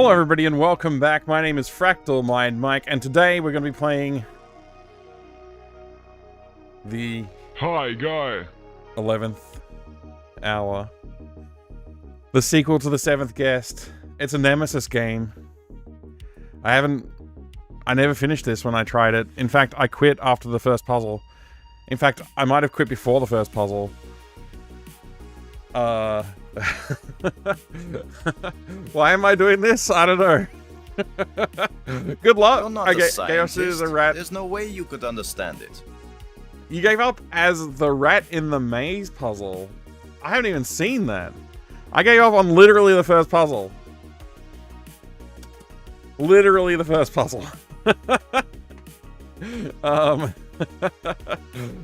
Hello everybody and welcome back. My name is Fractal Mind Mike, and today we're going to be playing the Hi, guy. 11th hour. The sequel to The Seventh Guest. It's a Nemesis game. I never finished this when I tried it. In fact, I quit after the first puzzle. In fact, I might have quit before the first puzzle. Why am I doing this? I don't know. Good luck. You're not I a get Chaos is a rat. There's no way you could understand it. You gave up as the rat in the maze puzzle. I haven't even seen that. I gave up on literally the first puzzle. Literally the first puzzle.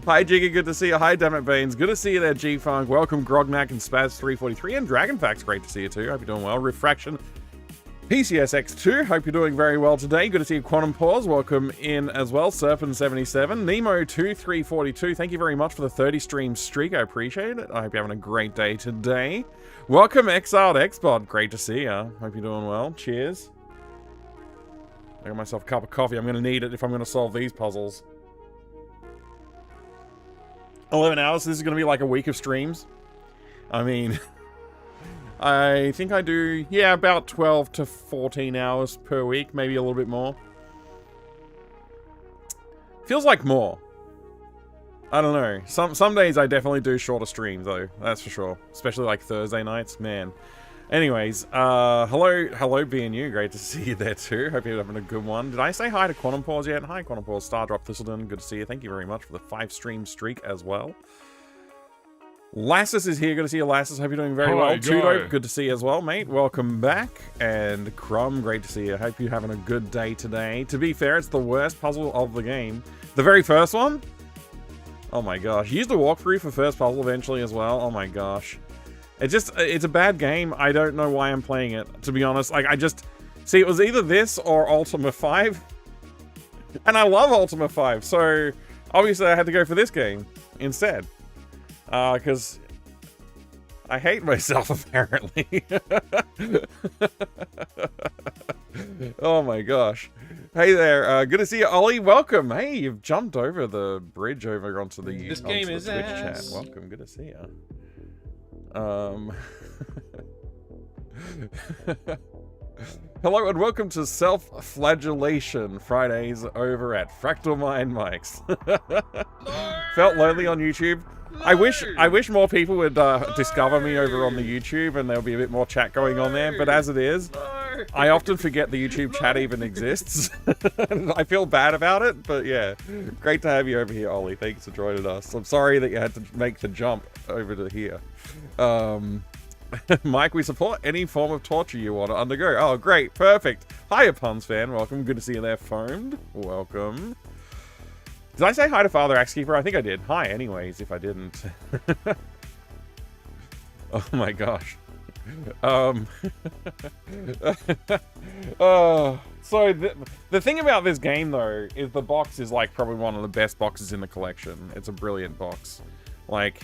Hi Jiggy, good to see you. Hi Dammit Beans, good to see you there. G-Funk, welcome Grognak and Spaz343, and Dragonfax, great to see you too. Hope you're doing well. Refraction, PCSX2, hope you're doing very well today. Good to see you. Quantum Pause, welcome in as well. Serpent77, Nemo2342, thank you very much for the 30 stream streak. I appreciate it. I hope you're having a great day today. Welcome Exiled Xbot, great to see you. Hope you're doing well. Cheers. I got myself a cup of coffee. I'm going to need it if I'm going to solve these puzzles. 11 hours, this is going to be like a week of streams. I mean, I think I do, yeah, about 12 to 14 hours per week, maybe a little bit more. Feels like more. I don't know. Some days I definitely do shorter streams, though, that's for sure. Especially like Thursday nights, man. Anyways, hello BNU, great to see you there too. Hope you're having a good one. Did I say hi to Quantum Pause yet? Hi Quantum Pause, Stardrop Thistleton, good to see you. Thank you very much for the 5 stream streak as well. Lassus is here, good to see you Lassus, hope you're doing very well. Tudo, good to see you as well, mate. Welcome back. And Crumb, great to see you. Hope you're having a good day today. To be fair, it's the worst puzzle of the game. The very first one? Oh my gosh. Used a walkthrough for first puzzle eventually as well. Oh my gosh. It's a bad game. I don't know why I'm playing it, to be honest. Like, see, it was either this or Ultima 5. And I love Ultima 5, so obviously I had to go for this game instead. Because I hate myself, apparently. Oh my gosh. Hey there, good to see you, Ollie. Welcome. Hey, you've jumped over the bridge over onto the Twitch chat. Welcome, good to see you. Hello and welcome to Self-Flagellation Fridays over at Fractal Mind Mics. Felt lonely on YouTube. I wish more people would discover me over on the YouTube and there'll be a bit more chat going on there, but as it is, I often forget the YouTube chat even exists. I feel bad about it, but yeah. Great to have you over here, Ollie. Thanks for joining us. I'm sorry that you had to make the jump over to here. Mike, we support any form of torture you want to undergo. Oh, great. Perfect. Hiya, Puns fan. Welcome. Good to see you there, Foamed. Welcome. Did I say hi to Father Axekeeper? I think I did. Hi, anyways, if I didn't. Oh my gosh. So the thing about this game, though, is the box is like probably one of the best boxes in the collection. It's a brilliant box. Like,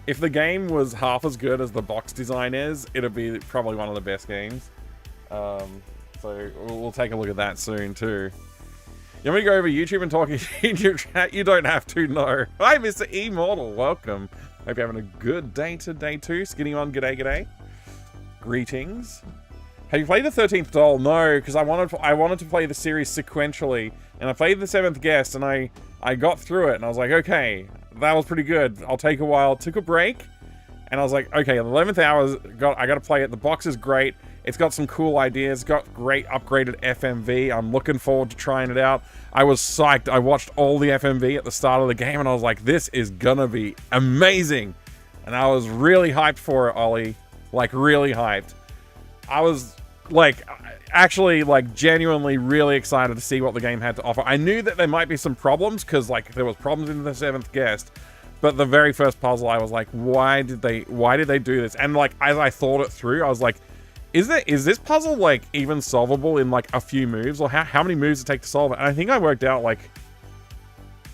if the game was half as good as the box design is, it'd be probably one of the best games. So we'll take a look at that soon too. You want me to go over YouTube and talk in your chat? You don't have to, no. Hi, Mr. Immortal. Welcome. Hope you're having a good day today too. Skinny on, g'day, g'day. Greetings. Have you played the 13th Doll? No, because I wanted to play the series sequentially, and I played the 7th Guest, and I got through it, and I was like, okay, that was pretty good. I'll take a while. Took a break, and I was like, okay, the 11th hour, I got to play it. The box is great. It's got some cool ideas. It's got great upgraded FMV. I'm looking forward to trying it out. I was psyched. I watched all the FMV at the start of the game, and I was like, this is gonna be amazing. And I was really hyped for it, Ollie. Like, really hyped. I was, like, actually, like, genuinely really excited to see what the game had to offer. I knew that there might be some problems, because, like, there was problems in the 7th Guest. But the very first puzzle, I was like, why did they do this? And, like, as I thought it through, I was like, is this puzzle, like, even solvable in, like, a few moves? Or how many moves it take to solve it? And I think I worked out, like,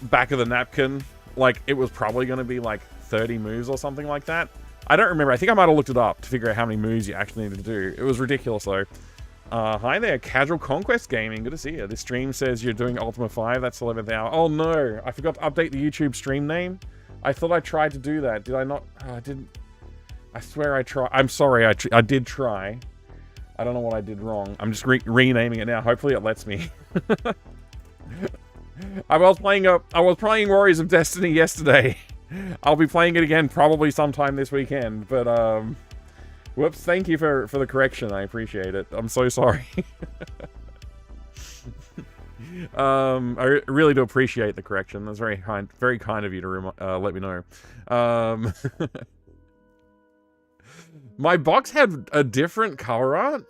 back of the napkin, like, it was probably going to be, like, 30 moves or something like that. I don't remember. I think I might have looked it up to figure out how many moves you actually needed to do. It was ridiculous, though. Hi there, Casual Conquest Gaming. Good to see you. This stream says you're doing Ultima 5. That's 11th hour. Oh no, I forgot to update the YouTube stream name. I thought I tried to do that. Did I not? Oh, I didn't. I swear I tried. I'm sorry. I did try. I don't know what I did wrong. I'm just renaming it now. Hopefully it lets me. I was playing Warriors of Destiny yesterday. I'll be playing it again probably sometime this weekend. But whoops. Thank you for the correction. I appreciate it. I'm so sorry. I really do appreciate the correction. That's very kind of you to let me know. My box had a different cover art.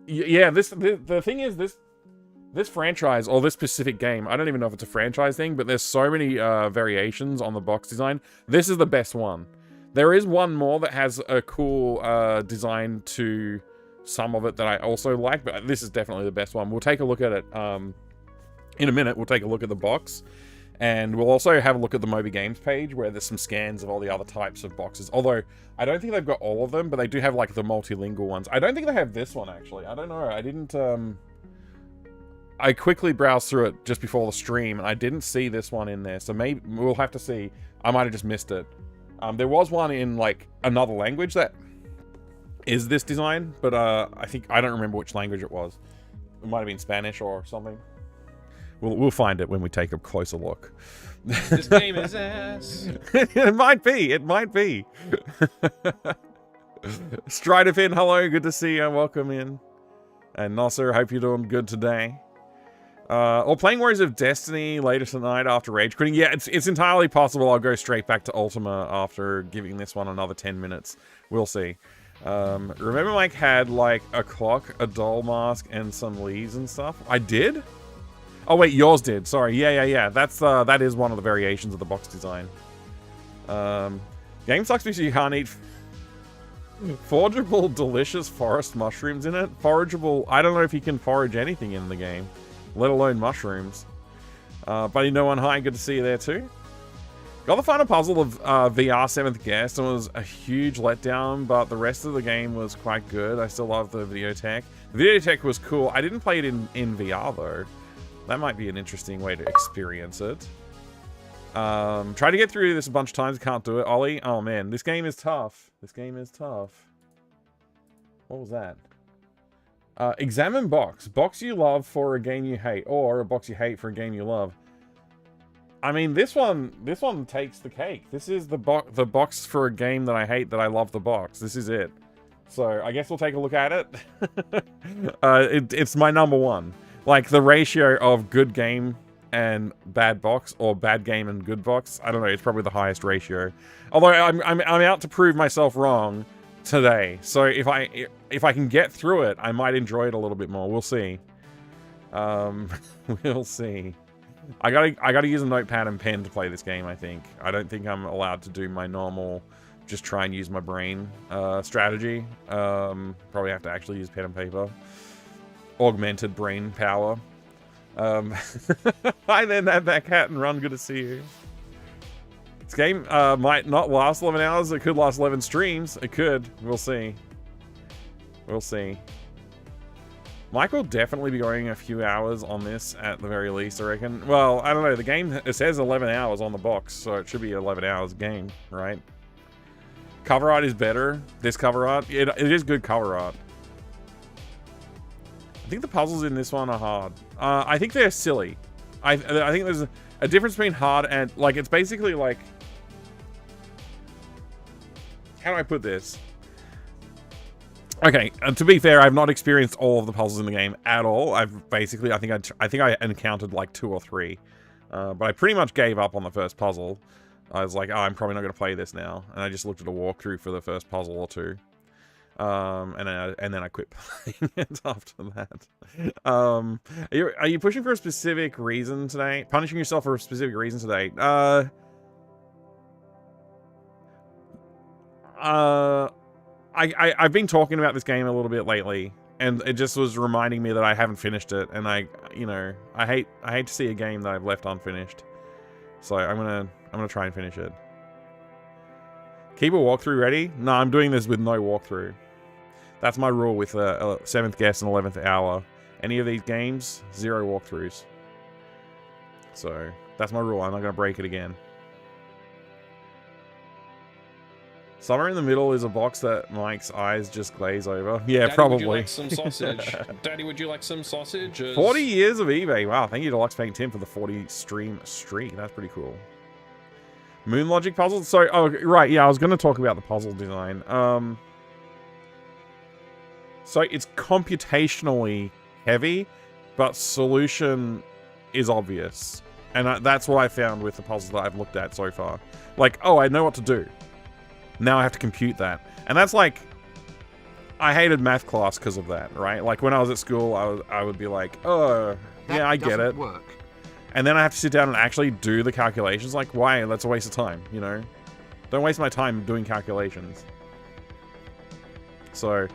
Yeah, the thing is, this franchise, or this specific game, I don't even know if it's a franchise thing, but there's so many variations on the box design. This is the best one. There is one more that has a cool design to some of it that I also like, but this is definitely the best one. We'll take a look at it in a minute. We'll take a look at the box. And we'll also have a look at the Moby Games page where there's some scans of all the other types of boxes. Although, I don't think they've got all of them, but they do have, like, the multilingual ones. I don't think they have this one, actually. I don't know. I didn't, I quickly browsed through it just before the stream, and I didn't see this one in there. So maybe we'll have to see. I might have just missed it. There was one in, like, another language that is this design, but I don't remember which language it was. It might have been Spanish or something. We'll find it when we take a closer look. This game is ass. It might be. It might be. Striderfin, hello. Good to see you. Welcome in. And Nasser, hope you're doing good today. Or playing Warriors of Destiny later tonight after rage quitting. Yeah, it's entirely possible I'll go straight back to Ultima after giving this one another 10 minutes. We'll see. Remember Mike had like a clock, a doll mask, and some leaves and stuff? I did? Oh wait, yours did. Sorry. Yeah. That is one of the variations of the box design. Game sucks because you can't eat forageable delicious forest mushrooms in it. Forageable, I don't know if you can forage anything in the game, let alone mushrooms. Buddy No One, hi, good to see you there too. Got the final puzzle of VR 7th Guest, and it was a huge letdown, but the rest of the game was quite good. I still love the video tech. The video tech was cool. I didn't play it in VR though. That might be an interesting way to experience it. Try to get through this a bunch of times. Can't do it. Ollie, oh man, this game is tough. This game is tough. What was that? Examine box. Box you love for a game you hate, or a box you hate for a game you love. I mean, this one takes the cake. This is the box for a game that I hate that I love the box. This is it. So I guess we'll take a look at it. It's my number one. Like, the ratio of good game and bad box, or bad game and good box, I don't know, it's probably the highest ratio. Although I'm out to prove myself wrong today. So if I can get through it, I might enjoy it a little bit more. We'll see. We'll see. I gotta use a notepad and pen to play this game, I think. I don't think I'm allowed to do my normal just try and use my brain strategy. Probably have to actually use pen and paper. Augmented brain power. Hi there, Nadback Hat and Run, good to see you. This game might not last 11 hours. It could last 11 streams. It could. We'll see. We'll see. Mike will definitely be going a few hours on this at the very least, I reckon. Well, I don't know. The game, it says 11 hours on the box, so it should be 11 hours game, right? Cover art is better. This cover art, it is good cover art. I think the puzzles in this one are hard. I think they're silly. I think there's a difference between hard and, like, it's basically like... How do I put this? Okay, and to be fair, I've not experienced all of the puzzles in the game at all. I've basically, I think I encountered like 2 or 3. But I pretty much gave up on the first puzzle. I was like, oh, I'm probably not going to play this now. And I just looked at a walkthrough for the first puzzle or 2. And then I quit playing it after that. Are you pushing for a specific reason today? Punishing yourself for a specific reason today? I've been talking about this game a little bit lately, and it just was reminding me that I haven't finished it, and I hate to see a game that I've left unfinished. So I'm gonna try and finish it. Keep a walkthrough ready? No, I'm doing this with no walkthrough. That's my rule with 7th Guest and 11th Hour. Any of these games, 0 walkthroughs. So, that's my rule. I'm not going to break it again. Somewhere in the middle is a box that Mike's eyes just glaze over. Yeah, Daddy, probably. would you like some sausage? Daddy, would you like some sausage? 40 years of eBay. Wow, thank you to Lux Paint Tim for the 40 stream streak. That's pretty cool. Moon Logic puzzles? So, oh, right, yeah, I was going to talk about the puzzle design. So, it's computationally heavy, but solution is obvious. And that's what I found with the puzzles that I've looked at so far. Like, oh, I know what to do. Now I have to compute that. And that's like... I hated math class because of that, right? Like, when I was at school, I would be like, oh, yeah, I get it. Work. And then I have to sit down and actually do the calculations. Like, why? That's a waste of time, you know? Don't waste my time doing calculations. So,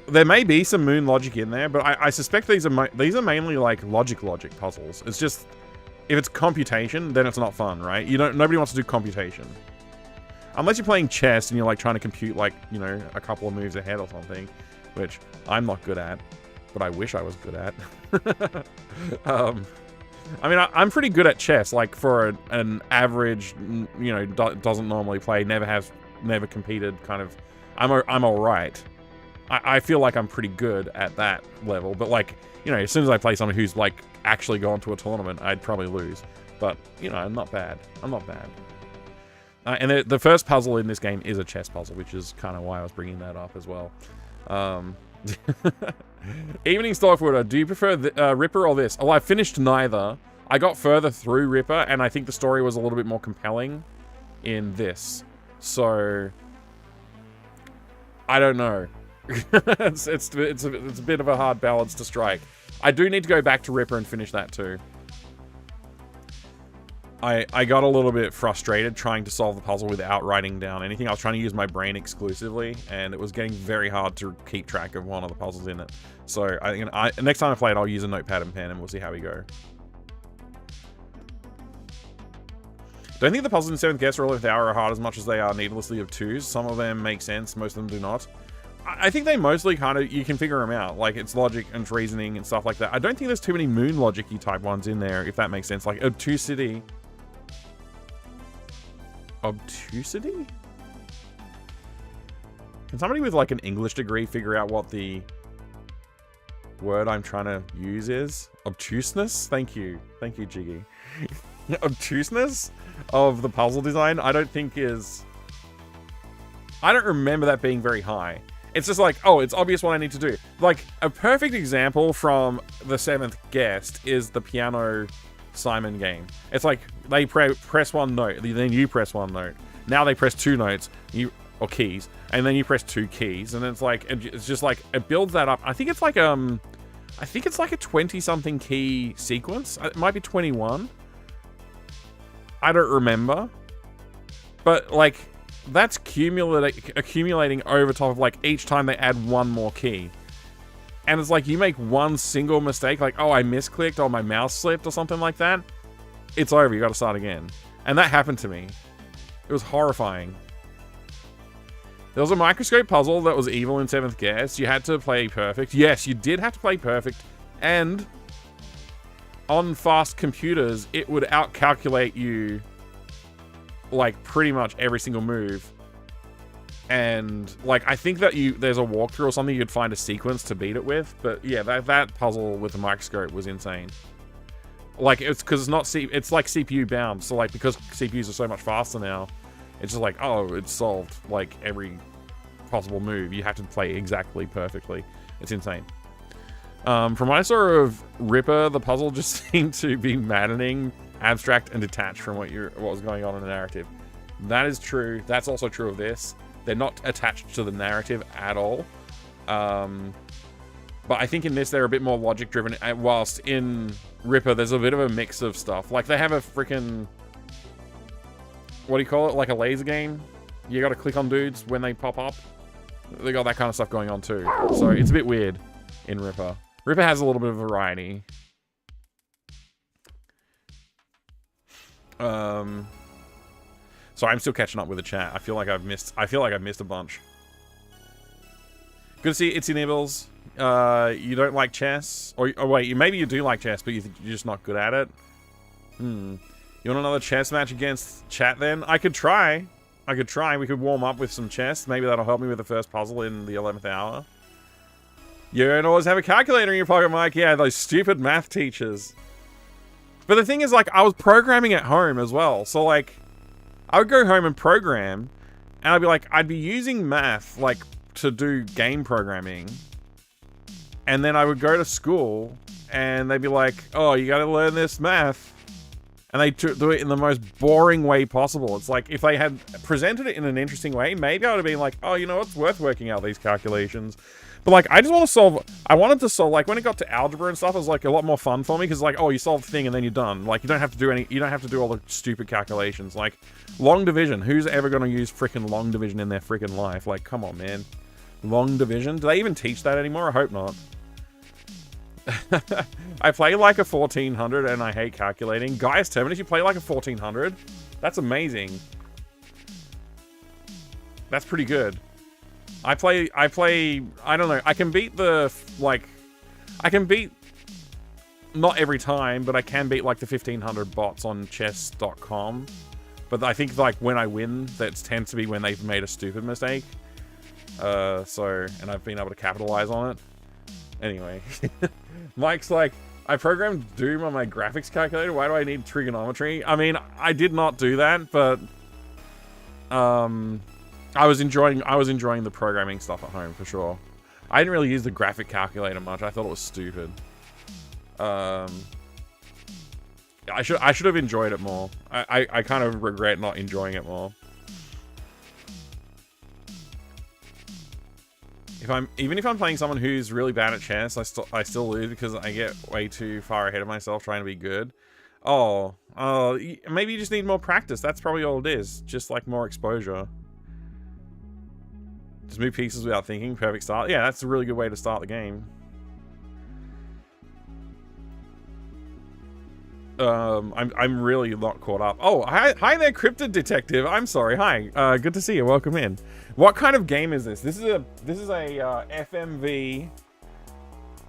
there may be some Moon logic in there, but I suspect these are mainly like logic puzzles. It's just, if it's computation, then it's not fun, right? Nobody wants to do computation. Unless you're playing chess and you're like trying to compute like, you know, a couple of moves ahead or something, which I'm not good at, but I wish I was good at. I mean, I'm pretty good at chess, like for an average, you know, doesn't normally play, never competed kind of. I'm all right. I feel like I'm pretty good at that level, but like, you know, as soon as I play someone who's like actually gone to a tournament, I'd probably lose. But, you know, I'm not bad. I'm not bad. And the first puzzle in this game is a chess puzzle, which is kind of why I was bringing that up as well. Evening Stockwater, do you prefer Ripper or this? Oh, I finished neither. I got further through Ripper, and I think the story was a little bit more compelling in this. So, I don't know. it's a bit of a hard balance to strike. I do need to go back to Ripper and finish that too. I got a little bit frustrated trying to solve the puzzle without writing down anything. I was trying to use my brain exclusively, and it was getting very hard to keep track of one of the puzzles in it. So I think next time I play it, I'll use a notepad and pen, and we'll see how we go. Don't think the puzzles in 7th Guest or 11th Hour are hard as much as they are needlessly obtuse. Some of them make sense, most of them do not. I think they mostly kind of, you can figure them out. Like, it's logic and reasoning and stuff like that. I don't think there's too many Moon logic-y type ones in there, if that makes sense. Like, obtusity. Obtusity? Can somebody with, like, an English degree figure out what the word I'm trying to use is? Obtuseness? Thank you. Thank you, Jiggy. Obtuseness of the puzzle design, I don't think is... I don't remember that being very high. It's just like, oh, it's obvious what I need to do. Like, a perfect example from the 7th Guest is the Piano Simon game. It's like, they press one note, then you press one note. Now they press two notes, or keys, and then you press two keys, and it's like, it's just like, it builds that up. I think it's like a 20-something key sequence. It might be 21. I don't remember. But, like, that's accumulating over top of, like, each time they add one more key. And it's like, you make one single mistake, like, oh, I misclicked, or my mouse slipped, or something like that. It's over, you gotta start again. And that happened to me. It was horrifying. There was a microscope puzzle that was evil in 7th Guest. You had to play perfect. Yes, you did have to play perfect. And on fast computers, it would outcalculate you like pretty much every single move. And like, I think that there's a walkthrough or something you'd find a sequence to beat it with. But yeah, that puzzle with the microscope was insane. Like, it's because it's not it's like CPU bound. So like, because CPUs are so much faster now, it's just like, oh, it's solved like every possible move. You have to play exactly perfectly. It's insane. From what I saw of Ripper, the puzzle just seemed to be maddening, abstract, and detached from what was going on in the narrative. That is true. That's also true of this. They're not attached to the narrative at all. But I think in this, they're a bit more logic-driven, whilst in Ripper, there's a bit of a mix of stuff. Like, they have a freaking... What do you call it? Like a laser game? You gotta click on dudes when they pop up. They got that kind of stuff going on too. So it's a bit weird in Ripper. Ripper has a little bit of variety. So I'm still catching up with the chat. I feel like I've missed a bunch. Good to see Itsy Nibbles. You don't like chess? Or wait, maybe you do like chess, but you're just not good at it? You want another chess match against chat then? I could try. We could warm up with some chess. Maybe that'll help me with the first puzzle in the 11th hour. You don't always have a calculator in your pocket, Mike. Yeah, those stupid math teachers. But the thing is, like, I was programming at home as well. So, like, I would go home and program, and I'd be like, I'd be using math, like, to do game programming. And then I would go to school, and they'd be like, oh, you gotta learn this math. And they do it in the most boring way possible. It's like, if they had presented it in an interesting way, maybe I would have been like, oh, you know, it's worth working out these calculations. But, like, I just want to solve... I wanted to solve... Like, when it got to algebra and stuff, it was, like, a lot more fun for me. Because, like, oh, you solve the thing and then you're done. Like, you don't have to do any... You don't have to do all the stupid calculations. Like, long division. Who's ever going to use freaking long division in their freaking life? Like, come on, man. Long division? Do they even teach that anymore? I hope not. I play like a 1400 and I hate calculating. Gaius Terminus, you play like a 1400? That's amazing. That's pretty good. I play, I don't know, I can beat the, like, I can beat, not every time, but I can beat, like, the 1500 bots on chess.com. But I think, like, when I win, that tends to be when they've made a stupid mistake. And I've been able to capitalize on it. Anyway. Mike's like, I programmed Doom on my graphics calculator, why do I need trigonometry? I mean, I did not do that, but, I was enjoying the programming stuff at home for sure. I didn't really use the graphic calculator much. I thought it was stupid. I should have enjoyed it more. I kind of regret not enjoying it more. Even if I'm playing someone who's really bad at chess, I still lose because I get way too far ahead of myself trying to be good. Oh, maybe you just need more practice. That's probably all it is. Just like more exposure. Just move pieces without thinking. Perfect start. Yeah, that's a really good way to start the game. I'm really not caught up. Oh, hi there, Cryptid Detective. I'm sorry. Hi. Good to see you. Welcome in. What kind of game is this? This is a FMV,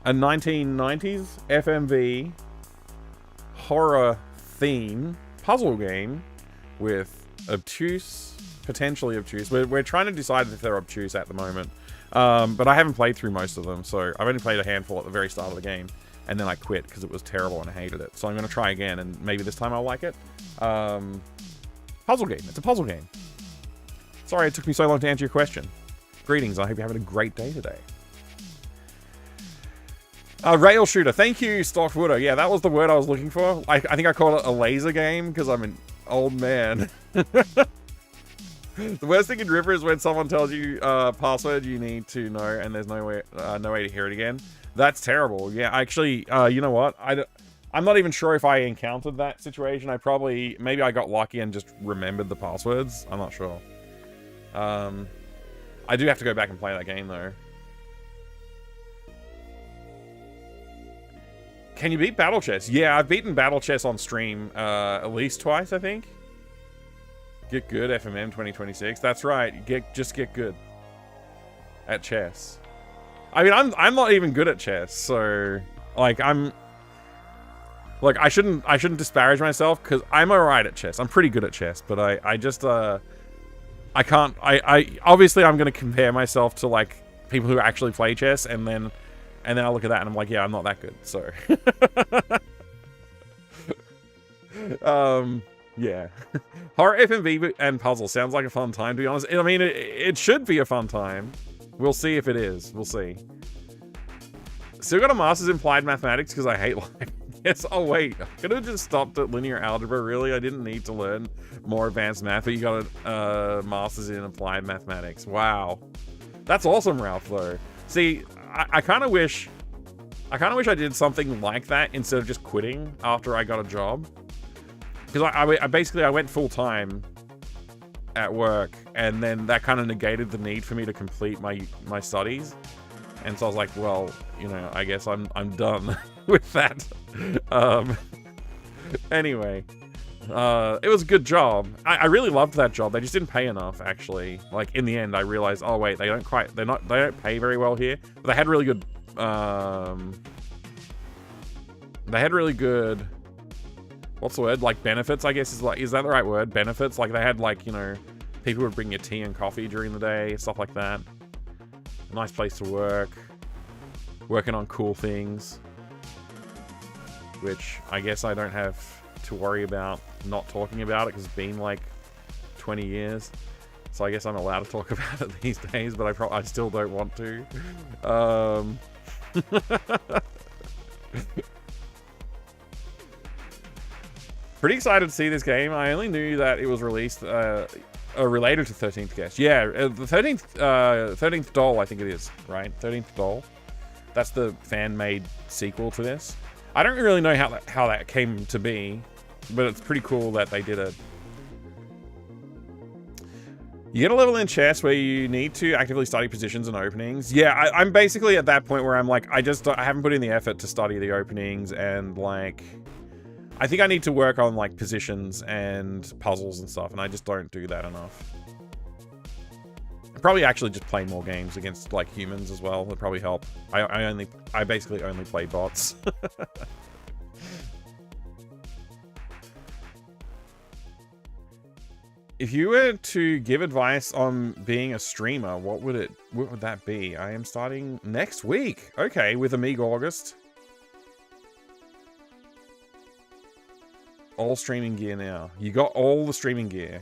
a 1990s FMV horror theme puzzle game with obtuse, potentially obtuse. We're trying to decide if they're obtuse at the moment. But I haven't played through most of them, so I've only played a handful at the very start of the game. And then I quit because it was terrible and I hated it. So I'm going to try again, and maybe this time I'll like it. Puzzle game. It's a puzzle game. Sorry it took me so long to answer your question. Greetings. I hope you're having a great day today. Rail shooter. Thank you, Stockwater. Yeah, that was the word I was looking for. I think I called it a laser game because I'm an old man. The worst thing in Ripper is when someone tells you password you need to know and there's no way to hear it again. That's terrible. Yeah, actually, you know what? I'm not even sure if I encountered that situation. Maybe I got lucky and just remembered the passwords. I'm not sure. I do have to go back and play that game, though. Can you beat Battle Chess? Yeah, I've beaten Battle Chess on stream at least twice, I think. Get good, FMM 2026. That's right. Just get good at chess. I mean, I'm not even good at chess, so like I shouldn't disparage myself because I'm alright at chess. I'm pretty good at chess, but I just I can't. Obviously I'm gonna compare myself to like people who actually play chess, and then I look at that and I'm like, yeah, I'm not that good. So yeah. Horror FMV and puzzle sounds like a fun time, to be honest. I mean, it should be a fun time. We'll see if it is. We'll see. Still got a master's in applied mathematics because I hate life. Yes, oh wait. I could have just stopped at linear algebra, really. I didn't need to learn more advanced math, but you got a master's in applied mathematics. Wow. That's awesome, Ralph, though. See, I kind of wish I did something like that instead of just quitting after I got a job. Because I went full-time at work, and then that kind of negated the need for me to complete my studies. And so I was like, well, you know, I guess I'm done with that. Anyway, It was a good job. I really loved that job. They just didn't pay enough, actually. Like, in the end, I realized, oh wait, they don't pay very well here. But they had really good, what's the word? Like, benefits, I guess, is that the right word? Benefits? Like, they had, like, you know, people would bring you tea and coffee during the day, stuff like that. Nice place to work. Working on cool things. Which, I guess I don't have to worry about not talking about it, because it's been, like, 20 years. So I guess I'm allowed to talk about it these days, but I still don't want to. Pretty excited to see this game. I only knew that it was released related to 13th Guest. Yeah, the 13th Doll, I think it is, right? 13th Doll. That's the fan-made sequel to this. I don't really know how that came to be, but it's pretty cool that they did it. You get a level in chess where you need to actively study positions and openings. Yeah, I'm basically at that point where I'm like, I haven't put in the effort to study the openings, and like, I think I need to work on like positions and puzzles and stuff, and I just don't do that enough. I'd probably actually just play more games against like humans as well. It'd probably help. I basically only play bots. If you were to give advice on being a streamer, what would that be? I am starting next week. Okay, with Amiga August. All streaming gear now. You got all the streaming gear.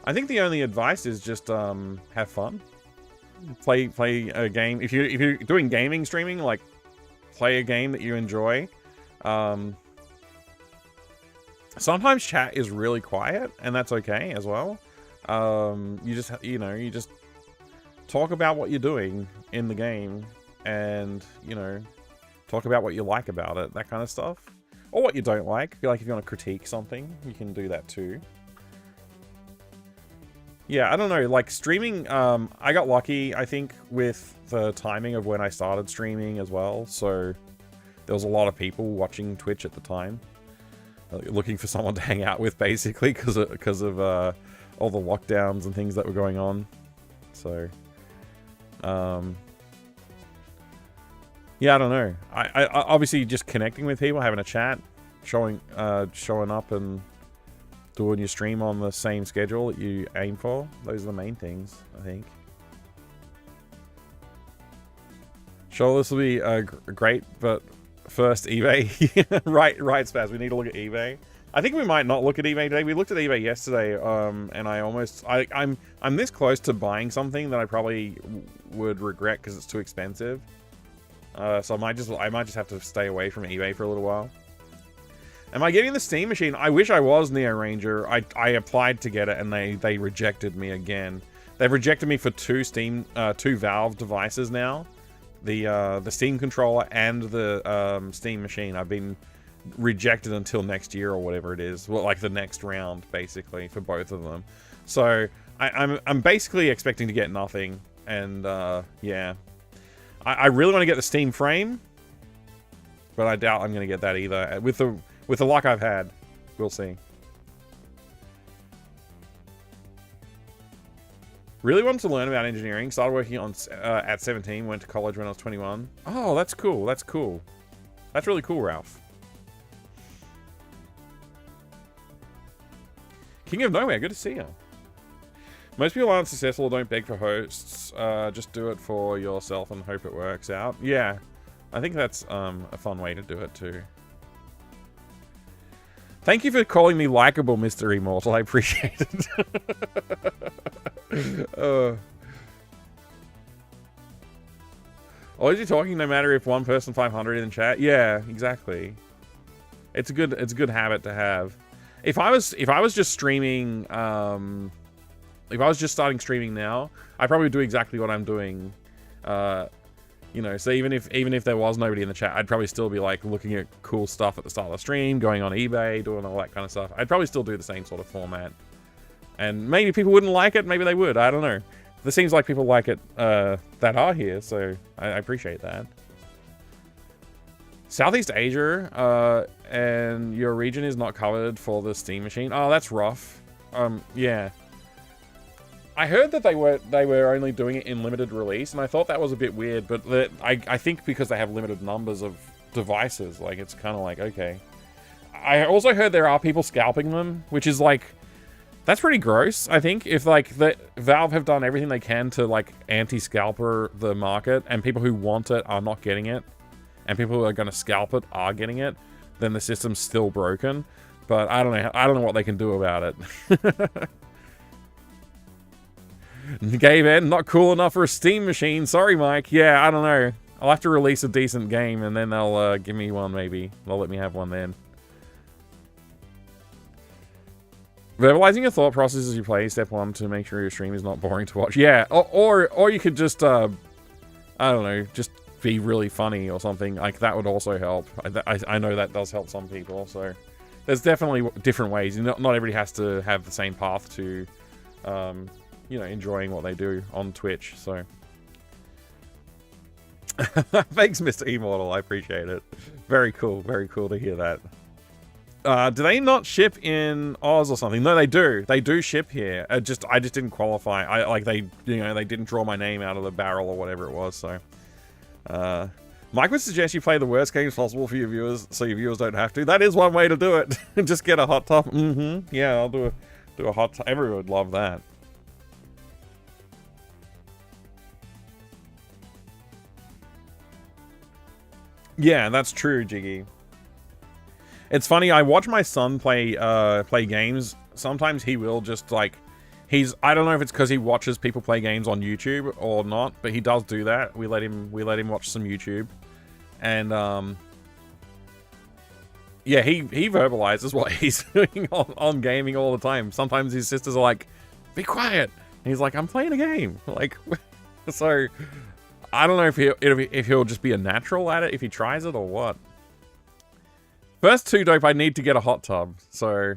I think the only advice is just have fun. Play a game. If you're doing gaming streaming, like, play a game that you enjoy. Sometimes chat is really quiet, and that's okay as well. You just talk about what you're doing in the game, and talk about what you like about it, that kind of stuff, or what you don't like. Like if you want to critique something, you can do that too. Yeah, I don't know, like streaming, I got lucky, I think, with the timing of when I started streaming as well, so there was a lot of people watching Twitch at the time, looking for someone to hang out with, basically, because of all the lockdowns and things that were going on, so, yeah, I don't know, I obviously just connecting with people, having a chat, showing up and doing your stream on the same schedule that you aim for. Those are the main things, I think. Sure, this will be great, but first eBay. right, Spaz. We need to look at eBay. I think we might not look at eBay today. We looked at eBay yesterday, and I'm this close to buying something that I probably would regret because it's too expensive. So I might just have to stay away from eBay for a little while. Am I getting the Steam Machine? I wish I was Neo Ranger. I applied to get it, and they rejected me again. They've rejected me for two Valve devices now. The Steam controller and the Steam Machine. I've been rejected until next year or whatever it is. Well, like the next round, basically, for both of them. So I'm basically expecting to get nothing. And yeah, I really want to get the Steam Frame, but I doubt I'm going to get that either. With the luck I've had, we'll see. Really wanted to learn about engineering. Started working on at 17. Went to college when I was 21. Oh, that's cool. That's cool. That's really cool, Ralph. King of Nowhere, good to see you. Most people aren't successful or don't beg for hosts. Just do it for yourself and hope it works out. Yeah, I think that's a fun way to do it too. Thank you for calling me likable, Mr. Immortal. I appreciate it. Always you talking, no matter if one person 500 in chat. Yeah, exactly. It's a good habit to have. If I was just streaming, if I was just starting streaming now, I probably would do exactly what I'm doing. So even if there was nobody in the chat, I'd probably still be like looking at cool stuff at the start of the stream, going on eBay, doing all that kind of stuff. I'd probably still do the same sort of format. And maybe people wouldn't like it, maybe they would, I don't know. there seems like people like it that are here, so I appreciate that. Southeast Asia, and your region is not covered for the Steam machine. Oh, that's rough. Yeah. I heard that they were only doing it in limited release, and I thought that was a bit weird, but I think because they have limited numbers of devices, like, it's kind of like, okay. I also heard there are people scalping them, which is like, that's pretty gross, I think. If, like, Valve have done everything they can to, like, anti-scalper the market, and people who want it are not getting it, and people who are going to scalp it are getting it, then the system's still broken. But I don't know what they can do about it. Gabe Ed, not cool enough for a Steam machine. Sorry, Mike. Yeah, I don't know. I'll have to release a decent game, and then they'll give me one, maybe. They'll let me have one then. Verbalizing your thought process as you play, step 1, to make sure your stream is not boring to watch. Yeah, or you could just, I don't know, just be really funny or something. Like, that would also help. I know that does help some people, so... There's definitely different ways. Not everybody has to have the same path to, you know, enjoying what they do on Twitch, so... Thanks, Mr. Immortal. I appreciate it. Very cool to hear that. Do they not ship in Oz or something? No, they do. They do ship here. I just didn't qualify. They didn't draw my name out of the barrel or whatever it was, so... Mike would suggest you play the worst games possible for your viewers, so your viewers don't have to. That is one way to do it. Just get a hot top. Yeah, I'll do a hot top. Everyone would love that. Yeah, that's true, Jiggy. It's funny. I watch my son play games. Sometimes he will just like. I don't know if it's because he watches people play games on YouTube or not, but he does do that. We let him watch some YouTube. And, yeah, he verbalizes what he's doing on gaming all the time. Sometimes his sisters are like, be quiet. And he's like, I'm playing a game. Like, so, I don't know if he'll just be a natural at it if he tries it or what. First 2 dope, I need to get a hot tub. So...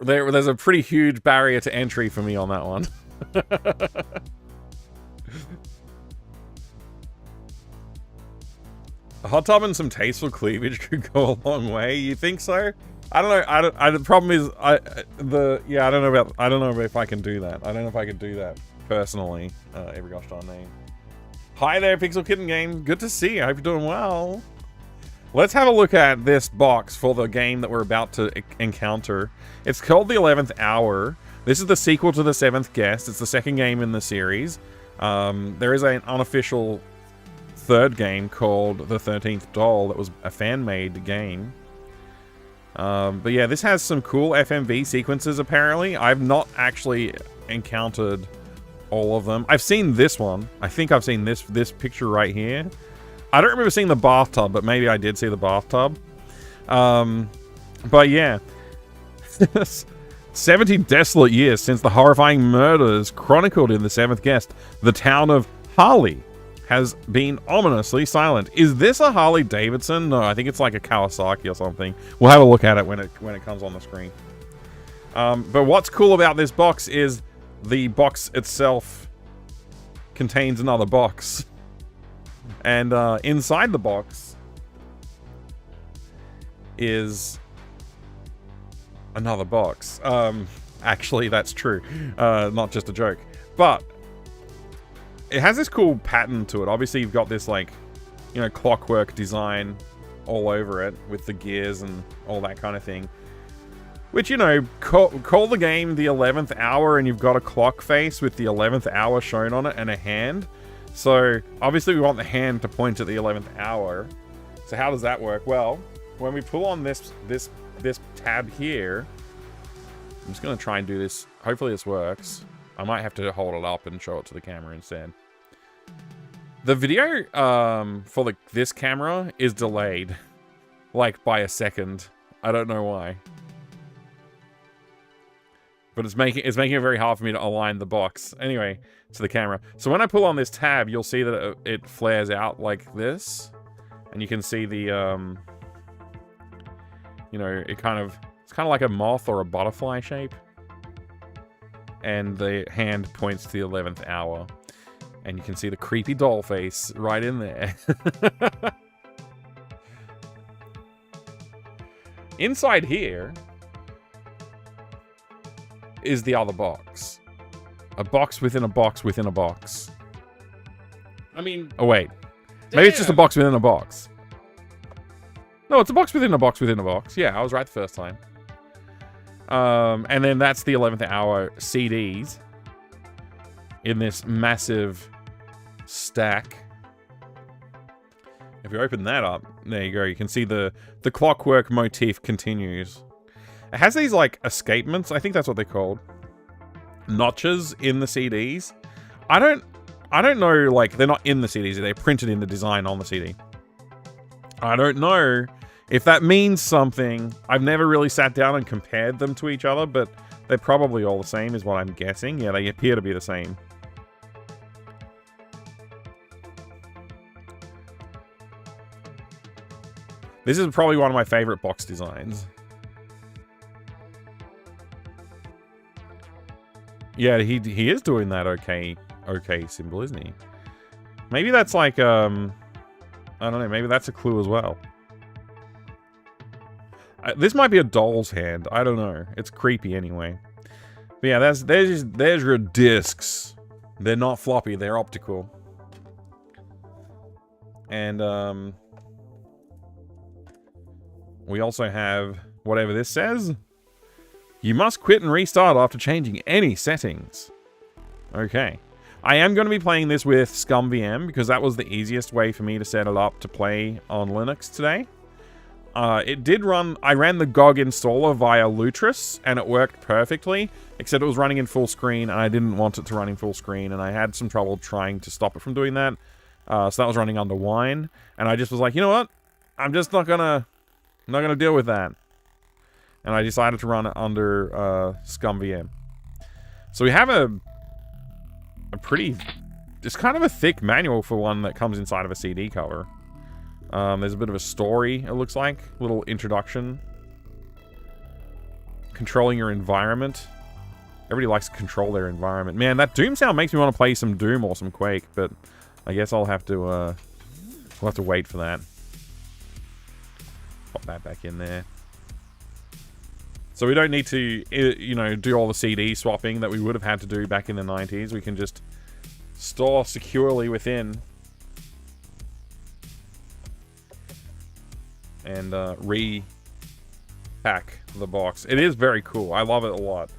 there's a pretty huge barrier to entry for me on that one. A hot tub and some tasteful cleavage could go a long way. You think so? I don't know. The problem is, I don't know if I can do that. I don't know if I can do that personally. Every gosh darn name. Hi there, Pixel Kitten Game. Good to see you. I hope you're doing well. Let's have a look at this box for the game that we're about to encounter. It's called The 11th Hour. This is the sequel to The 7th Guest. It's the second game in the series. There is an unofficial third game called The 13th Doll that was a fan-made game. But yeah, this has some cool FMV sequences, apparently. I've not actually encountered all of them. I've seen this one. I think I've seen this picture right here. I don't remember seeing the bathtub, but maybe I did see the bathtub. But yeah. 70 desolate years since the horrifying murders chronicled in The 7th Guest, the town of Harley has been ominously silent. Is this a Harley Davidson? No, I think it's like a Kawasaki or something. We'll have a look at it when it comes on the screen. But what's cool about this box is the box itself contains another box. And inside the box is another box. Actually, that's true. Not just a joke. But it has this cool pattern to it. Obviously, you've got this, like, you know, clockwork design all over it with the gears and all that kind of thing. Which, you know, call the game The 11th Hour, and you've got a clock face with the 11th hour shown on it and a hand. So, obviously we want the hand to point at the 11th hour. So how does that work? Well, when we pull on this tab here, I'm just going to try and do this. Hopefully this works. I might have to hold it up and show it to the camera instead. The video for this camera is delayed, like by a second. I don't know why. But it's making it very hard for me to align the box. Anyway, to the camera. So when I pull on this tab, you'll see that it flares out like this. And you can see the, you know, it's kind of like a moth or a butterfly shape. and the hand points to the 11th hour. And you can see the creepy doll face right in there. Inside here is the other box. A box within a box within a box. I mean, Oh, wait. Maybe it's just a box within a box. No, it's a box within a box within a box. Yeah, I was right the first time. And then that's the 11th hour CDs in this massive stack. If you open that up, there you go. You can see the clockwork motif continues. It has these like escapements. I think that's what they're called. Notches in the CDs. I don't know, like, they're not in the CDs. They're printed in the design on the CD. I don't know if that means something. I've never really sat down and compared them to each other, but they're probably all the same is what I'm guessing. Yeah, they appear to be the same. This is probably one of my favorite box designs. Yeah, he is doing that okay symbol, isn't he? Maybe that's like, I don't know, maybe that's a clue as well. This might be a doll's hand. I don't know. It's creepy anyway. But yeah, there's your discs. They're not floppy, they're optical. And, we also have whatever this says. You must quit and restart after changing any settings. Okay. I am going to be playing this with ScumVM because that was the easiest way for me to set it up to play on Linux today. It did run... I ran the GOG installer via Lutris and it worked perfectly, except it was running in full screen and I didn't want it to run in full screen and I had some trouble trying to stop it from doing that. So that was running under Wine and I just was like, you know what? I'm just not gonna deal with that. And I decided to run it under ScumVM. So we have a pretty... It's kind of a thick manual for one that comes inside of a CD cover. There's a bit of a story, it looks like. A little introduction. Controlling your environment. Everybody likes to control their environment. Man, that Doom sound makes me want to play some Doom or some Quake, but I guess I'll have to, we'll have to wait for that. Pop that back in there. So we don't need to, you know, do all the CD swapping that we would have had to do back in the 90s. We can just store securely within and repack the box. It is very cool. I love it a lot.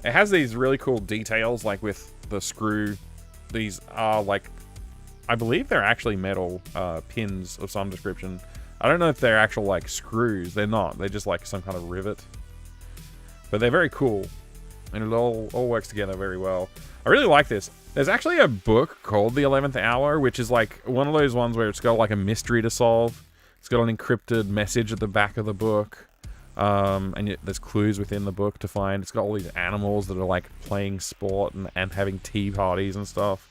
It has these really cool details, like with the screw. These are like, I believe they're actually metal pins of some description. I don't know if they're actual, like, screws. They're not. They're just, like, some kind of rivet. But they're very cool. And it all works together very well. I really like this. There's actually a book called The 11th Hour, which is, like, one of those ones where it's got, like, a mystery to solve. It's got an encrypted message at the back of the book. And there's clues within the book to find. It's got all these animals that are, like, playing sport and having tea parties and stuff.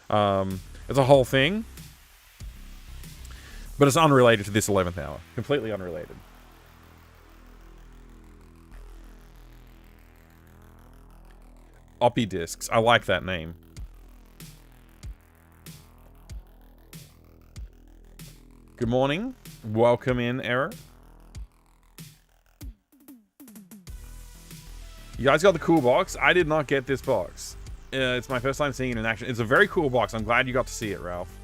It's a whole thing. But it's unrelated to this 11th hour. Completely unrelated. Oppie Discs. I like that name. Good morning. Welcome in, Error. You guys got the cool box? I did not get this box. It's my first time seeing it in action. It's a very cool box. I'm glad you got to see it, Ralph.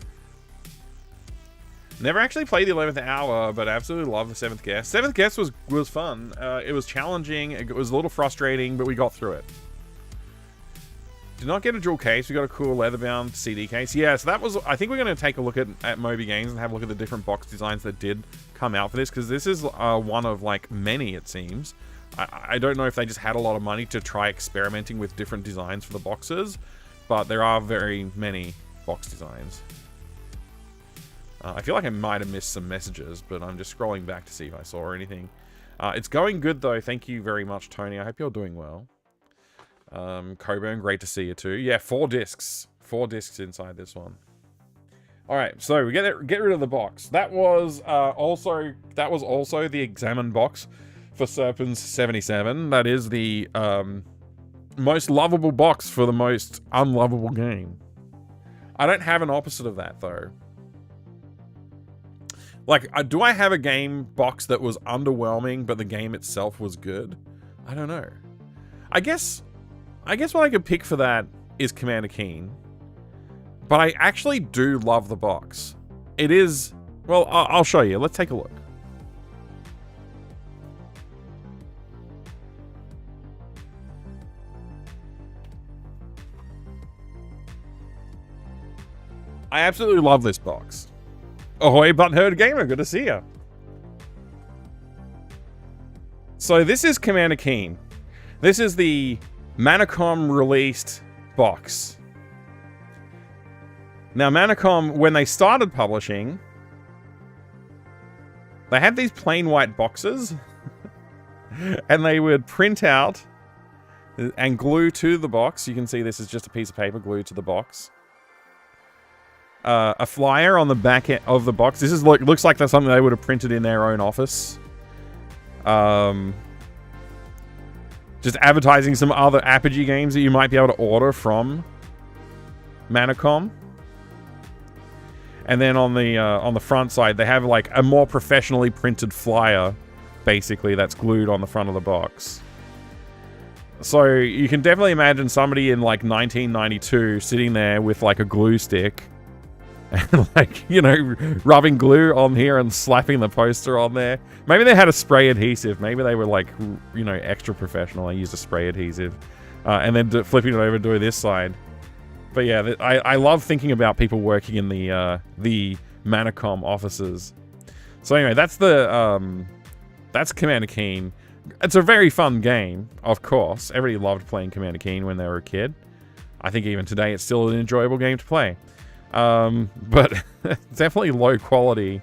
Never actually played the 11th hour, but I absolutely love the 7th Guest. 7th Guest was fun. It was challenging. It was a little frustrating, but we got through it. Did not get a dual case. We got a cool leather-bound CD case. Yeah, so that was... I think we're going to take a look at Moby Games and have a look at the different box designs that did come out for this, because this is one of, like, many, it seems. I don't know if they just had a lot of money to try experimenting with different designs for the boxes, but there are very many box designs. I feel like I might have missed some messages, but I'm just scrolling back to see if I saw anything. It's going good, though. Thank you very much, Tony. I hope you're doing well. Coburn, great to see you, too. Yeah, 4 discs. 4 discs inside this one. Alright, so we get rid of the box. That was also the Examine box for Serpens 77. That is the most lovable box for the most unlovable game. I don't have an opposite of that, though. Like, do I have a game box that was underwhelming, but the game itself was good? I don't know. I guess what I could pick for that is Commander Keen. But I actually do love the box. It is... Well, I'll show you. Let's take a look. I absolutely love this box. Ahoy, Butthurt Gamer. Good to see ya. So this is Commander Keen. This is the Manacom released box. Now, Manacom, when they started publishing, they had these plain white boxes, and they would print out and glue to the box. You can see this is just a piece of paper glued to the box. A flyer on the back end of the box. This is looks like that's something they would have printed in their own office. Just advertising some other Apogee games that you might be able to order from Manacom. And then on the front side, they have like a more professionally printed flyer, basically, that's glued on the front of the box. So you can definitely imagine somebody in like 1992 sitting there with like a glue stick and like, you know, rubbing glue on here and slapping the poster on there. Maybe they had a spray adhesive. Maybe they were like, you know, extra professional. They used a spray adhesive. And then flipping it over to this side. But yeah, I love thinking about people working in the Manacom offices. So anyway, that's Commander Keen. It's a very fun game, of course. Everybody loved playing Commander Keen when they were a kid. I think even today it's still an enjoyable game to play. But definitely low quality.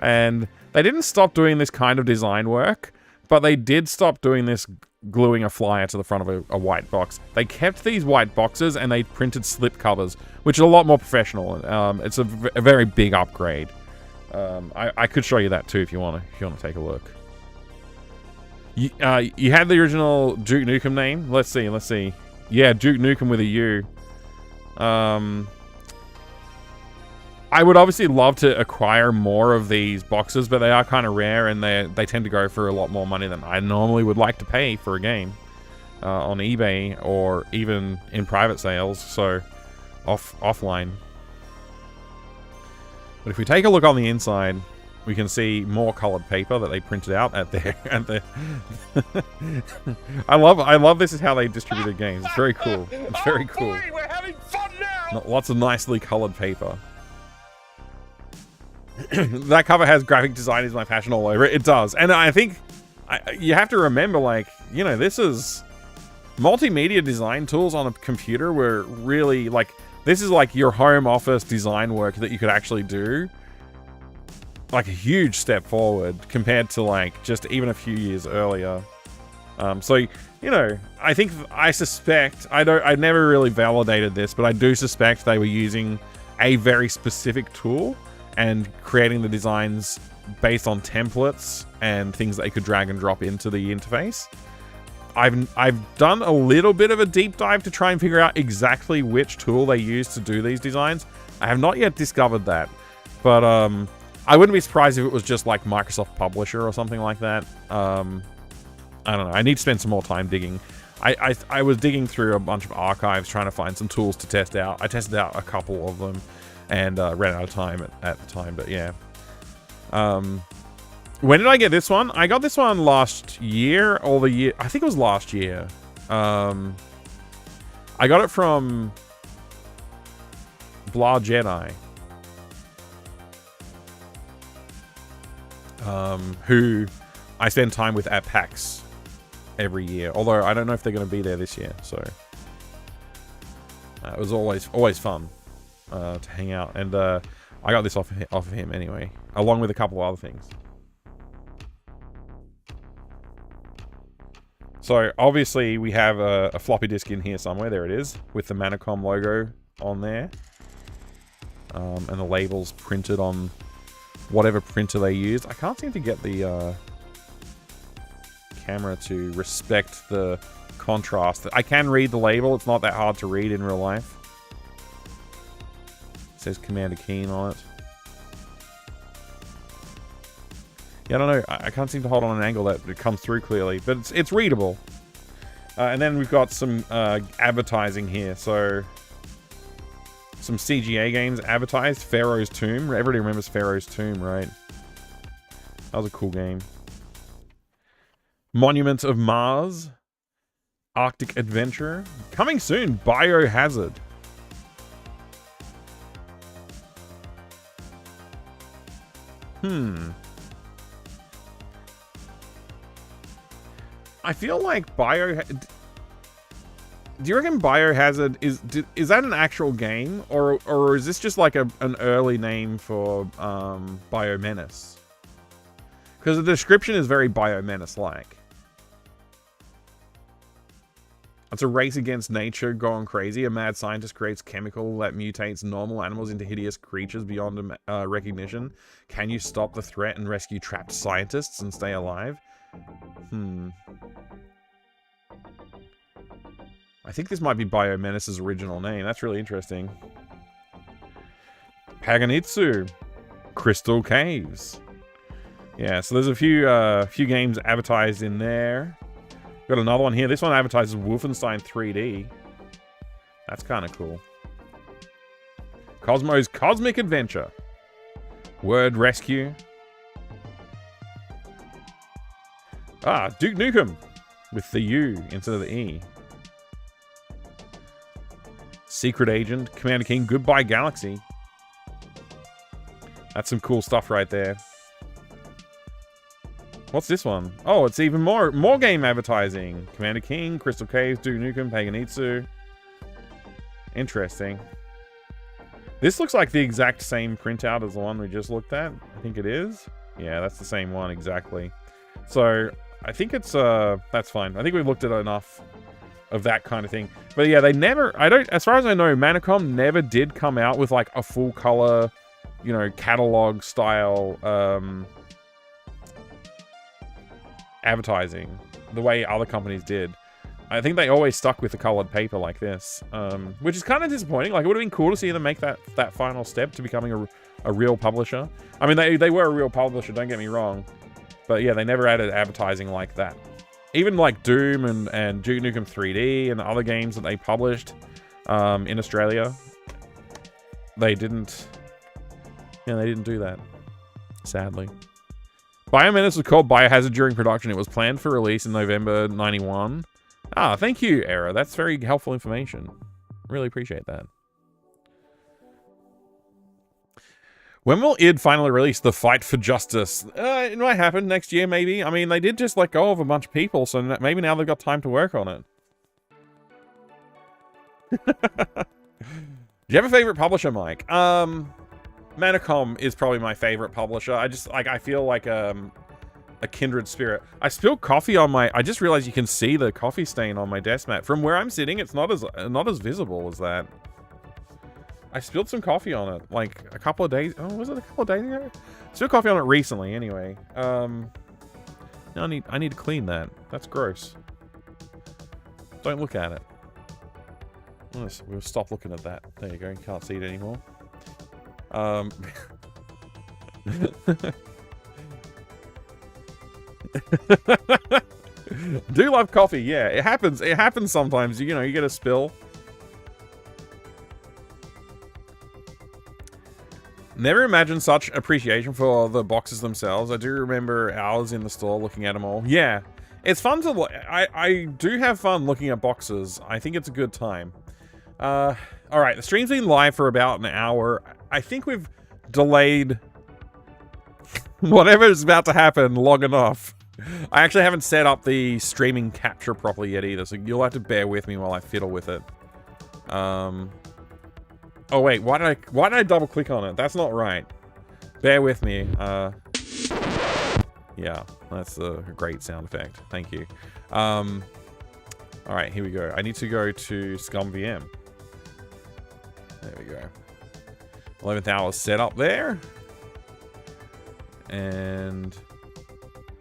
And they didn't stop doing this kind of design work, but they did stop doing this gluing a flyer to the front of a white box. They kept these white boxes and they printed slip covers, which are a lot more professional. It's a very big upgrade. I could show you that too if you want to take a look. You had the original Duke Nukem name. Let's see. Yeah, Duke Nukem with a U. I would obviously love to acquire more of these boxes, but they are kind of rare, and they tend to go for a lot more money than I normally would like to pay for a game on eBay or even in private sales, so offline. But if we take a look on the inside, we can see more colored paper that they printed out at their I love this is how they distributed games. It's very cool. It's very cool. Boy, we're having fun now. Lots of nicely colored paper. That cover has graphic design is my passion all over it. It does. And I think you have to remember, like, you know, this is multimedia design tools on a computer were really like, this is like your home office design work that you could actually do. Like a huge step forward compared to like just even a few years earlier. So, you know, I suspect, I never really validated this, but I do suspect they were using a very specific tool and creating the designs based on templates and things that they could drag and drop into the interface. I've done a little bit of a deep dive to try and figure out exactly which tool they use to do these designs. I have not yet discovered that, but I wouldn't be surprised if it was just like Microsoft Publisher or something like that. I don't know. I need to spend some more time digging. I was digging through a bunch of archives trying to find some tools to test out. I tested out a couple of them and ran out of time at the time, but yeah. When did I get this one? I got this one last year, or the year... I think it was last year. I got it from Blah Jedi. Who I spend time with at PAX every year. Although, I don't know if they're going to be there this year, so... it was always fun to hang out. And I got this off of him anyway, along with a couple of other things. So, obviously, we have a floppy disk in here somewhere. There it is, with the Manacom logo on there. And the labels printed on whatever printer they used. I can't seem to get the camera to respect the contrast. I can read the label. It's not that hard to read in real life. It says Commander Keen on it. Yeah, I don't know. I can't seem to hold on an angle that it comes through clearly, but it's readable. And then we've got some advertising here. So some CGA games advertised. Pharaoh's Tomb. Everybody remembers Pharaoh's Tomb, right? That was a cool game. Monument of Mars. Arctic Adventure. Coming soon. Biohazard. I feel like do you reckon Biohazard is that an actual game, or is this just like an early name for Biomenace? Because the description is very Biomenace-like. It's a race against nature gone crazy. A mad scientist creates chemical that mutates normal animals into hideous creatures beyond recognition. Can you stop the threat and rescue trapped scientists and stay alive? I think this might be Biomenace's original name. That's really interesting. Paganitsu. Crystal Caves. Yeah, so there's a few games advertised in there. Got another one here. This one advertises Wolfenstein 3D. That's kind of cool. Cosmo's Cosmic Adventure. Word Rescue. Duke Nukem. With the U instead of the E. Secret Agent. Commander King. Goodbye Galaxy. That's some cool stuff right there. What's this one? Oh, it's even more game advertising. Commander King, Crystal Caves, Duke Nukem, Paganitsu. Interesting. This looks like the exact same printout as the one we just looked at. I think it is. Yeah, that's the same one exactly. So I think it's that's fine. I think we've looked at enough of that kind of thing. But yeah, they never, as far as I know, Manacom never did come out with like a full color, you know, catalog style advertising the way other companies did. I think they always stuck with the colored paper like this, which is kind of disappointing. Like, it would have been cool to see them make that final step to becoming a real publisher. I mean, they were a real publisher, don't get me wrong, but yeah, they never added advertising like that. Even like Doom and Duke Nukem 3D and other games that they published in Australia, they didn't do that, sadly. Biomenace was called Biohazard during production. It was planned for release in November 91. Thank you, Era. That's very helpful information. Really appreciate that. When will id finally release The Fight for Justice? It might happen next year, maybe. I mean, they did just let go of a bunch of people, so maybe now they've got time to work on it. Do you have a favorite publisher, Mike? Manacom is probably my favorite publisher. I feel like a kindred spirit. I spilled coffee on my... I just realized you can see the coffee stain on my desk mat. From where I'm sitting, it's not as visible as that. I spilled some coffee on it, like a couple of days... Oh, was it a couple of days ago? I spilled coffee on it recently, anyway. I need to clean that. That's gross. Don't look at it. We'll stop looking at that. There you go. You can't see it anymore. Do love coffee, yeah. It happens sometimes. You know, you get a spill. Never imagined such appreciation for the boxes themselves. I do remember hours in the store looking at them all. Yeah, it's fun to look. I do have fun looking at boxes. I think it's a good time. All right, the stream's been live for about an hour. I think we've delayed whatever is about to happen long enough. I actually haven't set up the streaming capture properly yet either, so you'll have to bear with me while I fiddle with it. Oh wait, why did I double click on it? That's not right. Bear with me. Yeah, that's a great sound effect. Thank you. All right, here we go. I need to go to ScumVM. There we go. 11th hour set up there. And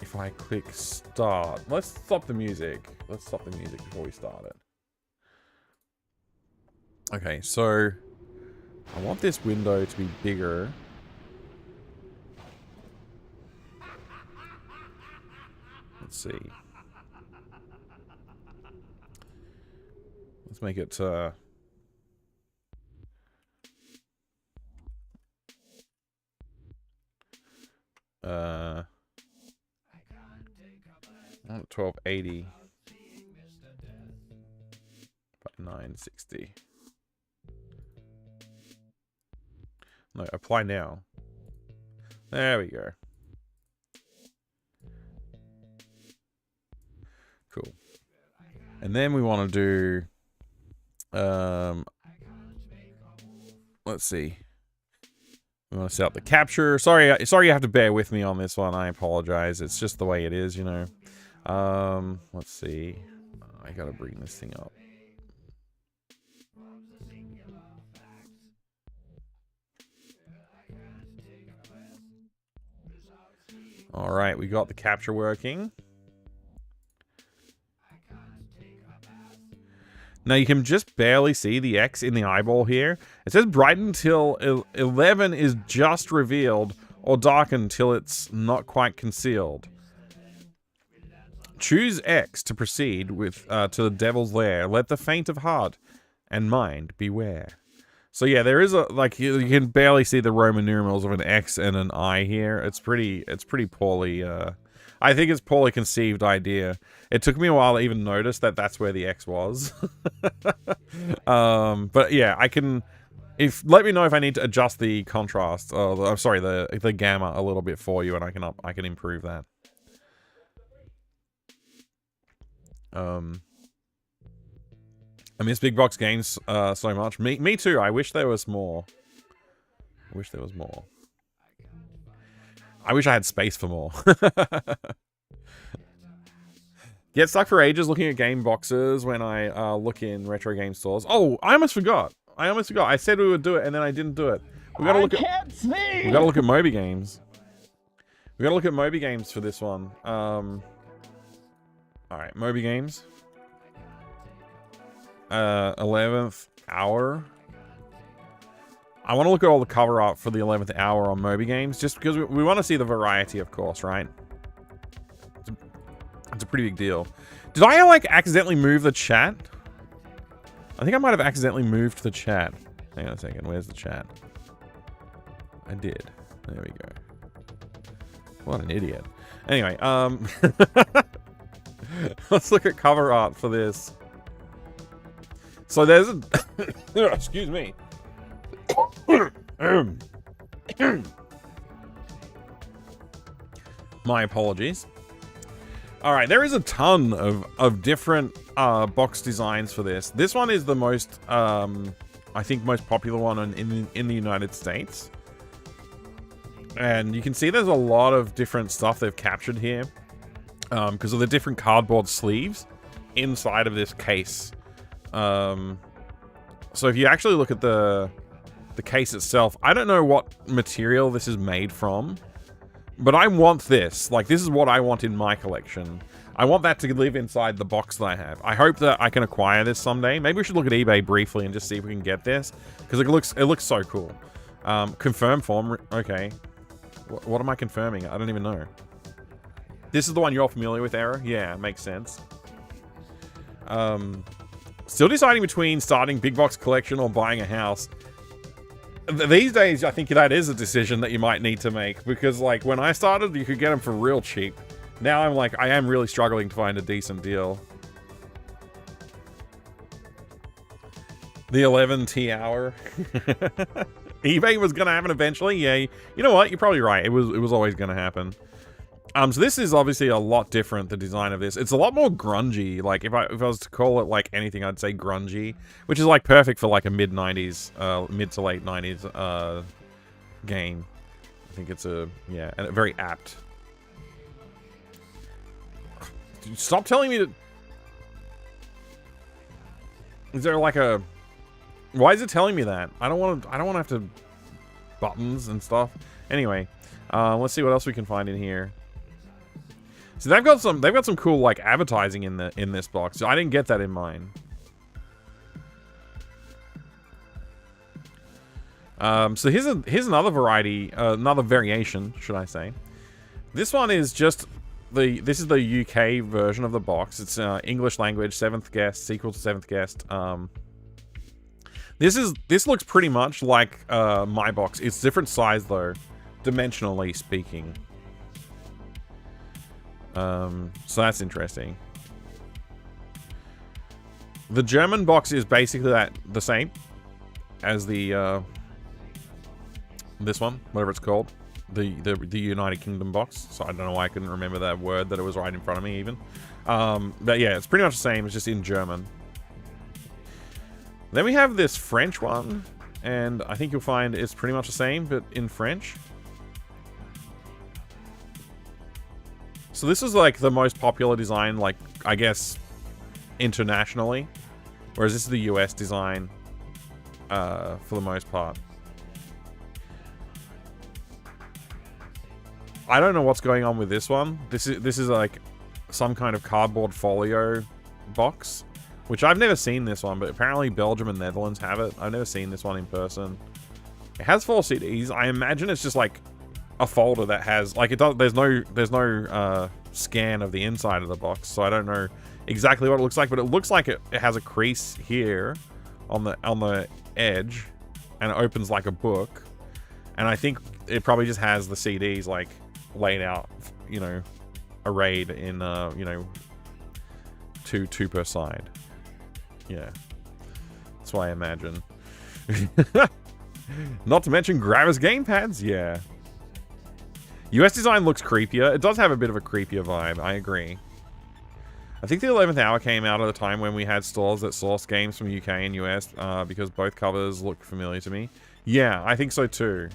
if if I click start. Let's stop the music. Let's stop the music before we start it. Okay, so I want this window to be bigger. Let's see. Let's make it I want 1280 by 960. No, apply now. There we go. Cool. And then we want to do let's see. We want to set up the capture. Sorry you have to bear with me on this one. I apologize. It's just the way it is, you know. Let's see. I gotta bring this thing up. All right, we got the capture working. Now you can just barely see the X in the eyeball here. It says brighten till 11 is just revealed, or darken till it's not quite concealed. Choose X to proceed with to the devil's lair. Let the faint of heart and mind beware. So yeah, there is a you can barely see the Roman numerals of an X and an I here. It's pretty poorly. I think it's poorly conceived idea. It took me a while to even notice that that's where the X was. But yeah, I can. Let me know if I need to adjust the contrast. I'm sorry, the gamma a little bit for you, and I can improve that. I miss big box games so much. Me too. I wish there was more. I wish there was more. I wish I had space for more. Get stuck for ages looking at game boxes when I look in retro game stores. Oh, I almost forgot. I said we would do it and then I didn't do it. We gotta look at Moby Games. We gotta look at Moby Games for this one. Alright, Moby Games. 11th hour. I want to look at all the cover art for the 11th hour on Moby Games, just because we want to see the variety, of course, right? It's a pretty big deal. Did I, like, accidentally move the chat? I think I might have accidentally moved the chat. Hang on a second, where's the chat? I did. There we go. What an idiot. Anyway, let's look at cover art for this. So there's a... excuse me. My apologies. Alright, there is a ton of different box designs for this. This one is the most, I think, most popular one in the United States. And you can see there's a lot of different stuff they've captured here. Because of the different cardboard sleeves inside of this case. So if you actually look at the case itself, I don't know what material this is made from, but I want this. Like, this is what I want in my collection. I want that to live inside the box that I have. I hope that I can acquire this someday. Maybe we should look at eBay briefly and just see if we can get this, because it looks so cool. Confirm form. Okay. What am I confirming? I don't even know. This is the one you're familiar with, Error? Yeah, makes sense. Still deciding between starting big box collection or buying a house. These days, I think that is a decision that you might need to make, because, like, when I started, you could get them for real cheap. Now I'm like, I am really struggling to find a decent deal. The 11T hour. eBay was gonna happen eventually. Yeah, you know what? You're probably right. It was always gonna happen. So this is obviously a lot different, the design of this. It's a lot more grungy. Like, if I was to call it, like, anything, I'd say grungy. Which is, like, perfect for, like, a mid-90s, mid to late 90s, game. I think it's yeah, and very apt. Dude, stop telling me to... Is there, like, a... Why is it telling me that? I don't want to have to... Buttons and stuff. Anyway, let's see what else we can find in here. So they've got some cool like advertising in this box. I didn't get that in mine. So here's another variety, another variation, should I say? This one is just this is the UK version of the box. It's English language, 7th guest, sequel to 7th guest. This looks pretty much like my box. It's different size though, dimensionally speaking. So that's interesting. The German box is basically the same as the this one, whatever it's called, the United Kingdom box. So I don't know why I couldn't remember that word that it was right in front of me even. But yeah, it's pretty much the same. It's just in German. Then we have this French one, and I think you'll find it's pretty much the same, but in French. So this is like the most popular design, like, I guess, internationally. Whereas this is the US design, for the most part. I don't know what's going on with this one. This is like some kind of cardboard folio box, which I've never seen this one, but apparently Belgium and Netherlands have it. I've never seen this one in person. It has 4 CDs. I imagine it's just like a folder that has like it does. There's no scan of the inside of the box, so I don't know exactly what it looks like, but it looks like it has a crease here on the edge, and it opens like a book. And I think it probably just has the CDs like laid out, you know, arrayed in you know, two per side. Yeah, that's what I imagine. Not to mention Gravis gamepads. Yeah. US design looks creepier. It does have a bit of a creepier vibe. I agree. I think the 11th Hour came out at a time when we had stores that sourced games from UK and US because both covers look familiar to me. Yeah, I think so too.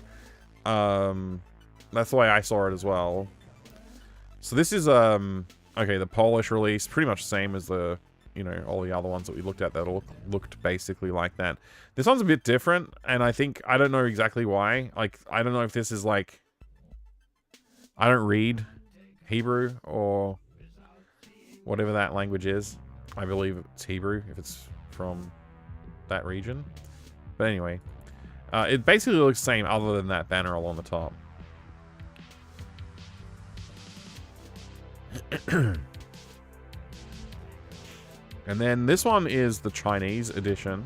That's the way I saw it as well. So this is okay, the Polish release, pretty much the same as the, you know, all the other ones that we looked at that all looked basically like that. This one's a bit different, and I think, I don't know exactly why. Like, I don't know if this is like, I don't read Hebrew or whatever that language is. I believe it's Hebrew if it's from that region. But anyway, it basically looks the same other than that banner along the top. And then this one is the Chinese edition.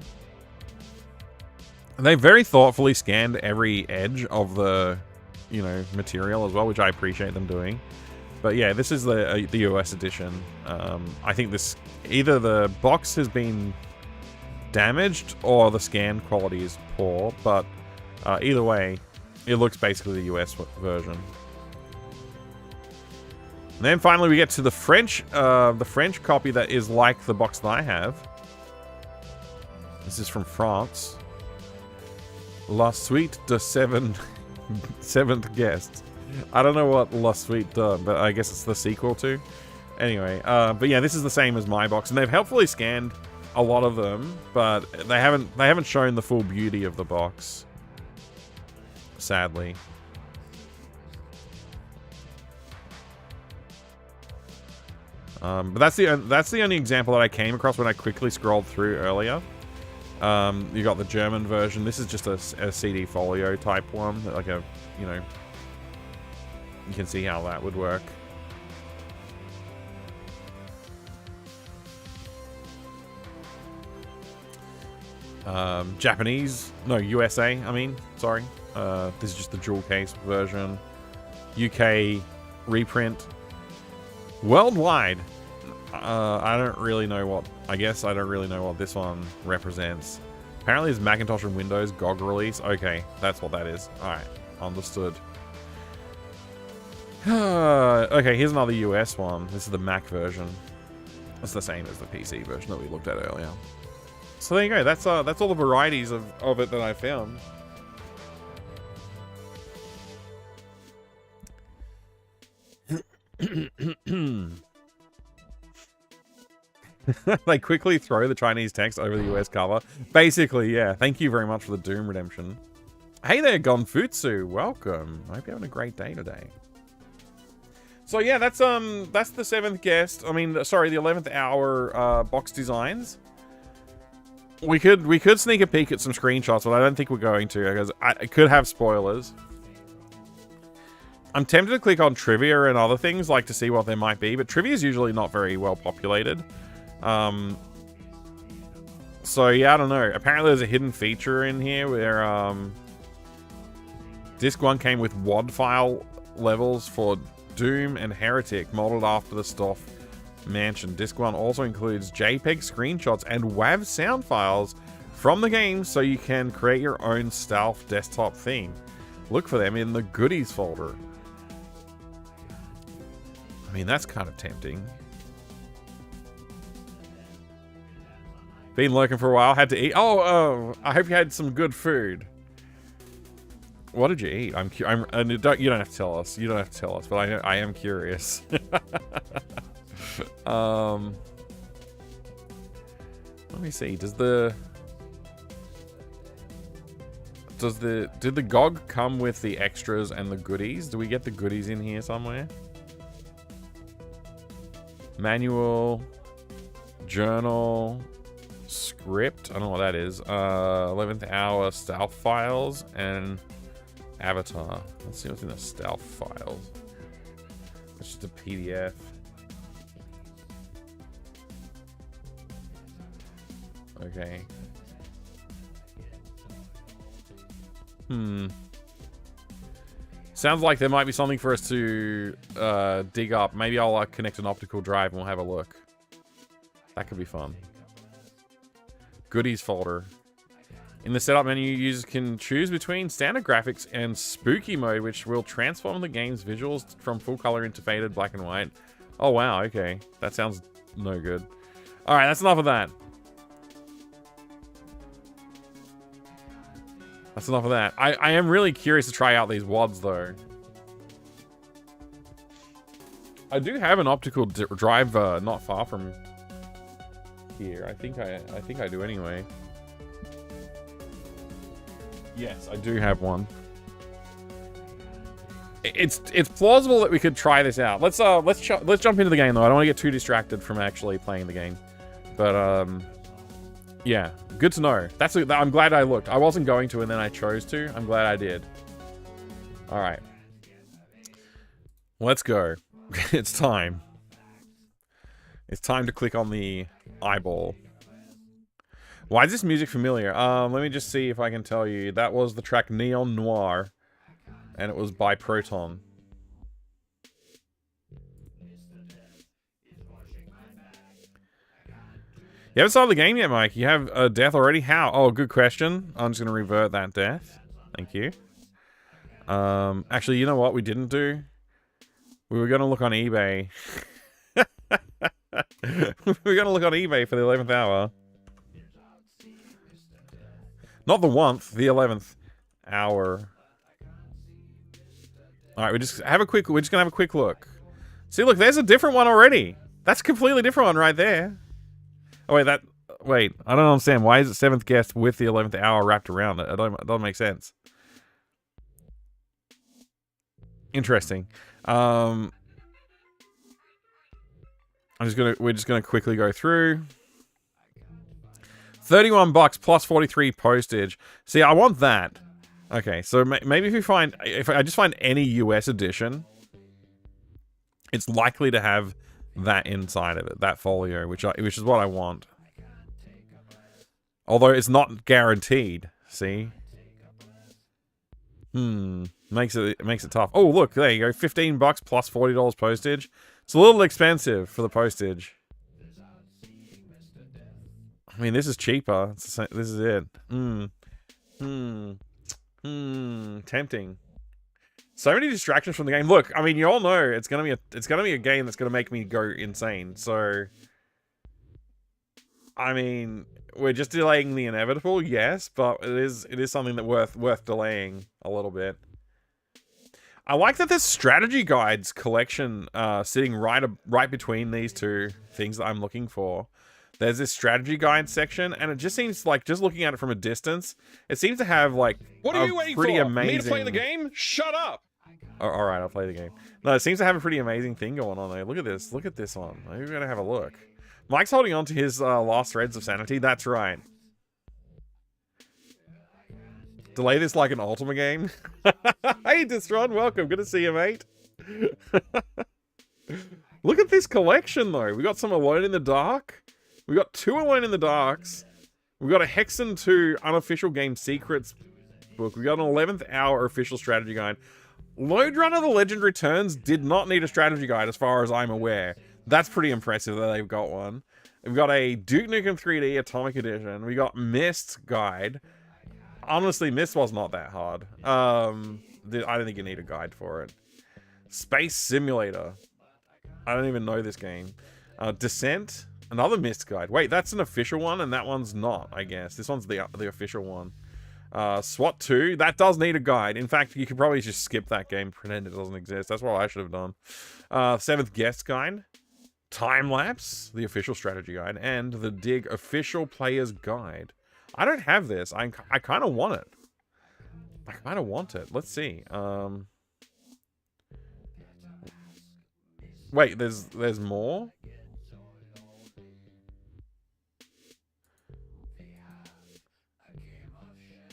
They very thoughtfully scanned every edge of the, you know, material as well, which I appreciate them doing. But yeah, this is the US edition. I think this, either the box has been damaged or the scan quality is poor, but either way, it looks basically the US version. And then finally we get to the French copy that is like the box that I have. This is from France. La Suite de Seventh Guest. I don't know what La Suite does, but I guess it's the sequel to. Anyway, but yeah, this is the same as my box, and they've helpfully scanned a lot of them, but they haven't shown the full beauty of the box, sadly. But that's the only example that I came across when I quickly scrolled through earlier. You got the German version. This is just a CD folio type one, like a, you know, you can see how that would work. Japanese, no, USA, I mean, sorry. This is just the jewel case version. UK reprint. Worldwide, I don't really know what, I guess I don't really know what this one represents. Apparently it's Macintosh and Windows GOG release. Okay, that's what that is. Alright, understood. Okay, here's another US one. This is the Mac version. It's the same as the PC version that we looked at earlier. So there you go, that's all the varieties of it that I found. They quickly throw the Chinese text over the US cover. Basically, yeah. Thank you very much for the Doom redemption. Hey there, Gonfutsu. Welcome. I hope you're having a great day today. So yeah, that's the 7th guest. I mean, sorry, the 11th hour box designs. We could sneak a peek at some screenshots, but I don't think we're going to because it could have spoilers. I'm tempted to click on trivia and other things like to see what there might be, but trivia is usually not very well populated. So yeah, I don't know. Apparently there's a hidden feature in here where Disc 1 came with WAD file levels for Doom and Heretic modeled after the Stoff Mansion. Disc 1 also includes JPEG screenshots and WAV sound files from the game so you can create your own stealth desktop theme. Look for them in the goodies folder. I mean, that's kind of tempting. Been lurking for a while, had to eat. Oh, I hope you had some good food. What did you eat? You don't have to tell us. You don't have to tell us, but I am curious. Let me see. Did the GOG come with the extras and the goodies? Do we get the goodies in here somewhere? Manual, journal, script. I don't know what that is. 11th hour stealth files and avatar. Let's see what's in the stealth files. It's just a PDF. Okay. Sounds like there might be something for us to dig up. Maybe I'll connect an optical drive and we'll have a look. That could be fun. Goodies folder. In the setup menu, users can choose between standard graphics and spooky mode, which will transform the game's visuals from full color into faded black and white. Oh wow, okay. That sounds no good. Alright, that's enough of that. That's enough of that. I am really curious to try out these WADs though. I do have an optical drive not far from here. I think I do anyway. Yes, I do have one. It's plausible that we could try this out. Let's jump into the game though. I don't want to get too distracted from actually playing the game. But yeah, good to know. I'm glad I looked. I wasn't going to and then I chose to. I'm glad I did. All right. Let's go. It's time. It's time to click on the eyeball. Why is this music familiar? Let me just see if I can tell you. That was the track Neon Noir, and it was by Proton. You haven't started the game yet, Mike. You have a death already? How? Oh, good question. I'm just going to revert that death. Thank you. Actually, you know what we didn't do? We were going to look on eBay. We were going to look on eBay for the 11th hour. Not the 1th, the 11th hour. Alright, we're just gonna have a quick look. See, look, there's a different one already. That's a completely different one right there. Oh, wait, I don't understand. Why is it 7th guest with the 11th hour wrapped around it? It doesn't make sense. Interesting. We're just gonna quickly go through. $31 plus 43 postage. See, I want that. Okay, so maybe if I just find any US edition, it's likely to have that inside of it, that folio, which is what I want. Although it's not guaranteed. See, makes it tough. Oh, look, there you go, $15 plus $40 postage. It's a little expensive for the postage. I mean, this is cheaper. This is it. Tempting. So many distractions from the game. Look, I mean, you all know it's gonna be a game that's gonna make me go insane. So, I mean, we're just delaying the inevitable, yes, but it is something that worth delaying a little bit. I like that there's strategy guides collection sitting right between these two things that I'm looking for. There's this strategy guide section, and it just seems like, just looking at it from a distance, it seems to have like What are you waiting pretty for? amazing... Me to play the game? Shut up! All right, I'll play the game. No, it seems to have a pretty amazing thing going on there. Look at this. Look at this one. We're going to have a look. Mike's holding on to his last threads of sanity. That's right. Delay this like an Ultima game. Hey, Distron, welcome. Good to see you, mate. Look at this collection, though. We got some Alone in the Dark. We got 2 Alone in the Darks. We got a Hexen 2 unofficial game secrets book. We got an 11th hour official strategy guide. Lode Runner The Legend Returns did not need a strategy guide as far as I'm aware. That's pretty impressive that they've got one. We've got a Duke Nukem 3D Atomic Edition. We got Myst guide. Honestly, Myst was not that hard. I don't think you need a guide for it. Space Simulator. I don't even know this game. Descent. Another Myst guide. Wait, that's an official one and that one's not, I guess. This one's the official one. SWAT 2, that does need a guide. In fact, you could probably just skip that game, pretend it doesn't exist. That's what I should have done. 7th Guest Guide, Time Lapse, the official strategy guide, and the Dig official player's guide. I don't have this. I kind of want it. I kind of want it. Let's see. Wait, there's more?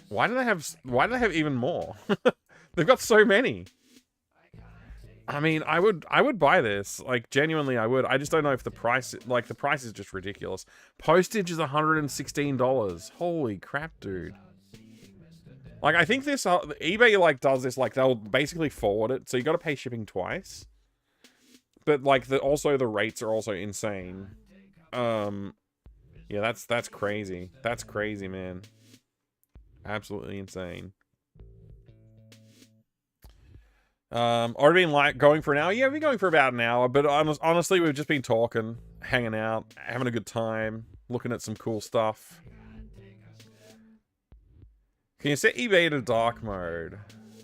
Why do they have even more? They've got so many. I mean, I would buy this. Like, genuinely, I would. I just don't know if the price is just ridiculous. Postage is $116. Holy crap, dude. Like, I think this, eBay, like, does this, like, they'll basically forward it, so you gotta pay shipping twice. But, like, also the rates are also insane. Yeah, that's crazy. That's crazy, man. Absolutely insane. Already been like going for an hour. Yeah, we've been going for about an hour, but honestly, we've just been talking, hanging out, having a good time, looking at some cool stuff. Can you set eBay to dark mode?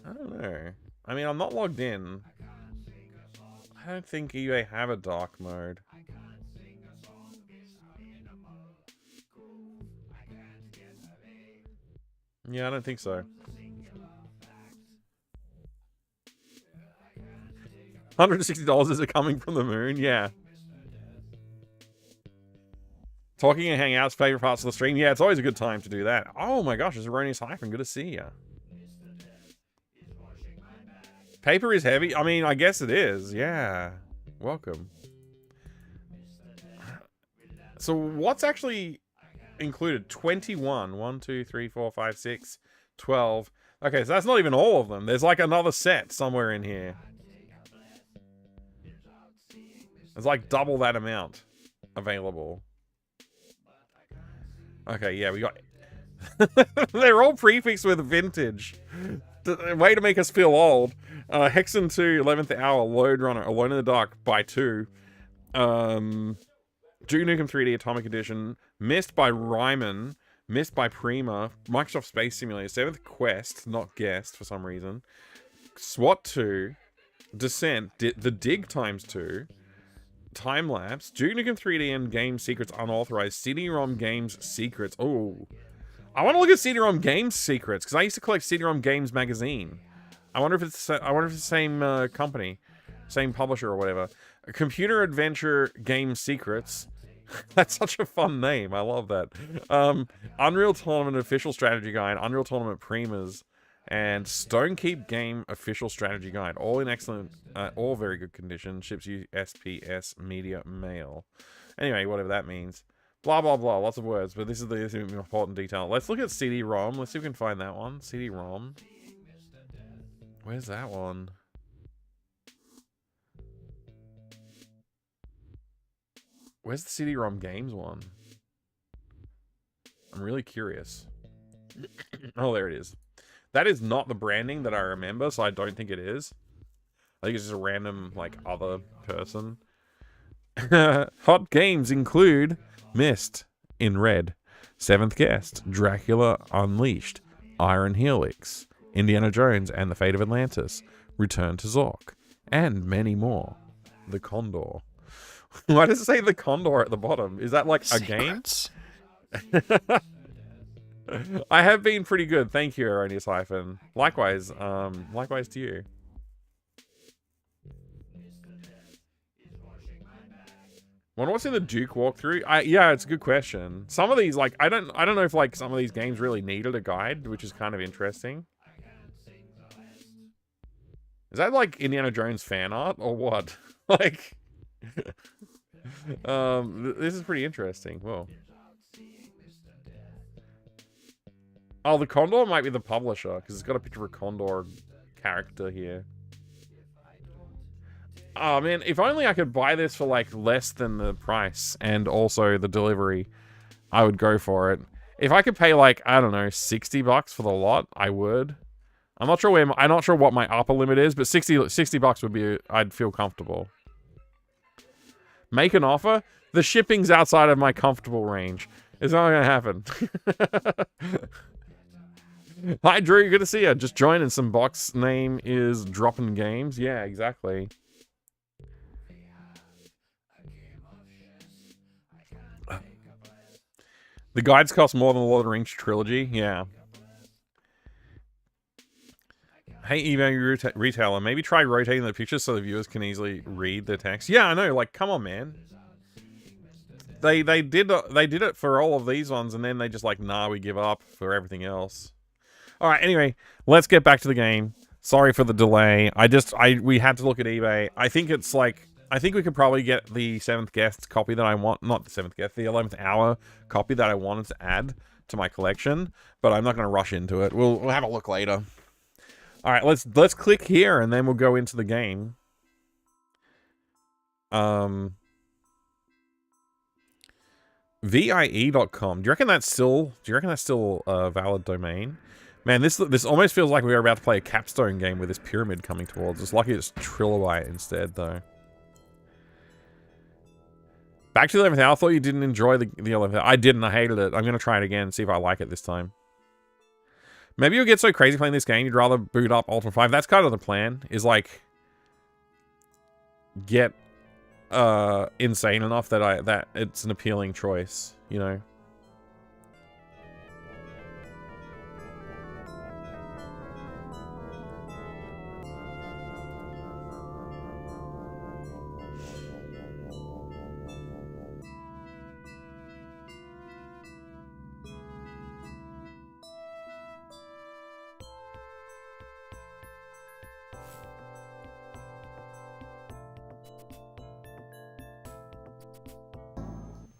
I don't know. I mean, I'm not logged in. I don't think eBay have a dark mode. Yeah, I don't think so. $160 is it coming from the moon? Yeah. Talking and hangouts, favorite parts of the stream. Yeah, it's always a good time to do that. Oh my gosh, it's Erroneous Hyphen. Good to see you. Paper is heavy. I mean, I guess it is. Yeah. Welcome. So what's actually included? 21. 1, 2, 3, 4, 5, 6, 12. Okay, so that's not even all of them. There's like another set somewhere in here. There's like double that amount available. Okay, yeah, we got... They're all prefixed with vintage. Way to make us feel old. Hexen 2, 11th Hour, Lode Runner, Alone in the Dark by 2. Duke Nukem 3D Atomic Edition, Myst by Ryman, Myst by Prima, Microsoft Space Simulator, 7th Quest, not Guest for some reason, SWAT 2, Descent, The Dig ×2, Time Lapse, Duke Nukem 3D and Game Secrets Unauthorized, CD-ROM Games Secrets. Oh, I want to look at CD-ROM Games Secrets because I used to collect CD-ROM Games magazine. I wonder if it's the same company, same publisher or whatever. Computer Adventure Game Secrets. That's such a fun name. I love that. Unreal Tournament Official Strategy Guide, Unreal Tournament Primas, and Stonekeep Game Official Strategy Guide. All in excellent, all very good condition. Ships USPS Media Mail. Anyway, whatever that means. Blah, blah, blah. Lots of words, but this is the important detail. Let's look at CD-ROM. Let's see if we can find that one. CD-ROM. Where's that one? Where's the CD-ROM games one? I'm really curious. Oh, there it is. That is not the branding that I remember, so I don't think it is. I think it's just a random, like, other person. Hot games include Myst in red, 7th Guest, Dracula Unleashed, Iron Helix, Indiana Jones and the Fate of Atlantis, Return to Zork, and many more. The Condor. Why does it say the Condor at the bottom? Is that like a game? I have been pretty good. Thank you, Erroneous Hyphen. Likewise, likewise to you. Wonder what's in the Duke walkthrough? Yeah, it's a good question. Some of these, like, I don't know if like some of these games really needed a guide, which is kind of interesting. Is that like Indiana Jones fan art or what? Like, this is pretty interesting. Whoa. Oh, the Condor might be the publisher because it's got a picture of a Condor character here. Oh man, if only I could buy this for like less than the price and also the delivery, I would go for it. If I could pay like, I don't know, $60 for the lot, I would. I'm not sure what my upper limit is, but 60 bucks would be, I'd feel comfortable. Make an offer? The shipping's outside of my comfortable range. It's not gonna happen. Hi Drew, good to see you. Just joining. Some box name is Dropping Games. Yeah, exactly. The guides cost more than the Lord of the Rings trilogy. Yeah. Hey, eBay retailer, maybe try rotating the pictures so the viewers can easily read the text. Yeah, I know. Like, come on, man. They did it for all of these ones, and then they just like, nah, we give up for everything else. All right. Anyway, let's get back to the game. Sorry for the delay. We had to look at eBay. I think it's like. I think we could probably get the 7th guest copy that I want. Not the 7th guest, the 11th hour copy that I wanted to add to my collection. But I'm not going to rush into it. We'll have a look later. All right, let's click here and then we'll go into the game. VIE.com. Do you reckon that's still a valid domain? Man, this almost feels like we were about to play a capstone game with this pyramid coming towards us. Lucky it's Trilobite instead, though. Back to the 11th hour. I thought you didn't enjoy the 11th hour. I didn't. I hated it. I'm going to try it again and see if I like it this time. Maybe you'll get so crazy playing this game, you'd rather boot up Ultima 5. That's kind of the plan, is like... get insane enough that it's an appealing choice, you know?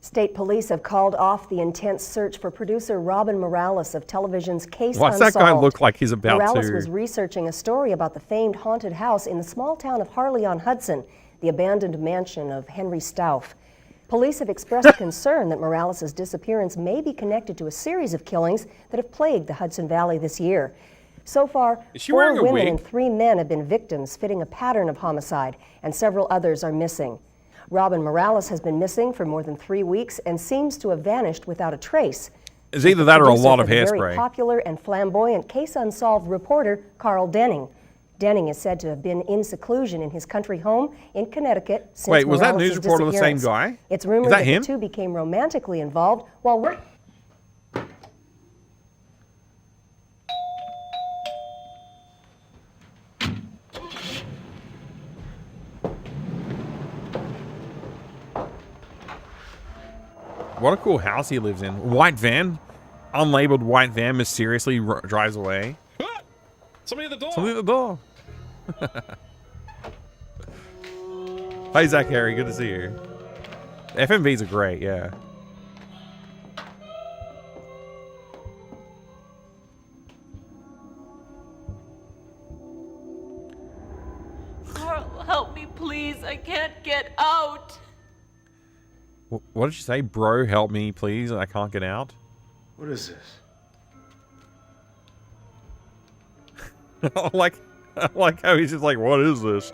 State police have called off the intense search for producer Robin Morales of television's Case Why's Unsolved. that guy look like he's about Morales to... was researching a story about the famed haunted house in the small town of Harley-on-Hudson, the abandoned mansion of Henry Stauff. Police have expressed concern that Morales' disappearance may be connected to a series of killings that have plagued the Hudson Valley this year. So far, 4 women and 3 men have been victims, fitting a pattern of homicide, and several others are missing. Robin Morales has been missing for more than 3 weeks and seems to have vanished without a trace. It's either that or a lot of hairspray. Very popular and flamboyant Case Unsolved reporter Carl Denning. Denning is said to have been in seclusion in his country home in Connecticut since Wait, was that news reporter the same disappearance. guy? It's rumored that him? the two became romantically involved while working. What a cool house he lives in. White van. Unlabeled white van mysteriously drives away. Ah! Somebody at the door. Somebody at the door. Hi, Zach Harry. Good to see you. FMVs are great, yeah. Carl, help me, please. I can't get out. What did you say? Bro, help me, please. I can't get out. What is this? I like how he's just like, what is this?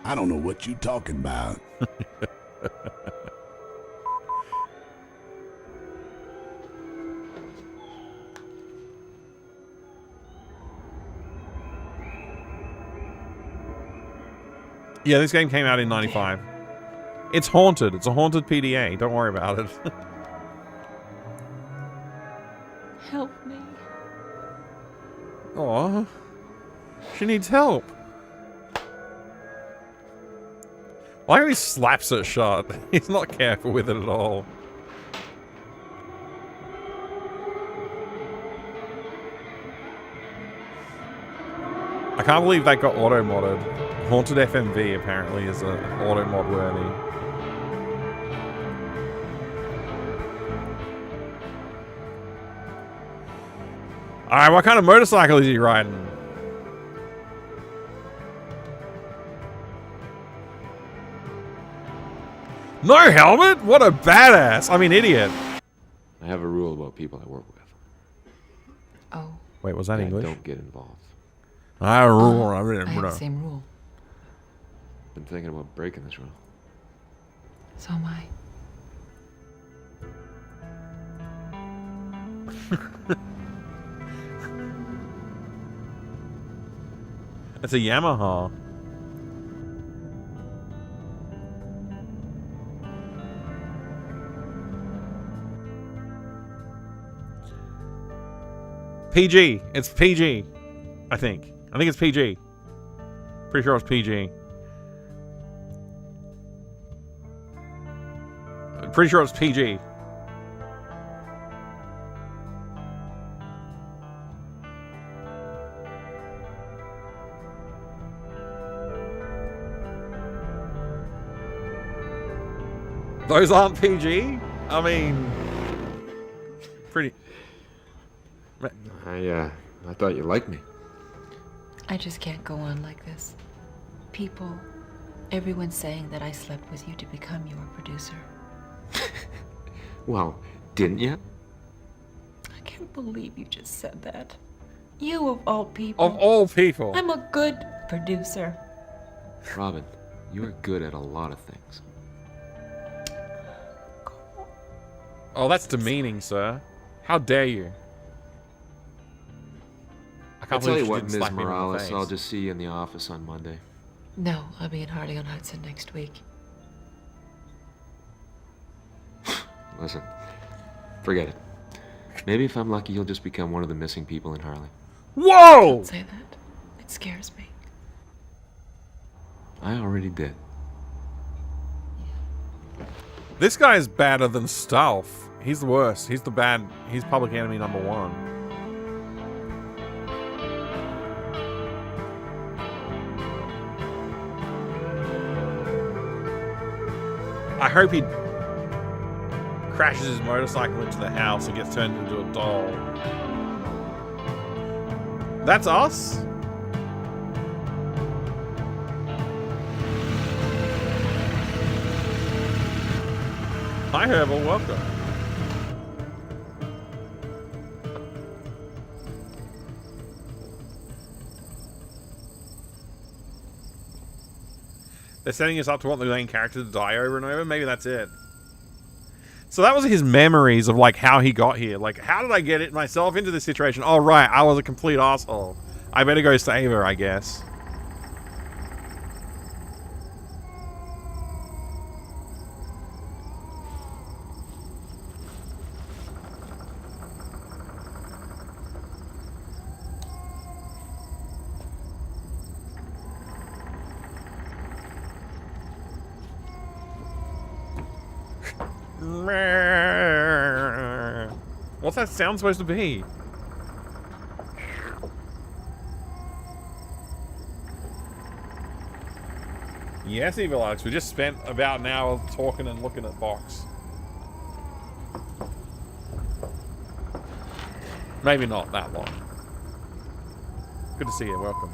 I don't know what you talking about. Yeah, this game came out in 95. It's haunted. It's a haunted PDA. Don't worry about it. help me. Aw. She needs help. Why he slaps it shut? He's not careful with it at all. I can't believe that got auto-modded. Haunted FMV apparently is auto-mod worthy. Alright, what kind of motorcycle is he riding? No helmet? What a badass! I mean, idiot. I have a rule about people I work with. Oh, Wait, was that English? Don't get involved. I have I have the same rule. Been thinking about breaking this rule. So am I. It's a Yamaha. PG. It's PG. I think it's PG. Pretty sure it's PG. Pretty sure it's PG. Those aren't PG? I mean, pretty... I thought you liked me. I just can't go on like this. People, everyone's saying that I slept with you to become your producer. Well, didn't you? I can't believe you just said that. You of all people. Of all people. I'm a good producer. Robin, you are good at a lot of things. Oh, that's demeaning, sir. How dare you? I I'll can't tell believe you she what, didn't Ms. slap him in the Morales, face. I'll just see you in the office on Monday. No, I'll be in Harley-on-Hudson next week. Listen, forget it. Maybe if I'm lucky, you'll just become one of the missing people in Harley. Whoa! Don't say that. It scares me. I already did. This guy's badder than Stolf. He's the worst. He's the bad. He's public enemy number one. I hope he crashes his motorcycle into the house and gets turned into a doll. That's us? Hi, Herbal. Welcome. They're setting us up to want the main character to die over and over. Maybe that's it. So that was his memories of, like, how he got here. Like, how did I get it myself into this situation? Oh, right. I was a complete asshole. I better go save her, I guess. What's that sound supposed to be? Yes, Evil Alex, we just spent about an hour talking and looking at Box. Maybe not that long. Good to see you, welcome.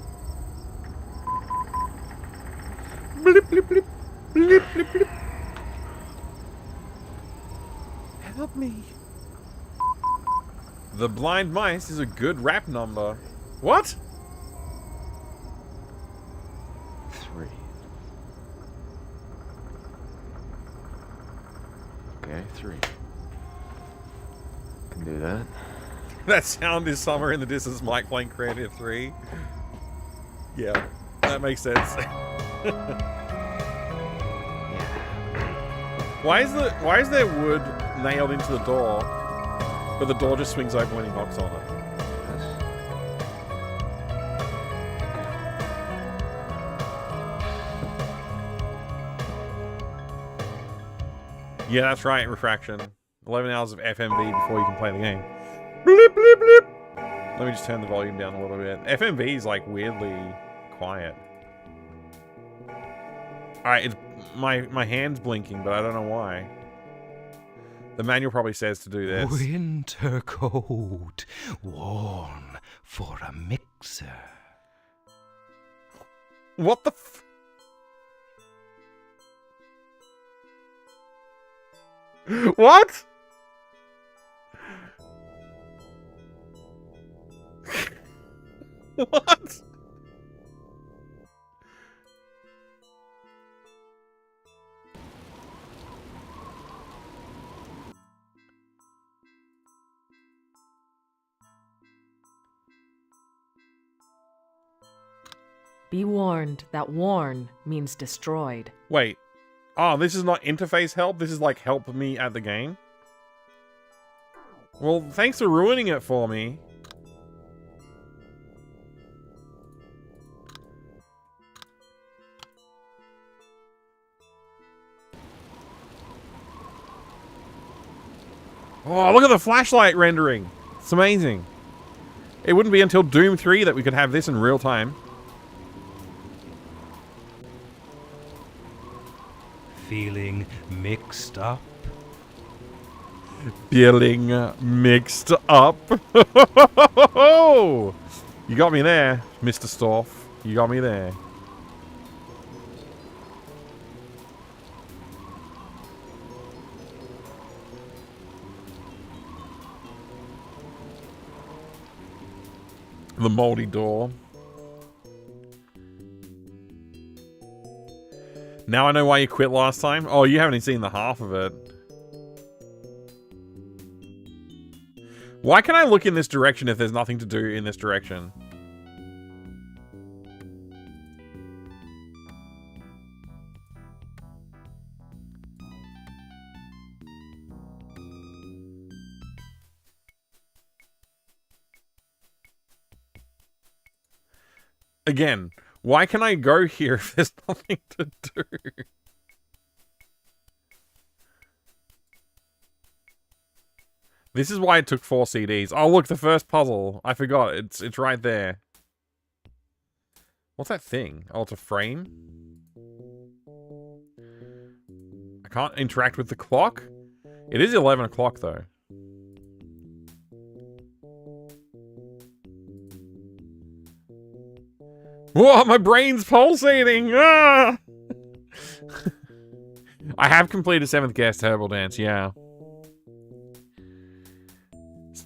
Blip, blip, blip. Blip, blip, blip. Help me. The Blind Mice is a good rap number. What? 3. Okay, 3. Can do that. That sound is somewhere in the distance. Mike playing Creative 3. Yeah, that makes sense. Why is there wood nailed into the door? But the door just swings open when he knocks on it. Yeah, that's right, Refraction. 11 hours of FMV before you can play the game. Bleep, bleep, bleep. Let me just turn the volume down a little bit. FMV is like weirdly quiet. Alright, it's my hand's blinking, but I don't know why. The manual probably says to do this. Winter coat, worn for a mixer. What the f- What? What? Be warned that warn means destroyed. Wait. Oh, this is not interface help? This is like help me at the game? Well, thanks for ruining it for me. Oh, look at the flashlight rendering. It's amazing. It wouldn't be until Doom 3 that we could have this in real time. Feeling mixed up? Feeling mixed up. You got me there, Mr. Storff. You got me there. The moldy door. Now I know why you quit last time. Oh, you haven't even seen the half of it. Why can I look in this direction if there's nothing to do in this direction? Again, why can I go here if there's nothing to do? This is why it took 4 CDs. Oh, look, the first puzzle. I forgot. It's right there. What's that thing? Oh, it's a frame? I can't interact with the clock? It is 11 o'clock, though. Whoa, my brain's pulsating! Ah! I have completed 7th Guest Herbal Dance, yeah.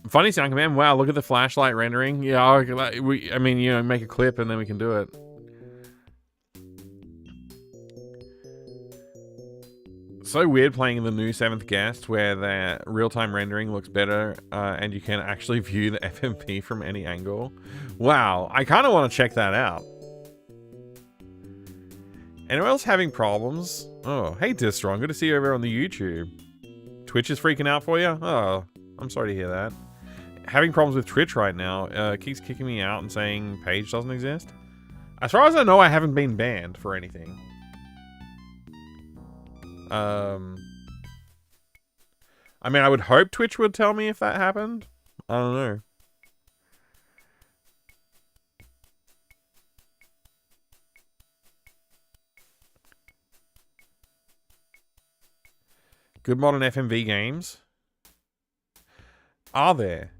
Funny Sound Command, wow, look at the flashlight rendering. Yeah, I mean, you know, make a clip and then we can do it. So weird playing the new 7th Guest where the real-time rendering looks better and you can actually view the FMV from any angle. Wow, I kind of want to check that out. Anyone else having problems? Oh, hey Distron, good to see you over on the YouTube. Twitch is freaking out for you? Oh, I'm sorry to hear that. Having problems with Twitch right now. Keeps kicking me out and saying page doesn't exist. As far as I know, I haven't been banned for anything. I mean, I would hope Twitch would tell me if that happened. I don't know. Good modern FMV games. Are there?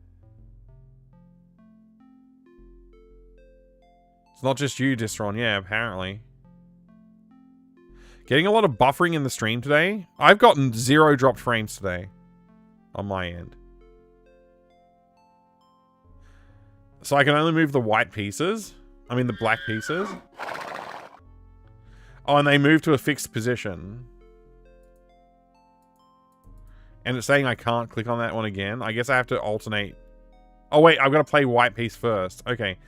It's not just you, Distron. Yeah, apparently. Getting a lot of buffering in the stream today. I've gotten 0 dropped frames today. On my end. So I can only move the white pieces. I mean the black pieces. Oh, and they move to a fixed position. And it's saying I can't click on that one again. I guess I have to alternate. Oh, wait. I've got to play white piece first. Okay.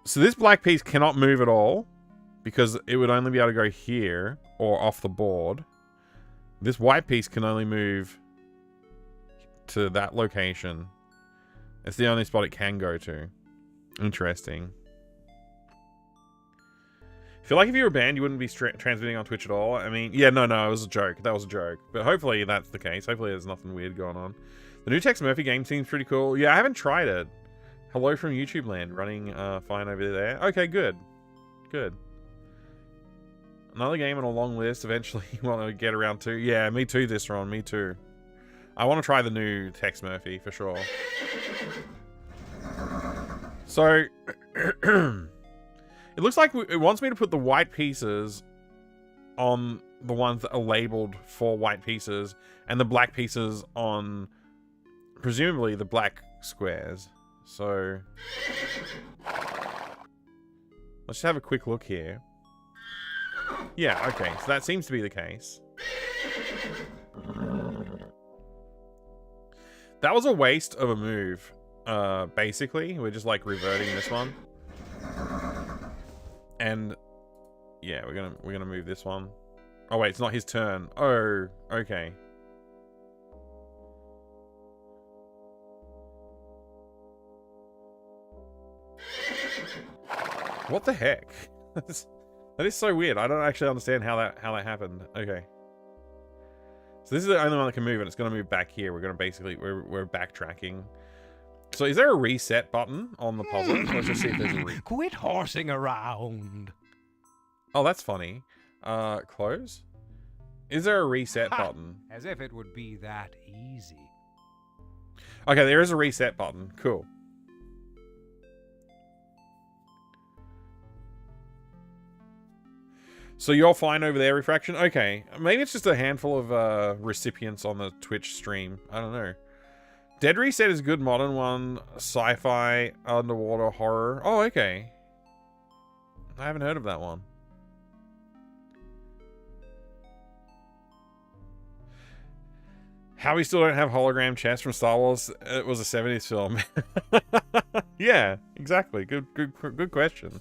So this black piece cannot move at all. Because it would only be able to go here. Or off the board. This white piece can only move to that location. It's the only spot it can go to. Interesting. I feel like if you were banned, you wouldn't be transmitting on Twitch at all. I mean, yeah, no, it was a joke. That was a joke. But hopefully that's the case. Hopefully there's nothing weird going on. The new Tex Murphy game seems pretty cool. Yeah, I haven't tried it. Hello from YouTube land, running fine over there. Okay, good. Good. Another game on a long list. Eventually you want to get around to. Yeah, me too, Distron. Me too. I want to try the new Tex Murphy for sure. So... It looks like it wants me to put the white pieces on the ones that are labeled for white pieces and the black pieces on, presumably, the black squares. So, let's just have a quick look here. Yeah, okay, so that seems to be the case. That was a waste of a move, basically. We're just, like, reverting this one. And yeah, we're gonna move this one. Oh wait, it's not his turn. Oh, okay. What the heck? That is so weird. I don't actually understand how that happened. Okay. So this is the only one that can move, and it's gonna move back here. We're gonna basically we're backtracking. So is there a reset button on the puzzle? Let's just see if there's a Quit horsing around. Oh, that's funny. Close? Is there a reset button? As if it would be that easy. Okay, there is a reset button. Cool. So you're fine over there, Refraction? Okay. Maybe it's just a handful of recipients on the Twitch stream. I don't know. Dead Reset is a good modern one. Sci-fi, underwater horror. Oh, okay. I haven't heard of that one. How we still don't have hologram chess from Star Wars? It was a 70s film. Yeah, exactly. Good question.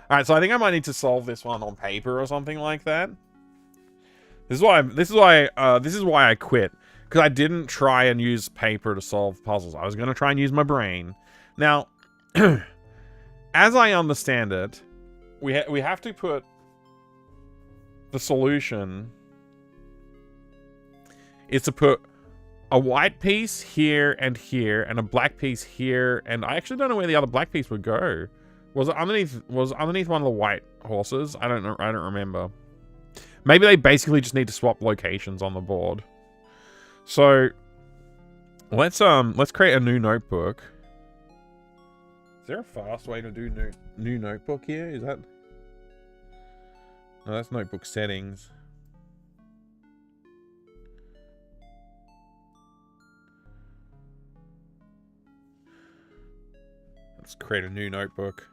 All right, so I think I might need to solve this one on paper or something like that. This is why I quit. Because I didn't try and use paper to solve puzzles. I was going to try and use my brain. Now, as I understand it, we have to put the solution is to put a white piece here and a black piece here, and I actually don't know where the other black piece would go. Was it underneath one of the white horses? I don't know. I don't remember. Maybe they basically just need to swap locations on the board. So let's create a new notebook. Is there a fast way to do new notebook here? Is that? No, that's notebook settings. Let's create a new notebook.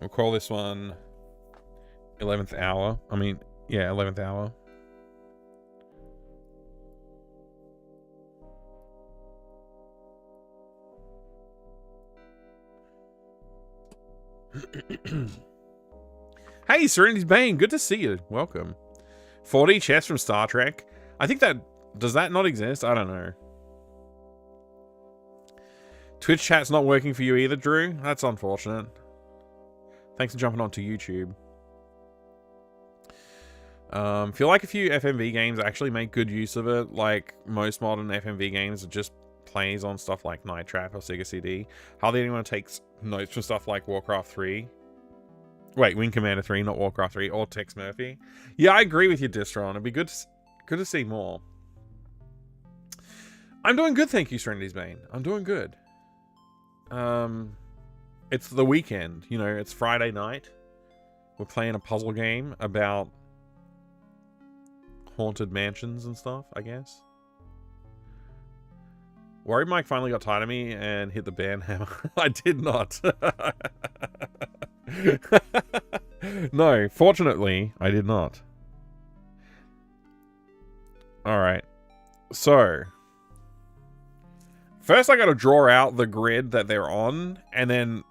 We'll call this one 11th hour. I mean, yeah, 11th hour. Hey, Serenity's Bane, good to see you. Welcome. 4D chess from Star Trek. I think that... Does that not exist? I don't know. Twitch chat's not working for you either, Drew. That's unfortunate. Thanks for jumping onto YouTube. Feel like a few FMV games actually make good use of it. Like most modern FMV games, it just plays on stuff like Night Trap or Sega CD. Hardly anyone takes notes from stuff like Warcraft 3. Wait, Wing Commander 3, not Warcraft 3, or Tex Murphy. Yeah, I agree with you, Distron. It'd be good to see more. I'm doing good, thank you, Serenity's Bane. I'm doing good. It's the weekend, you know, it's Friday night. We're playing a puzzle game about haunted mansions and stuff, I guess. Worried Mike finally got tired of me and hit the ban hammer. I did not. No, fortunately, I did not. Alright. So, first I gotta draw out the grid that they're on, and then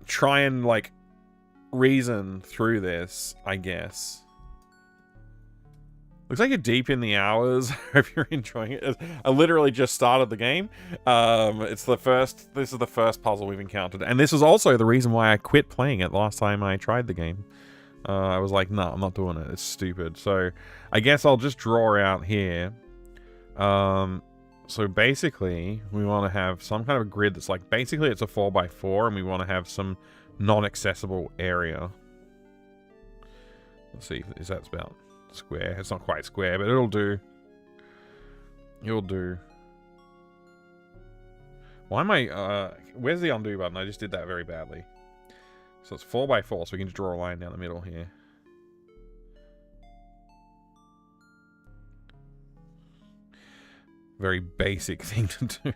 try and, like, reason through this, I guess. Looks like you're deep in the hours. Hope you're enjoying it. I literally just started the game. This is the first puzzle we've encountered. And this is also the reason why I quit playing it last time I tried the game. I was like, no, I'm not doing it. It's stupid. So I guess I'll just draw out here. So basically, we want to have some kind of a grid that's like, basically it's a 4x4, and we want to have some non-accessible area. Let's see, is that about square? It's not quite square, but it'll do. It'll do. Why am I, where's the undo button? I just did that very badly. So it's 4x4, so we can just draw a line down the middle here. Very basic thing to do.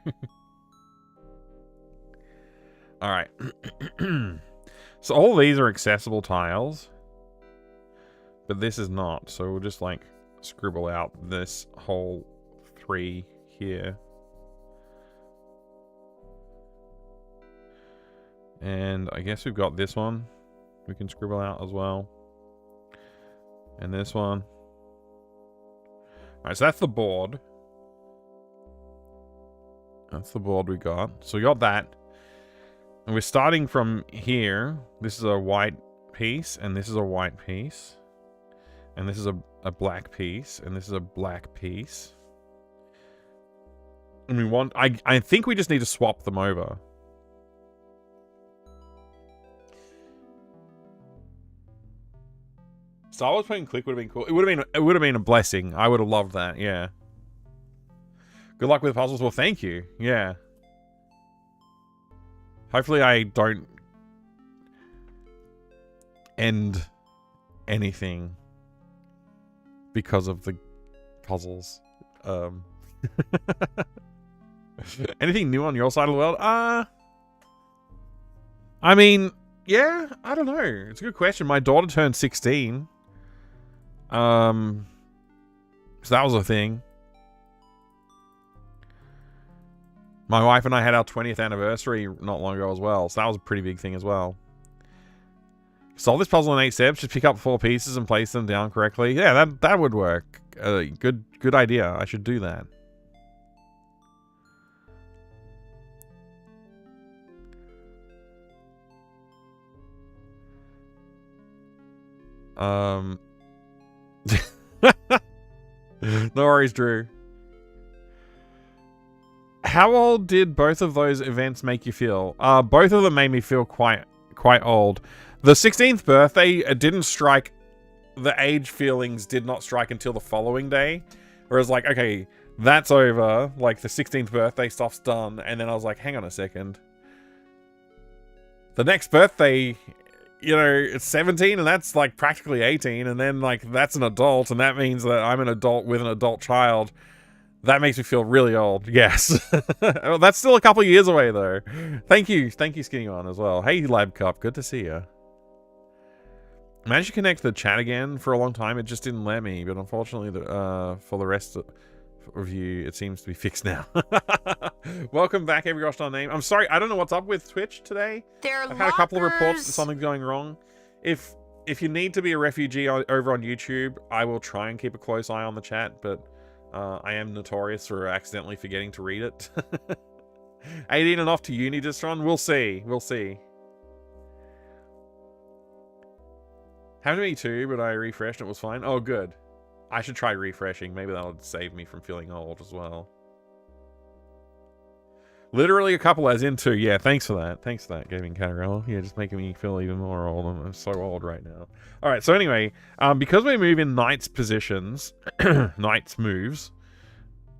Alright. So all these are accessible tiles. But this is not, so we'll just like scribble out this whole 3 here. And I guess we've got this one we can scribble out as well. And this one. Alright, so that's the board. That's the board we got. So we got that. And we're starting from here. This is a white piece, and this is a white piece. And this is a black piece, and this is a black piece. And we want... I think we just need to swap them over. Star Wars point and click would have been cool. It would have been a blessing. I would have loved that, yeah. Good luck with the puzzles. Well, thank you. Yeah. Hopefully I don't end anything because of the puzzles. Anything new on your side of the world? I mean, yeah, I don't know. It's a good question. My daughter turned 16. So that was a thing. My wife and I had our 20th anniversary not long ago as well, so that was a pretty big thing as well. Solve this puzzle in 8 steps. Just pick up 4 pieces and place them down correctly. Yeah, that would work. Good idea. I should do that. No worries, Drew. How old did both of those events make you feel? Both of them made me feel quite old. The 16th birthday didn't strike. The age feelings did not strike until the following day. Whereas, like, okay, that's over. Like, the 16th birthday stuff's done. And then I was like, hang on a second. The next birthday, you know, it's 17 and that's, like, practically 18. And then, like, that's an adult. And that means that I'm an adult with an adult child. That makes me feel really old. Yes. Well, that's still a couple of years away, though. Thank you, Skinny On, as well. Hey, Lab Cup. Good to see you. Managed to connect the chat again for a long time. It just didn't let me. But unfortunately, for the rest of you, it seems to be fixed now. Welcome back, every gosh darn name. I'm sorry. I don't know what's up with Twitch today. I've had a couple of reports that something's going wrong. If you need to be a refugee over on YouTube, I will try and keep a close eye on the chat. But... I am notorious for accidentally forgetting to read it. 18 and off to uni, Distron? We'll see. We'll see. Happened to me too, but I refreshed and it was fine. Oh, good. I should try refreshing. Maybe that'll save me from feeling old as well. Literally a couple as in 2. Yeah, thanks for that. Thanks for that, Gaming Catarella. Yeah, just making me feel even more old. I'm so old right now. All right, so anyway, because we move in Knight's positions, Knight's moves,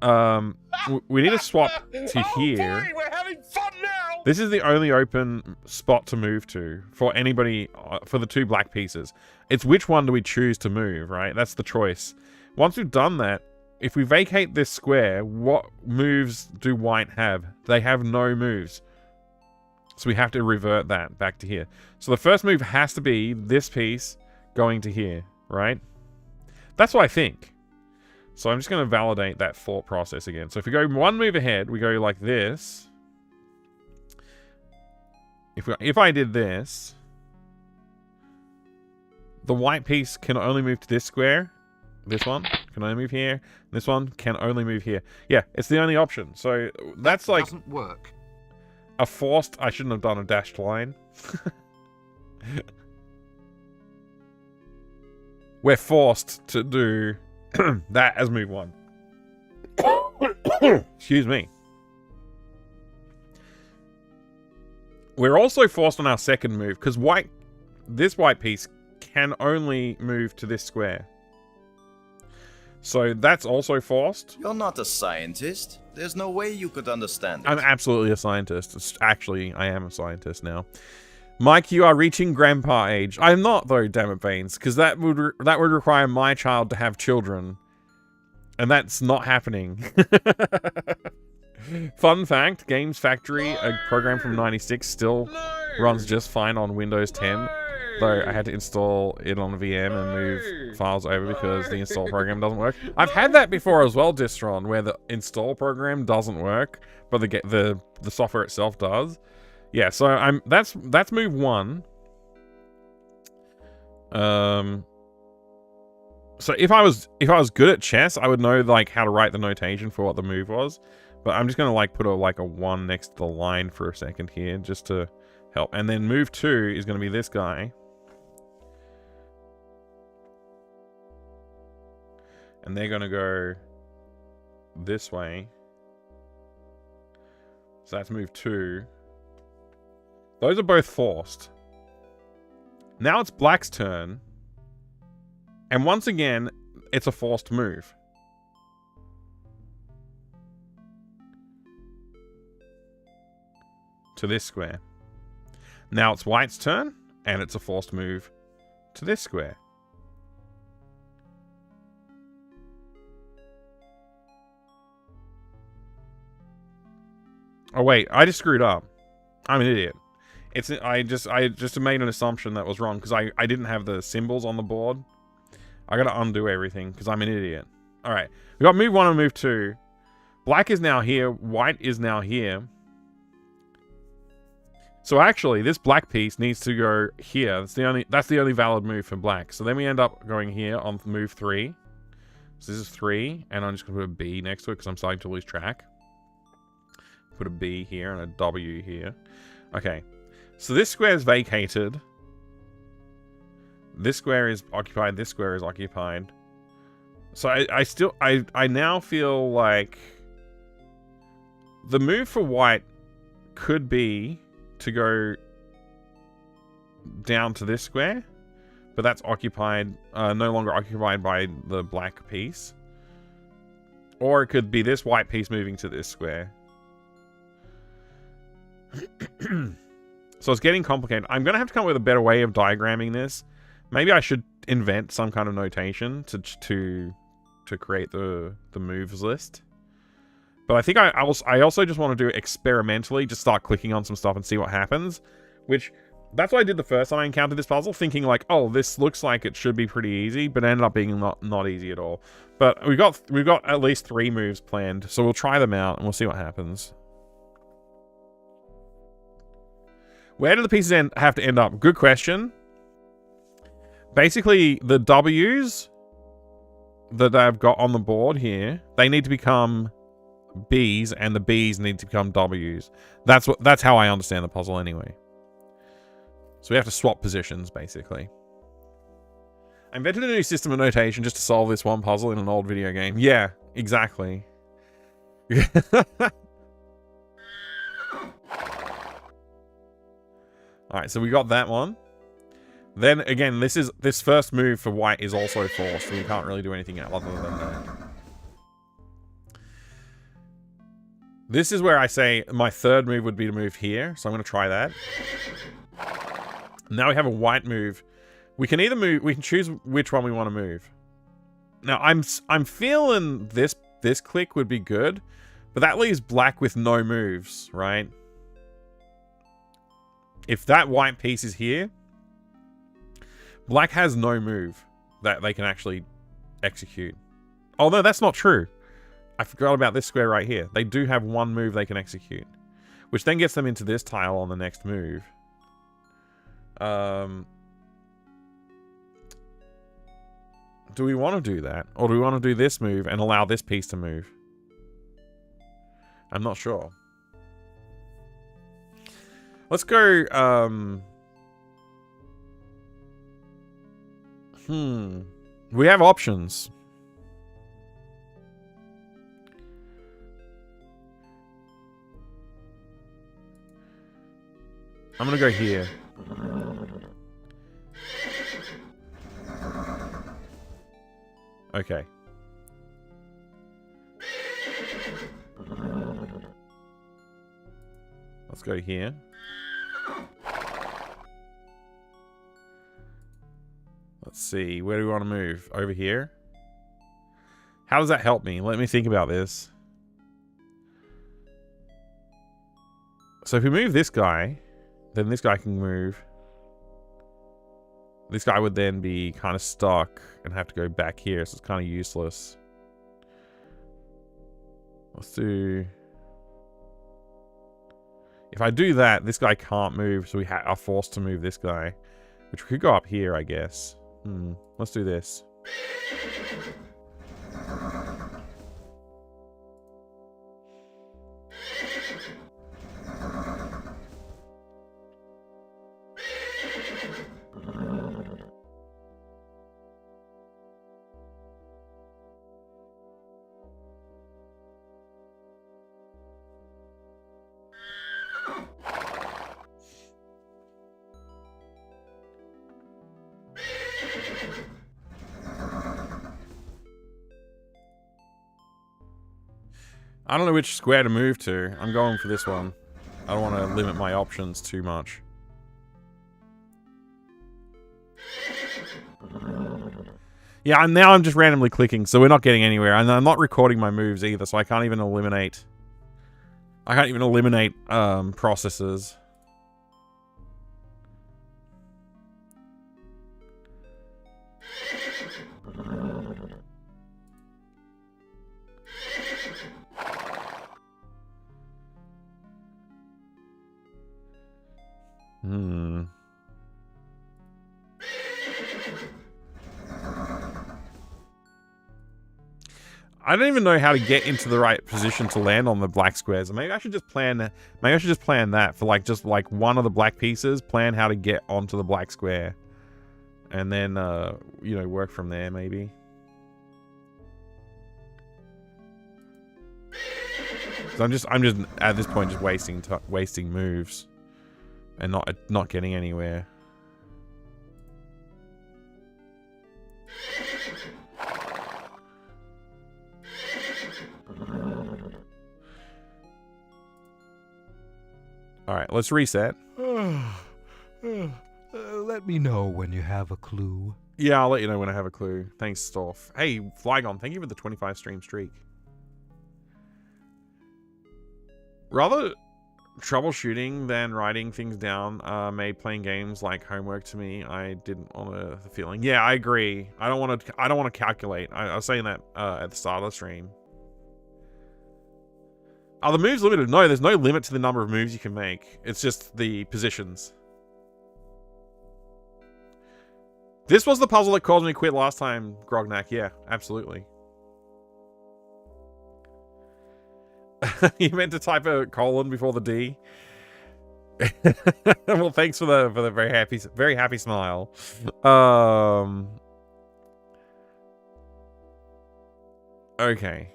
we need to swap to here. Boy, we're having fun now! This is the only open spot to move to for anybody, for the 2 black pieces. It's which one do we choose to move, right? That's the choice. Once we've done that, if we vacate this square, what moves do white have? They have no moves. So we have to revert that back to here. So the first move has to be this piece going to here, right? That's what I think. So I'm just going to validate that thought process again. So if we go 1 move ahead, we go like this. If I did this, The white piece can only move to this square. This one can only move here. This one can only move here. Yeah, it's the only option. So that's like Doesn't work. a forced... I shouldn't have done a dashed line. We're forced to do that as move 1. Excuse me. We're also forced on our second move, because this white piece can only move to this square. So that's also forced. You're not a scientist. There's no way you could understand it. I'm absolutely a scientist. Actually, I am a scientist now. Mike, you are reaching grandpa age. I'm not, though, damn it, Baines, because that would require my child to have children. And that's not happening. Fun fact, Games Factory, a program from 96, still runs just fine on Windows 10. Though I had to install it on a VM and move files over because the install program doesn't work. I've had that before as well, Distron, where the install program doesn't work, but the software itself does. Yeah, so that's move 1. So if I was good at chess, I would know like how to write the notation for what the move was. But I'm just gonna like put a 1 next to the line for a second here just to help. And then move 2 is gonna be this guy. And they're gonna go this way. So that's move 2. Those are both forced. Now it's black's turn. And once again, it's a forced move. To this square. Now it's white's turn, and it's a forced move to this square. Oh wait, I just screwed up. I'm an idiot. I just made an assumption that was wrong because I didn't have the symbols on the board. I gotta undo everything because I'm an idiot. Alright, we got move 1 and move 2. Black is now here, white is now here. So actually, this black piece needs to go here. That's the only valid move for black. So then we end up going here on move 3. So this is 3, and I'm just gonna put a B next to it because I'm starting to lose track. Put a B here and a W here. Okay. So this square is vacated. This square is occupied. This square is occupied. So I now feel like the move for white could be to go down to this square, but that's occupied, no longer occupied by the black piece. Or it could be this white piece moving to this square. So it's getting complicated. I'm going to have to come up with a better way of diagramming this. Maybe I should invent some kind of notation to create the moves list. But I think I also just want to do it experimentally, just start clicking on some stuff and see what happens. Which, that's what I did the first time I encountered this puzzle, thinking like, oh, this looks like it should be pretty easy, but it ended up being not easy at all. But we've got at least 3 moves planned, so we'll try them out and we'll see what happens. Where do the pieces have to end up? Good question. Basically, the W's that I've got on the board here, they need to become B's, and the B's need to become W's. That's how I understand the puzzle anyway. So we have to swap positions, basically. I invented a new system of notation just to solve this one puzzle in an old video game. Yeah, exactly. Alright, so we got that one. Then, again, this first move for white is also forced, so we can't really do anything other than that. This is where I say my third move would be to move here, so I'm going to try that. Now we have a white move. We can either move, we can choose which one we want to move. Now, I'm feeling this click would be good, but that leaves black with no moves, right? If that white piece is here, black has no move that they can actually execute. Oh, no, that's not true. I forgot about this square right here. They do have one move they can execute, which then gets them into this tile on the next move. Do we want to do that? Or do we want to do this move and allow this piece to move? I'm not sure. Let's go, we have options. I'm gonna go here. Okay. Let's go here. Let's see. Where do we want to move? Over here? How does that help me? Let me think about this. So if we move this guy, then this guy can move. This guy would then be kind of stuck and have to go back here, so it's kind of useless. Let's do... If I do that, this guy can't move, so we are forced to move this guy. Which we could go up here, I guess. Let's do this. I don't know which square to move to. I'm going for this one. I don't want to limit my options too much. Yeah, and now I'm just randomly clicking, so we're not getting anywhere. And I'm not recording my moves either, so I can't even eliminate... processes. I don't even know how to get into the right position to land on the black squares. Maybe I should just plan. Maybe I should just plan that for just one of the black pieces. Plan how to get onto the black square, and then you know, work from there. Maybe. So I'm just at this point just wasting moves, and not getting anywhere. Alright, let's reset. Let me know when you have a clue. Yeah, I'll let you know when I have a clue. Thanks, Storf. Hey, Flygon, thank you for the 25 stream streak. Rather troubleshooting than writing things down made playing games like homework to me. I didn't want the feeling. Yeah, I agree. I don't want to calculate. I was saying that at the start of the stream. Are the moves limited? No, there's no limit to the number of moves you can make. It's just the positions. This was the puzzle that caused me to quit last time, Grognak. Yeah, absolutely. You meant to type a colon before the D? Well, thanks for the very happy smile. Okay.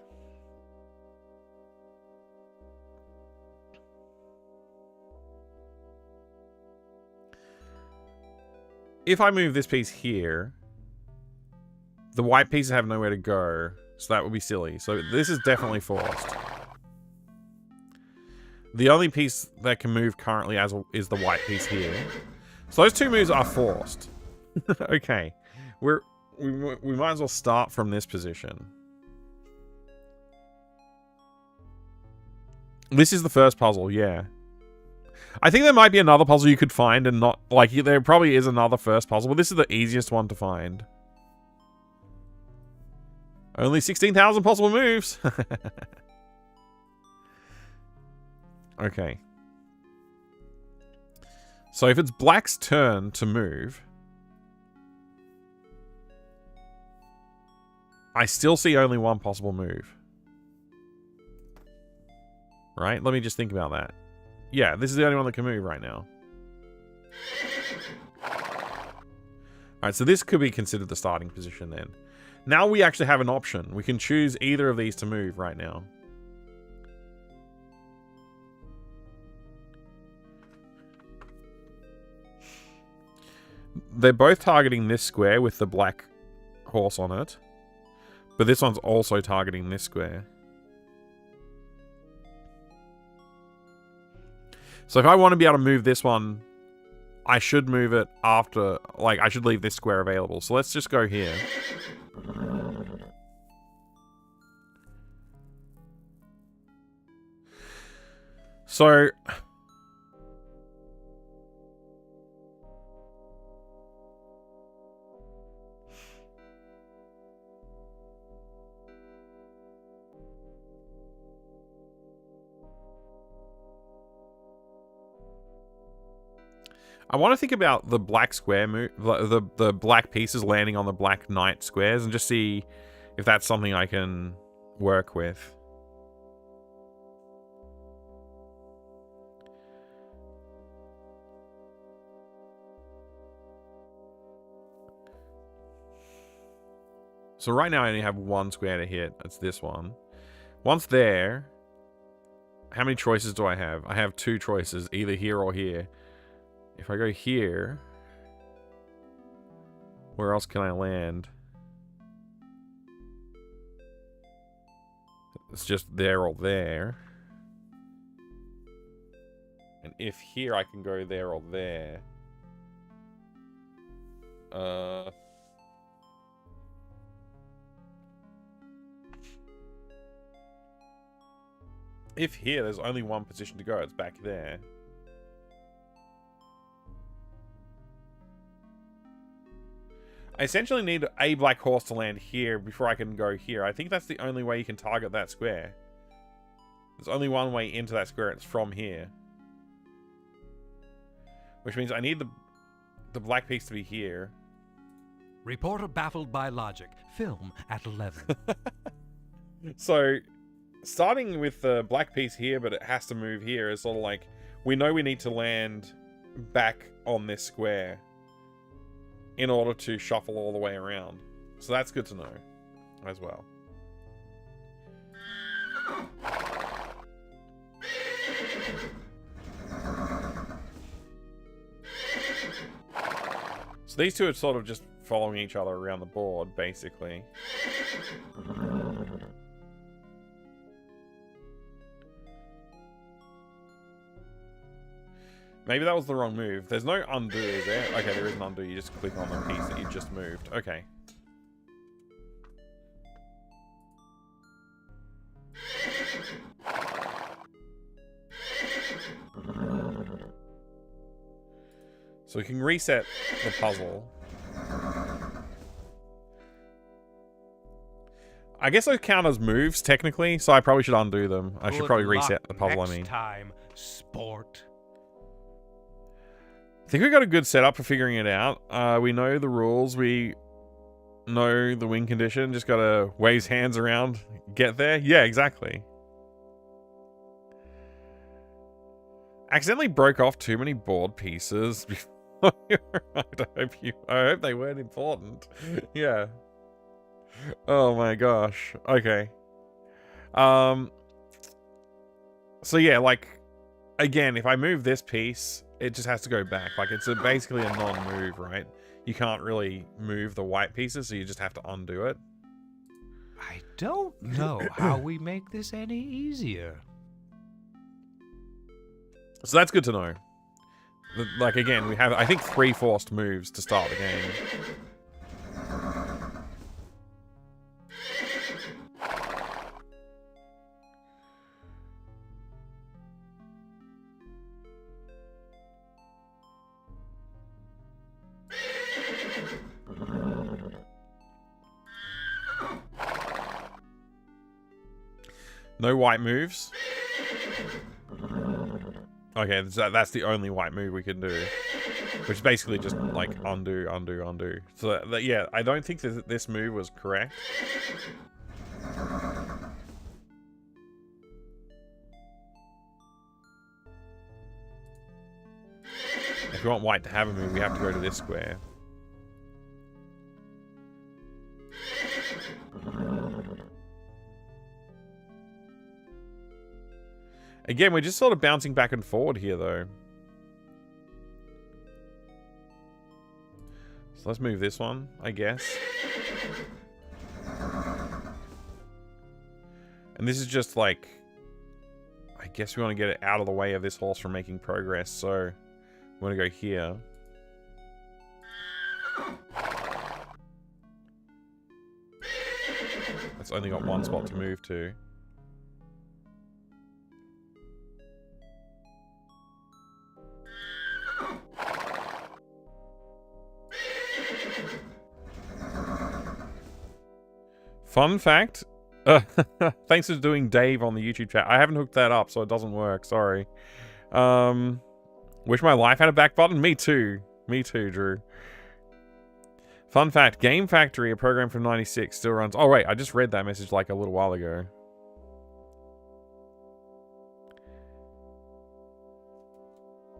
If I move this piece here, the white pieces have nowhere to go, so that would be silly. So this is definitely forced. The only piece that can move currently is the white piece here. So those two moves are forced. Okay. We might as well start from this position. This is the first puzzle, yeah. I think there might be another puzzle you could find and not... Like, there probably is another first puzzle, but this is the easiest one to find. Only 16,000 possible moves. Okay. So if it's black's turn to move... I still see only one possible move. Right? Let me just think about that. Yeah, this is the only one that can move right now. Alright, so this could be considered the starting position then. Now we actually have an option. We can choose either of these to move right now. They're both targeting this square with the black horse on it. But this one's also targeting this square. So if I want to be able to move this one, I should move it after, like, I should leave this square available. So let's just go here. So... I want to think about the black square move, the black pieces landing on the black knight squares, and just see if that's something I can work with. So right now I only have one square to hit. That's this one. Once there, how many choices do I have? I have 2 choices, either here or here. If I go here, where else can I land? It's just there or there. And if here, I can go there or there. If here, there's only one position to go. It's back there. I essentially need a black horse to land here before I can go here. I think that's the only way you can target that square. There's only one way into that square, and it's from here. Which means I need the black piece to be here. Reporter baffled by logic. Film at 11. So, starting with the black piece here, but it has to move here, is sort of like, we know we need to land back on this square in order to shuffle all the way around. So that's good to know as well. So these two are sort of just following each other around the board, basically. Maybe that was the wrong move. There's no undo, is there? Okay, there is an undo. You just click on the piece that you just moved. Okay. So we can reset the puzzle. I guess those count as moves, technically, so I probably should undo them. I should probably reset the puzzle, I mean. Next time, sport. I think we got a good setup for figuring it out. We know the rules. We know the win condition. Just gotta wave hands around, get there. Yeah, exactly. Accidentally broke off too many board pieces. I hope they weren't important. Yeah. Oh my gosh. Okay. So yeah, like, again, if I move this piece, it just has to go back. Like, it's basically a non-move, right? You can't really move the white pieces, so you just have to undo it. I don't know how we make this any easier. So that's good to know. Like, again, we have, I think, 3 forced moves to start the game. No white moves. Okay, that's the only white move we can do. Which is basically just like undo, undo, undo. So yeah, I don't think that this move was correct. If we want white to have a move, we have to go to this square. Again, we're just sort of bouncing back and forward here, though. So let's move this one, I guess. And this is just like... I guess we want to get it out of the way of this horse from making progress, so... we want to go here. That's only got one spot to move to. Fun fact. Thanks for doing Dave on the YouTube chat. I haven't hooked that up, so it doesn't work. Sorry. Wish my life had a back button? Me too. Me too, Drew. Fun fact. Game Factory, a program from 96, still runs... Oh, wait. I just read that message like a little while ago.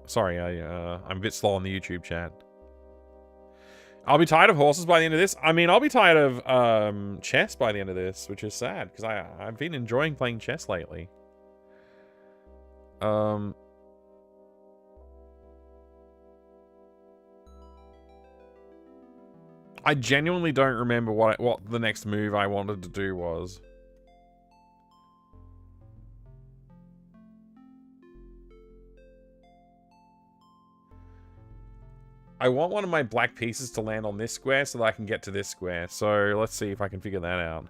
Sorry, I'm a bit slow on the YouTube chat. I'll be tired of horses by the end of this. I mean, I'll be tired of chess by the end of this, which is sad, because I've been enjoying playing chess lately. I genuinely don't remember what the next move I wanted to do was. I want one of my black pieces to land on this square so that I can get to this square. So let's see if I can figure that out.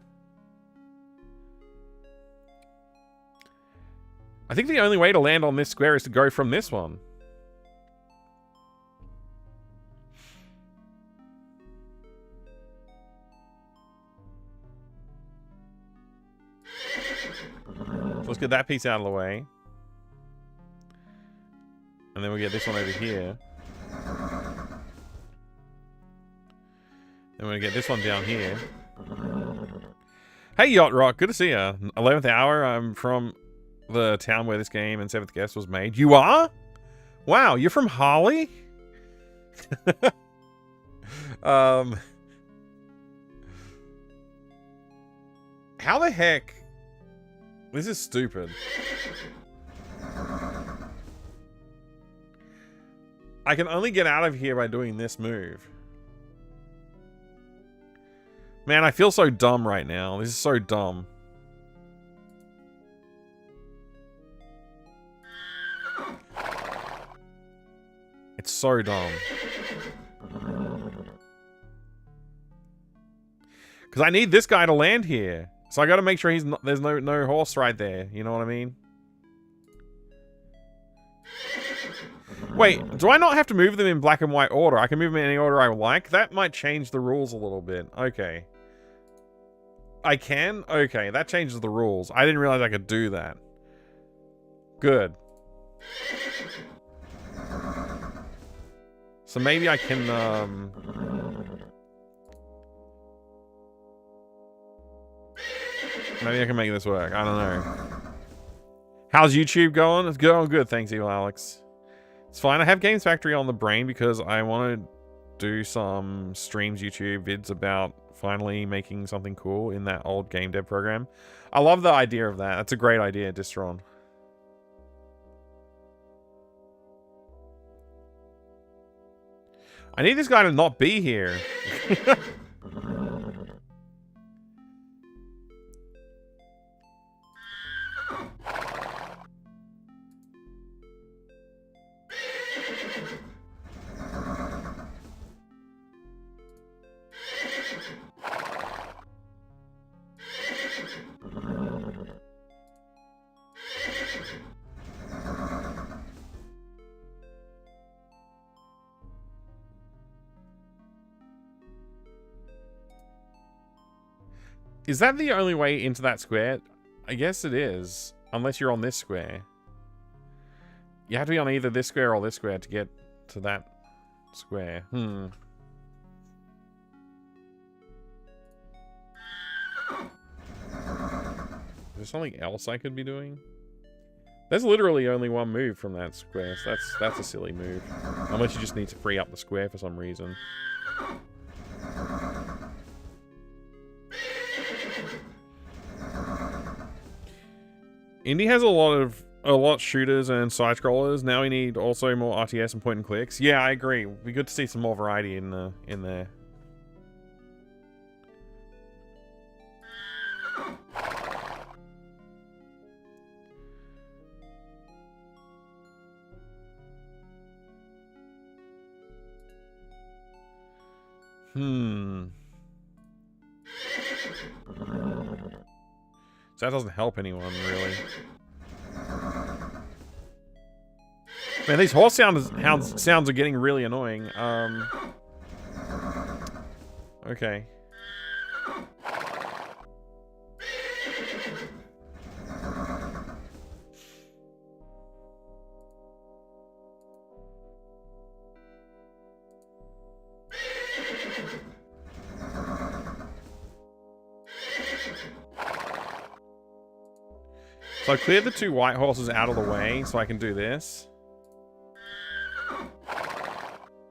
I think the only way to land on this square is to go from this one. So let's get that piece out of the way. And then we get this one over here. Then we're gonna get this one down here. Hey, Yacht Rock, good to see ya. 11th hour, I'm from the town where this game and 7th Guest was made. You are? Wow, you're from Harley? How the heck? This is stupid. I can only get out of here by doing this move. Man, I feel so dumb right now. This is so dumb. It's so dumb. Because I need this guy to land here. So I gotta make sure he's not, there's no horse right there. You know what I mean? Wait, do I not have to move them in black and white order? I can move them in any order I like? That might change the rules a little bit. Okay. I can? Okay, that changes the rules. I didn't realize I could do that. Good. So maybe I can, maybe I can make this work. I don't know. How's YouTube going? It's going good, thanks, Evil Alex. It's fine. I have Games Factory on the brain because I want to do some streams, YouTube vids about finally making something cool in that old game dev program. I love the idea of that. That's a great idea, Distron. I need this guy to not be here. Is that the only way into that square? I guess it is. Unless you're on this square. You have to be on either this square or this square to get to that. square. Is there something else I could be doing? There's literally only one move from that square, so that's a silly move. Unless you just need to free up the square for some reason. Indie has a lot shooters and side scrollers. Now we need also more RTS and point and clicks. Yeah, I agree. It'd be good to see some more variety in there. So that doesn't help anyone, really. Man, these horse sounds are getting really annoying. Okay. So I cleared the 2 white horses out of the way so I can do this.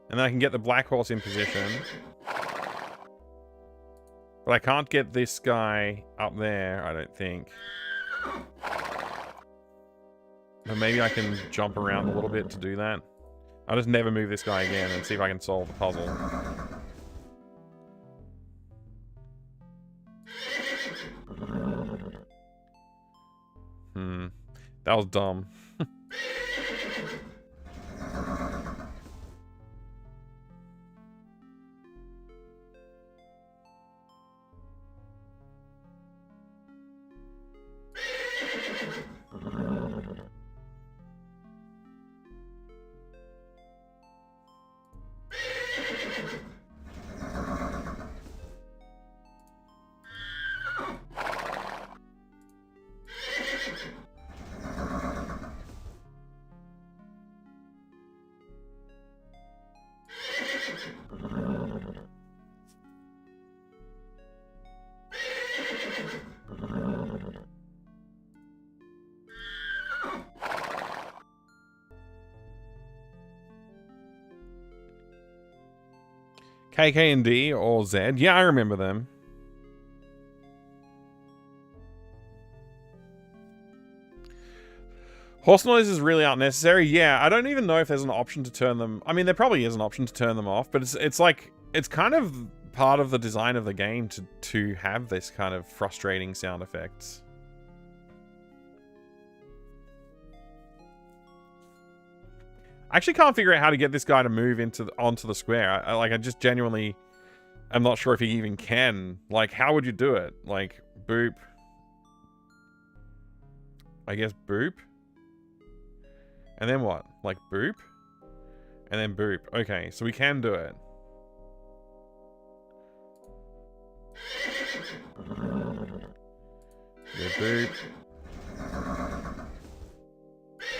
And then I can get the black horse in position. But I can't get this guy up there, I don't think. But maybe I can jump around a little bit to do that. I'll just never move this guy again and see if I can solve the puzzle. That was dumb. KK and D or Z. Yeah, I remember them. Horse noise is really unnecessary. Yeah, I don't even know if there's an option to turn them. I mean, there probably is an option to turn them off, but it's like it's kind of part of the design of the game to have this kind of frustrating sound effects. I actually can't figure out how to get this guy to move onto the square. I just genuinely am not sure if he even can. Like, how would you do it? Like, boop. I guess boop. And then what? Like, boop? And then boop. Okay, so we can do it. Good boop.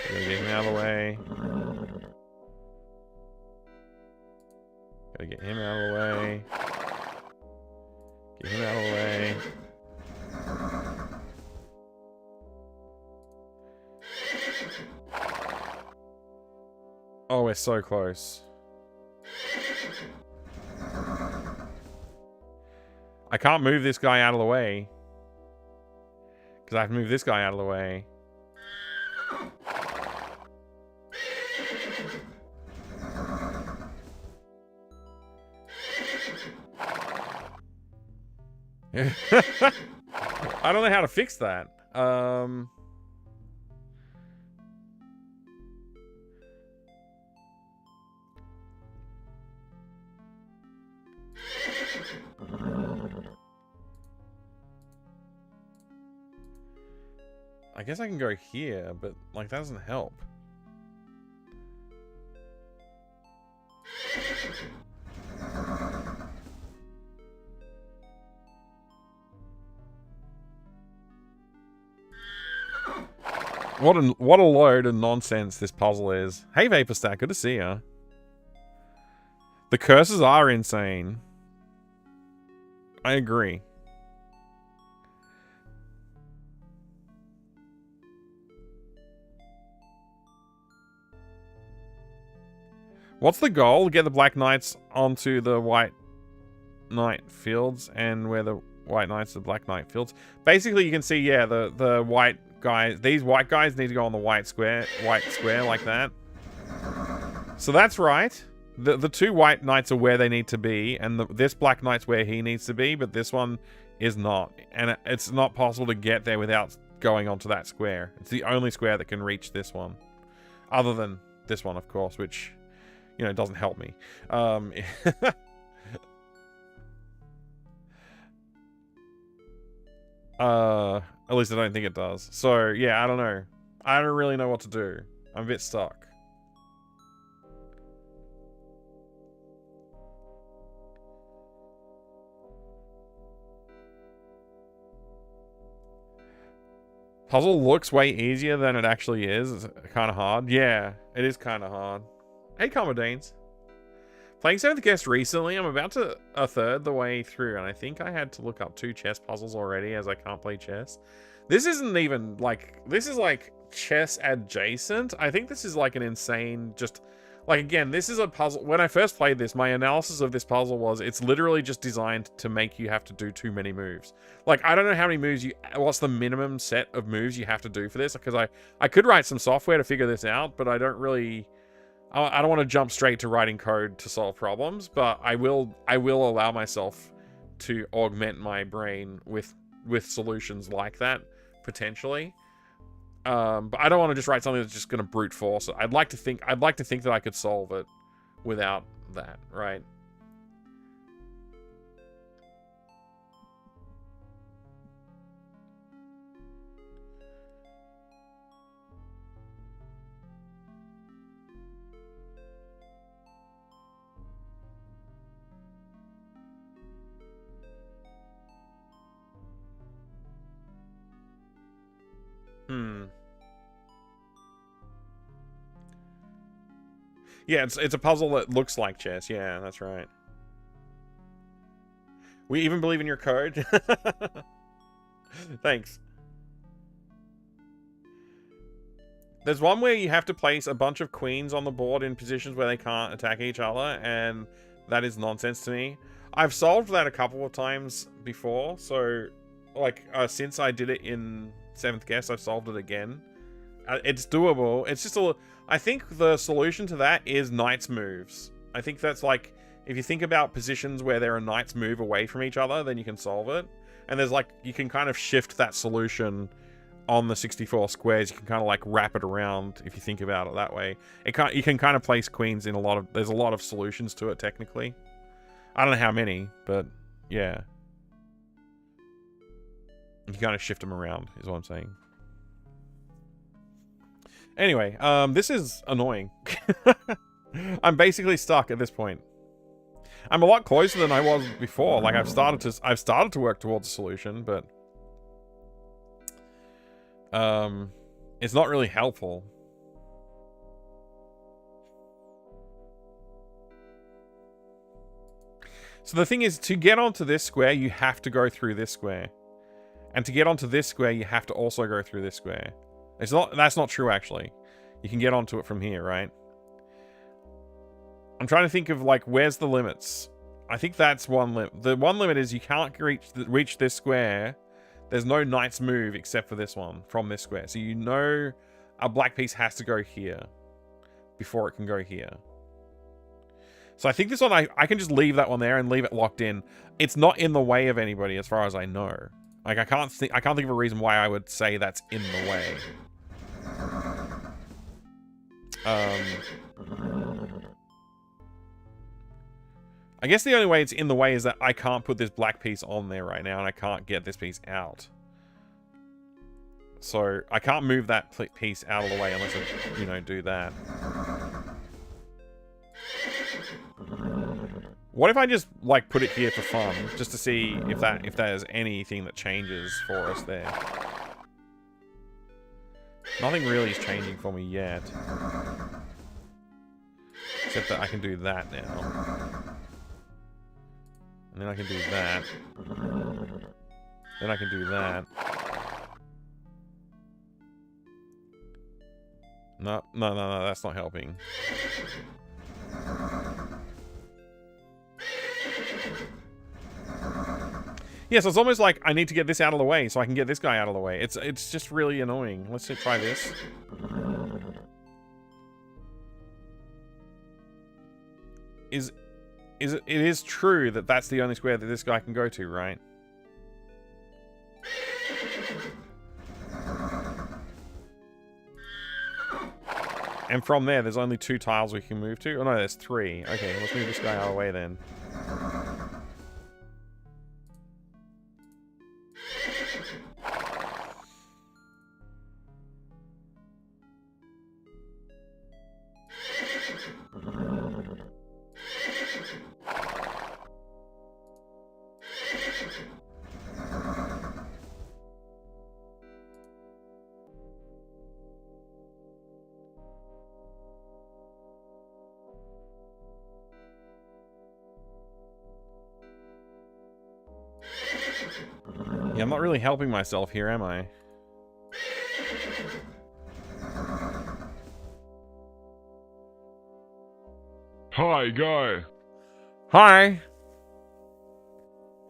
Gotta get him out of the way. Gotta get him out of the way. Get him out of the way. Oh, we're so close. I can't move this guy out of the way. Because I have to move this guy out of the way. I don't know how to fix that. I guess I can go here, but like that doesn't help. What a load of nonsense this puzzle is. Hey Vaporstack, good to see ya. The curses are insane. I agree. What's the goal? Get the Black Knights onto the White Knight fields, and where the White Knights the Black Knight fields. Basically, you can see, yeah, the white guys. These white guys need to go on the white square like that. So that's right. The two White Knights are where they need to be, and this Black Knight's where he needs to be, but this one is not, and it's not possible to get there without going onto that square. It's the only square that can reach this one, other than this one, of course, which, you know, doesn't help me. At least I don't think it does. So, yeah, I don't know. I don't really know what to do. I'm a bit stuck. Puzzle looks way easier than it actually is. It's kind of hard. Yeah, it is kind of hard. Hey, Commodines. Playing 7th Guest recently. I'm about to a third the way through, and I think I had to look up 2 chess puzzles already, as I can't play chess. This isn't even, like... This is, like, chess adjacent. I think this is, like, an insane... Just... Like, again, this is a puzzle... When I first played this, my analysis of this puzzle was it's literally just designed to make you have to do too many moves. Like, I don't know how many moves you... What's the minimum set of moves you have to do for this? Because I could write some software to figure this out, but I don't really... I don't want to jump straight to writing code to solve problems, but I will allow myself to augment my brain with solutions like that, potentially. But I don't want to just write something that's just going to brute force it. I'd like to think that I could solve it without that, right? Yeah, it's a puzzle that looks like chess. Yeah, that's right. We even believe in your code. Thanks. There's one where you have to place a bunch of queens on the board in positions where they can't attack each other, and that is nonsense to me. I've solved that a couple of times before, so like since I did it in 7th Guest, I've solved it again. It's doable. It's just I think the solution to that is knights moves. I think that's like, if you think about positions where there are knights move away from each other, then you can solve it. And there's like, you can kind of shift that solution on the 64 squares. You can kind of like wrap it around if you think about it that way. You can kind of place queens in there's a lot of solutions to it technically. I don't know how many, but yeah. You kind of shift them around is what I'm saying. Anyway, this is annoying. I'm basically stuck at this point. I'm a lot closer than I was before. Like I've started to work towards a solution, but it's not really helpful. So the thing is, to get onto this square, you have to go through this square. And to get onto this square, you have to also go through this square. That's not true, actually. You can get onto it from here, right? I'm trying to think of, like, where's the limits? I think that's one limit. The one limit is you can't reach this square. There's no knight's move except for this one from this square. So you know a black piece has to go here before it can go here. So I think this one, I can just leave that one there and leave it locked in. It's not in the way of anybody as far as I know. Like, I can't think of a reason why I would say that's in the way. I guess the only way it's in the way is that I can't put this black piece on there right now, and I can't get this piece out. So I can't move that piece out of the way unless I, you know, do that. What if I just, like, put it here for fun, just to see if there's anything that changes for us there? Nothing really is changing for me yet. Except that I can do that now. And then I can do that. Then I can do that. No, that's not helping. Yeah, so it's almost like I need to get this out of the way so I can get this guy out of the way. It's just really annoying. Let's try this. It is true that that's the only square that this guy can go to, right? And from there's only 2 tiles we can move to. Oh no, there's 3. Okay, let's move this guy out of the way then. Yeah, I'm not really helping myself here, am I? Hi, guy. Hi.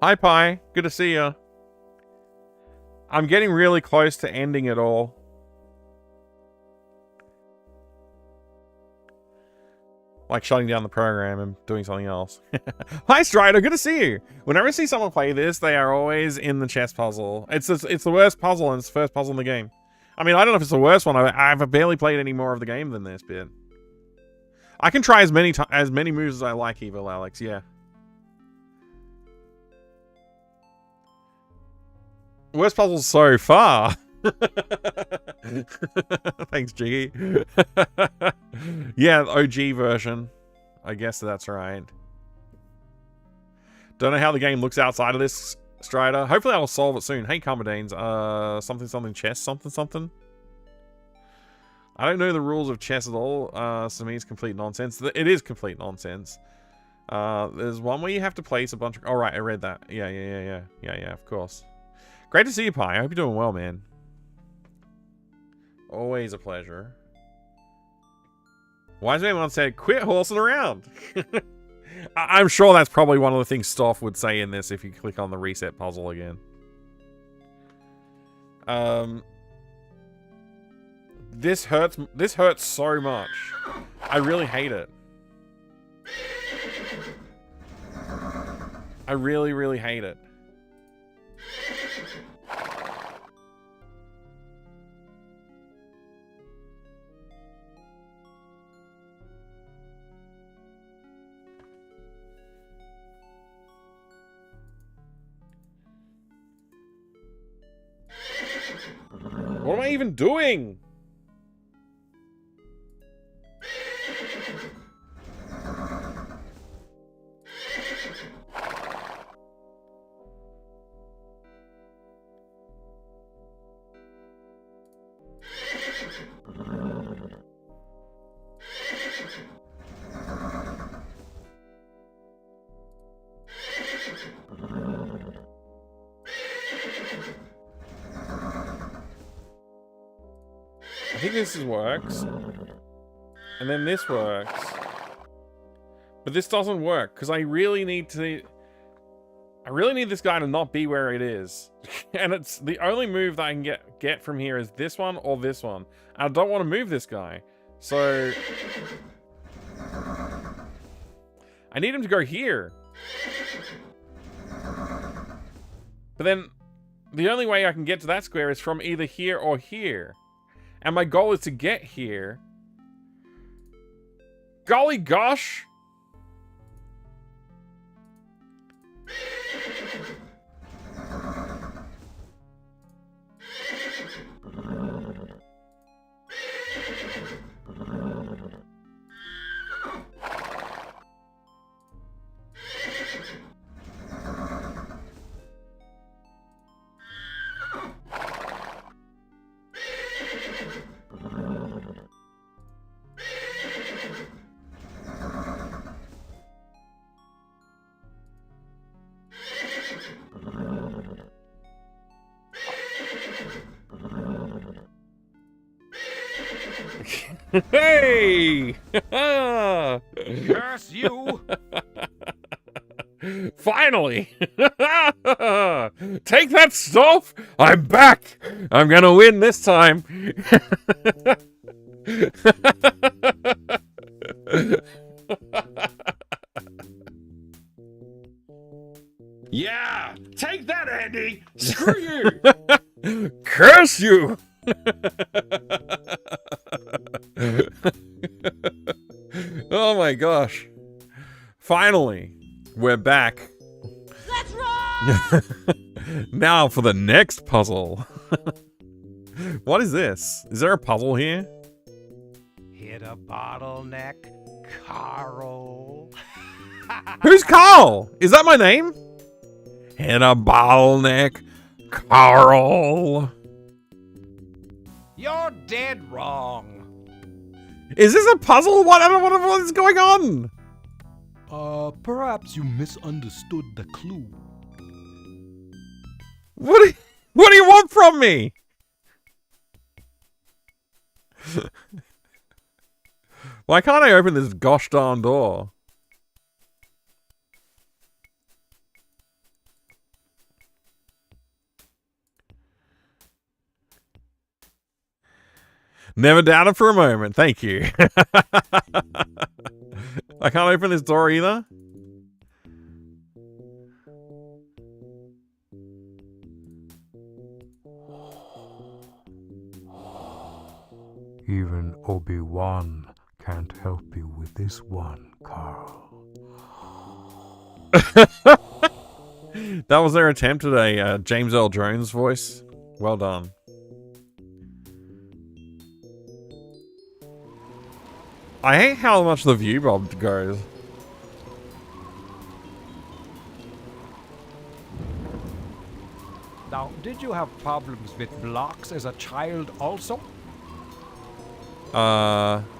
Hi, Pi. Good to see you. I'm getting really close to ending it all. Like shutting down the program and doing something else. Hi, Strider. Good to see you. Whenever I see someone play this, they are always in the chess puzzle. It's the worst puzzle, and it's the first puzzle in the game. I mean, I don't know if it's the worst one. I've barely played any more of the game than this bit. I can try as many moves as I like, Evil Alex. Yeah. Worst puzzles so far. Thanks, Jiggy. Yeah, the OG version. I guess that's right. Don't know how the game looks outside of this, Strider. Hopefully I'll solve it soon. Hey, Commodanes. Something chess, something. I don't know the rules of chess at all. To me, it's complete nonsense. It is complete nonsense. There's one where you have to place a bunch of... Oh, right, I read that. Yeah, of course. Great to see you, Pi. I hope you're doing well, man. Always a pleasure. Wise Man once said, quit horsing around. I'm sure that's probably one of the things Stoff would say in this if you click on the reset puzzle again. This hurts so much. I really hate it. I really, really hate it. What am I even doing? I think this works. And then this works. But this doesn't work, because I really need this guy to not be where it is. And it's the only move that I can get from here is this one or this one. And I don't want to move this guy. So I need him to go here. But then the only way I can get to that square is from either here or here. And my goal is to get here. Golly gosh! Hey! Curse you! Finally! Take that stuff! I'm back! I'm gonna win this time! Yeah! Take that, Andy! Screw you! Curse you! Oh my gosh. Finally, we're back. Let's roll! Now for the next puzzle. What is this? Is there a puzzle here? Hit a bottleneck, Carl. Who's Carl? Is that my name? Hit a bottleneck, Carl. You're dead wrong. Is this a puzzle? What? I don't know what is going on. Perhaps you misunderstood the clue. What do you want from me? Why can't I open this gosh darn door? Never doubted for a moment. Thank you. I can't open this door either. Even Obi-Wan can't help you with this one, Carl. That was their attempt at a James Earl Jones voice. Well done. I hate how much the view bob goes. Now, did you have problems with blocks as a child also? No?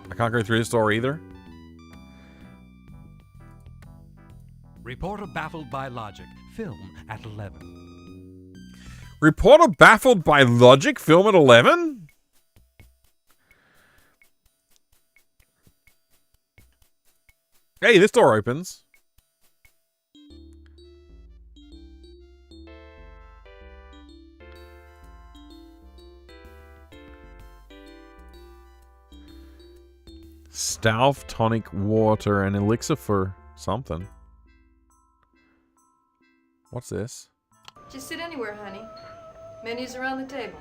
I can't go through this door either. Reporter baffled by logic. Film at 11. Reporter baffled by logic. Film at 11? Hey, this door opens. Stalf tonic water and elixir for something. What's this? Just sit anywhere, honey. Menus around the table.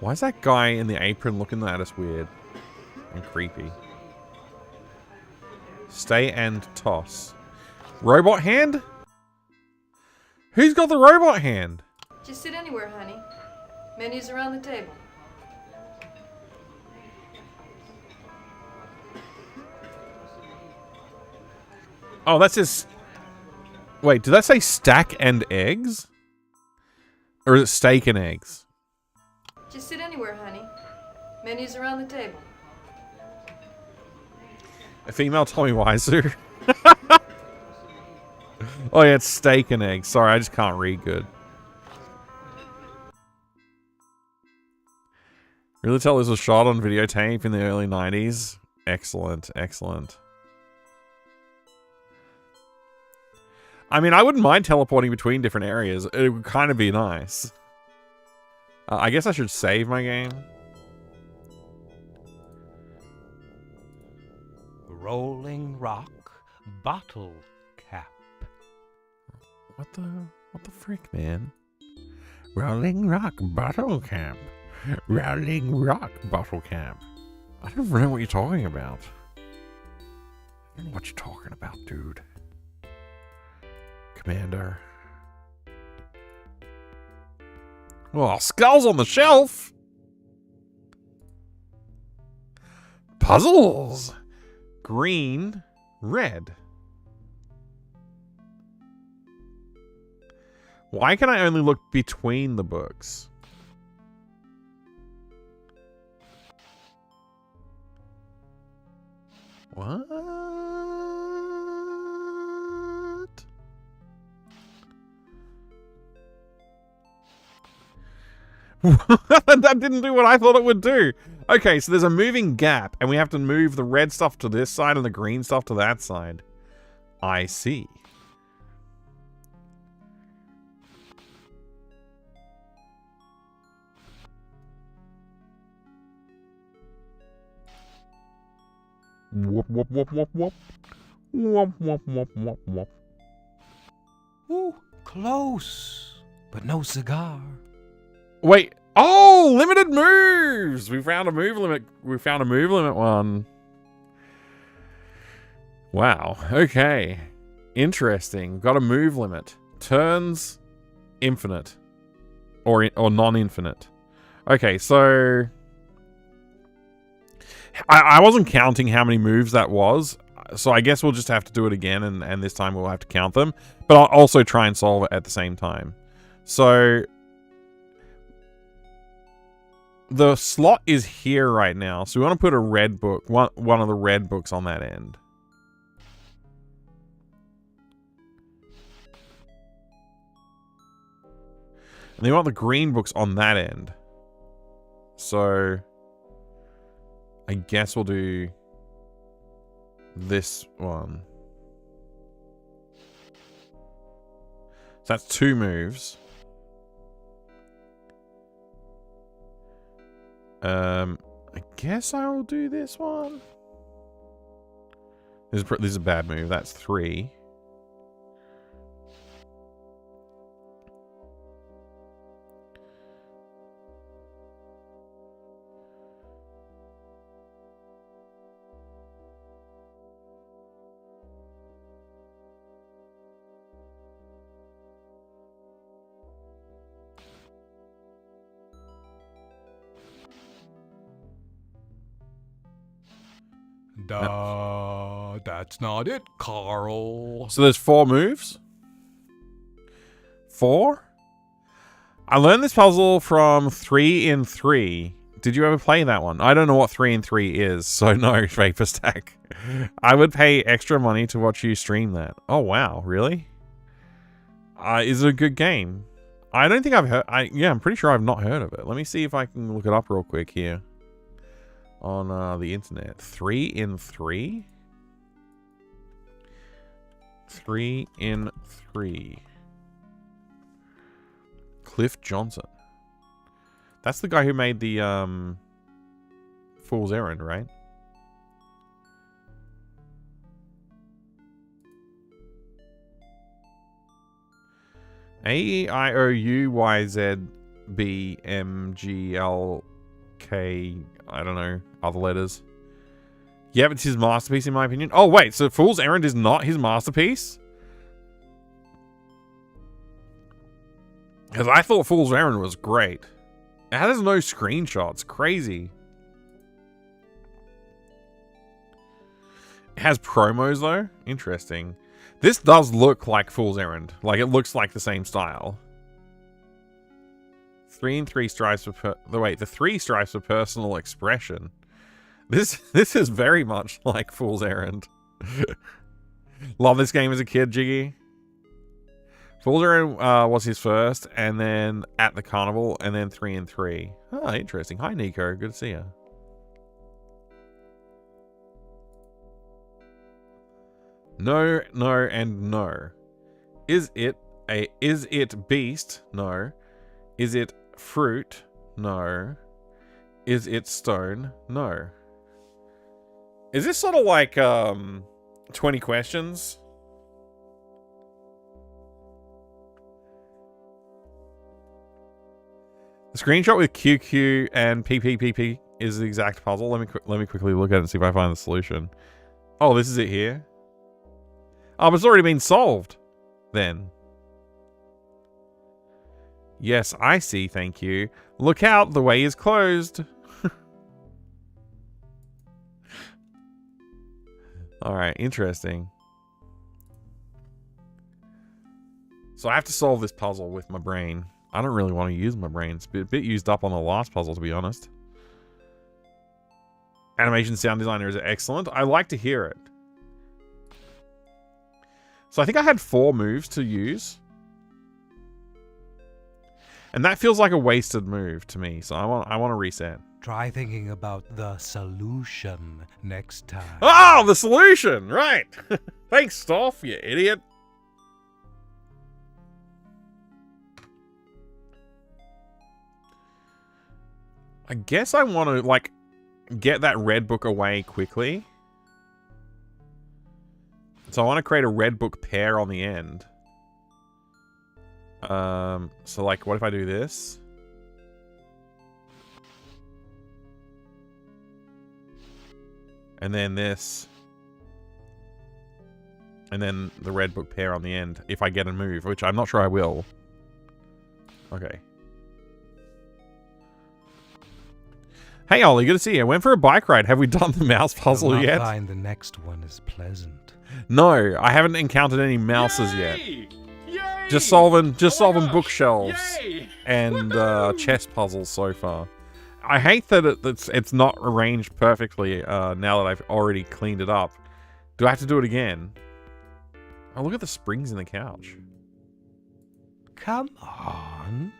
Why is that guy in the apron looking at us weird and creepy? Stay and toss. Robot hand? Who's got the robot hand? Just sit anywhere, honey. Menus around the table. Oh, that says... Wait, did that say stack and eggs? Or is it steak and eggs? Just sit anywhere, honey. Menus around the table. A female Tommy Wiseau? Oh yeah, it's steak and eggs. Sorry, I just can't read good. Really tell this was shot on videotape in the early 90s? Excellent, excellent. I mean, I wouldn't mind teleporting between different areas. It would kind of be nice. I guess I should save my game. Rolling Rock bottle cap. What the frick, man? Rolling Rock bottle cap. Rolling Rock bottle cap. I don't know what you're talking about. I don't know what you're talking about, dude. Commander. Oh, skulls on the shelf! Puzzles! Green, red. Why can I only look between the books? What? That didn't do what I thought it would do. Okay, so there's a moving gap, and we have to move the red stuff to this side and the green stuff to that side. I see. Whoop, whoop, whoop, whoop, whoop. Whoop, whoop, whoop, whoop, whoop. Ooh, close, but no cigar. Wait. Oh, limited moves. We found a move limit. We found a move limit one. Wow. Okay. Interesting. Got a move limit. Turns infinite or non-infinite. Okay, so I wasn't counting how many moves that was, so I guess we'll just have to do it again, and this time we'll have to count them. But I'll also try and solve it at the same time. So the slot is here right now, so we want to put a red book, one of the red books on that end. And then we want the green books on that end. So I guess we'll do this one. So that's 2 moves. I guess I will do this one. This is a bad move. That's 3. That's not it, Carl. So there's 4 moves? 4? I learned this puzzle from 3 in 3. Did you ever play that one? I don't know what 3 in 3 is, so no, Vapor Stack. I would pay extra money to watch you stream that. Oh wow, really? Is it a good game? I don't think I've heard. Yeah, I'm pretty sure I've not heard of it. Let me see if I can look it up real quick here on the internet. 3 in 3? 3 in 3. Cliff Johnson. That's the guy who made the Fool's Errand, right? A-I-O-U-Y-Z-B-M-G-L-K, I don't know, other letters. Yeah, but it's his masterpiece in my opinion. Oh, wait, so Fool's Errand is not his masterpiece? Because I thought Fool's Errand was great. It has no screenshots. Crazy. It has promos, though. Interesting. This does look like Fool's Errand. Like, it looks like the same style. 3 in 3 stripes for the 3 stripes for personal expression. This is very much like Fool's Errand. Love this game as a kid, Jiggy. Fool's Errand was his first, and then At the Carnival, and then 3 in 3. Ah, interesting. Hi, Nico. Good to see you. No, no, and no. Is it beast? No. Is it fruit? No. Is it stone? No. Is this sort of like 20 questions? The screenshot with QQ and PPPP is the exact puzzle. Let me quickly look at it and see if I find the solution. Oh, this is it here. Oh, but it's already been solved. Then. Yes, I see, thank you. Look out, the way is closed. Alright, interesting. So I have to solve this puzzle with my brain. I don't really want to use my brain. It's a bit used up on the last puzzle, to be honest. Animation sound designer is excellent. I like to hear it. So I think I had 4 moves to use. And that feels like a wasted move to me, so I want to reset. Try thinking about the solution next time. Oh, the solution! Right! Thanks, Stoff, you idiot. I guess I want to, like, get that red book away quickly. So I want to create a red book pair on the end. So, like, what if I do this? And then this. And then the red book pair on the end, if I get a move, which I'm not sure I will. Okay. Hey Ollie, good to see you. I went for a bike ride. Have we done the mouse puzzle yet? I find the next one is pleasant. No, I haven't encountered any mouses yet. Just solving bookshelves and chess puzzles so far. I hate that it's not arranged perfectly now that I've already cleaned it up. Do I have to do it again? Oh, look at the springs in the couch. Come on.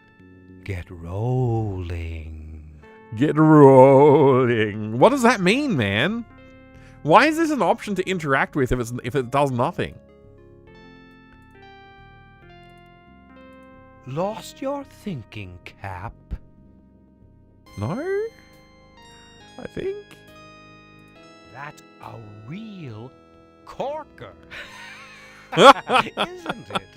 Get rolling. Get rolling. What does that mean, man? Why is this an option to interact with if it does nothing? Lost your thinking cap? No? I think. That's a real corker. Isn't it?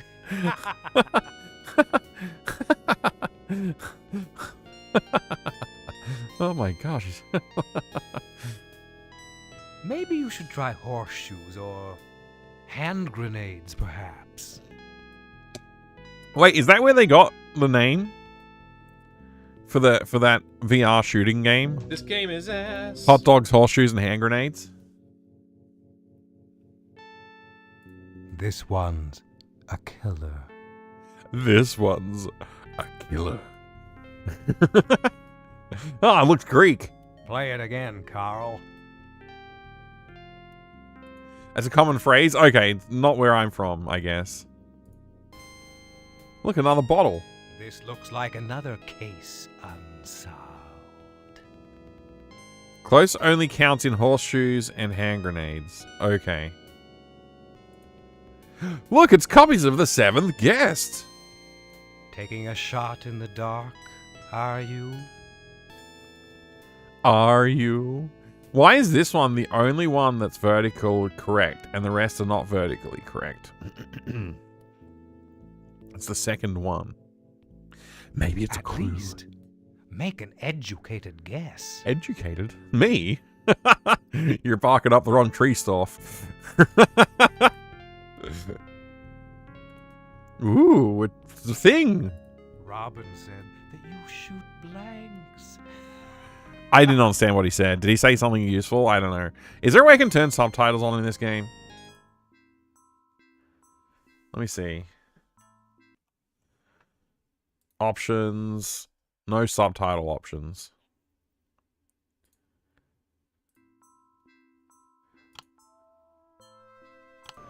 Oh my gosh. Maybe you should try horseshoes or hand grenades, perhaps. Wait, is that where they got the name? For that VR shooting game? This game is ass. Hot dogs, horseshoes, and hand grenades? This one's a killer. This one's a killer. Oh, it looks Greek. Play it again, Carl. That's a common phrase? Okay, it's not where I'm from, I guess. Look, another bottle. This looks like another case unsolved. Close only counts in horseshoes and hand grenades. Okay. Look, it's copies of The Seventh Guest. Taking a shot in the dark, are you? Are you? Why is this one the only one that's vertical correct and the rest are not vertically correct? It's the second one. Maybe it's a clue. Least, make an educated guess. Educated? Me? You're barking up the wrong tree, Stoff. Ooh, it's the thing. Robin said that you shoot blanks. I didn't understand what he said. Did he say something useful? I don't know. Is there a way I can turn subtitles on in this game? Let me see. Options. No subtitle options.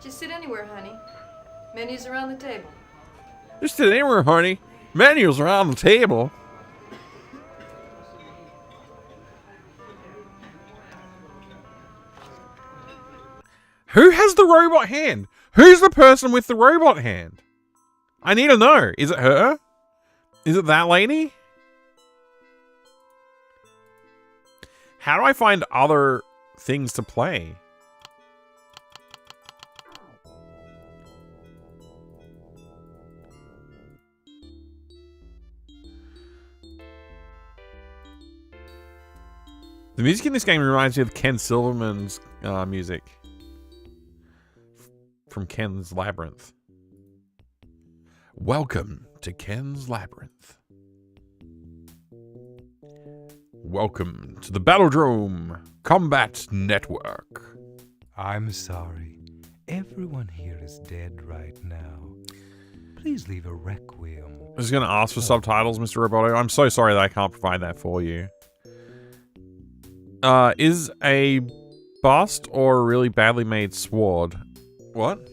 Just sit anywhere, honey. Menus around the table. Just sit anywhere, honey. Menus are on the table. Who has the robot hand? Who's the person with the robot hand? I need to know. Is it her? Is it that lady? How do I find other things to play? The music in this game reminds me of Ken Silverman's music from Ken's Labyrinth. Welcome to Ken's Labyrinth. Welcome to the Battledrome Combat Network. I'm sorry. Everyone here is dead right now. Please leave a requiem. I was going to ask for subtitles, Mr. Roboto. I'm so sorry that I can't provide that for you. Is a bust or a really badly made sword? What?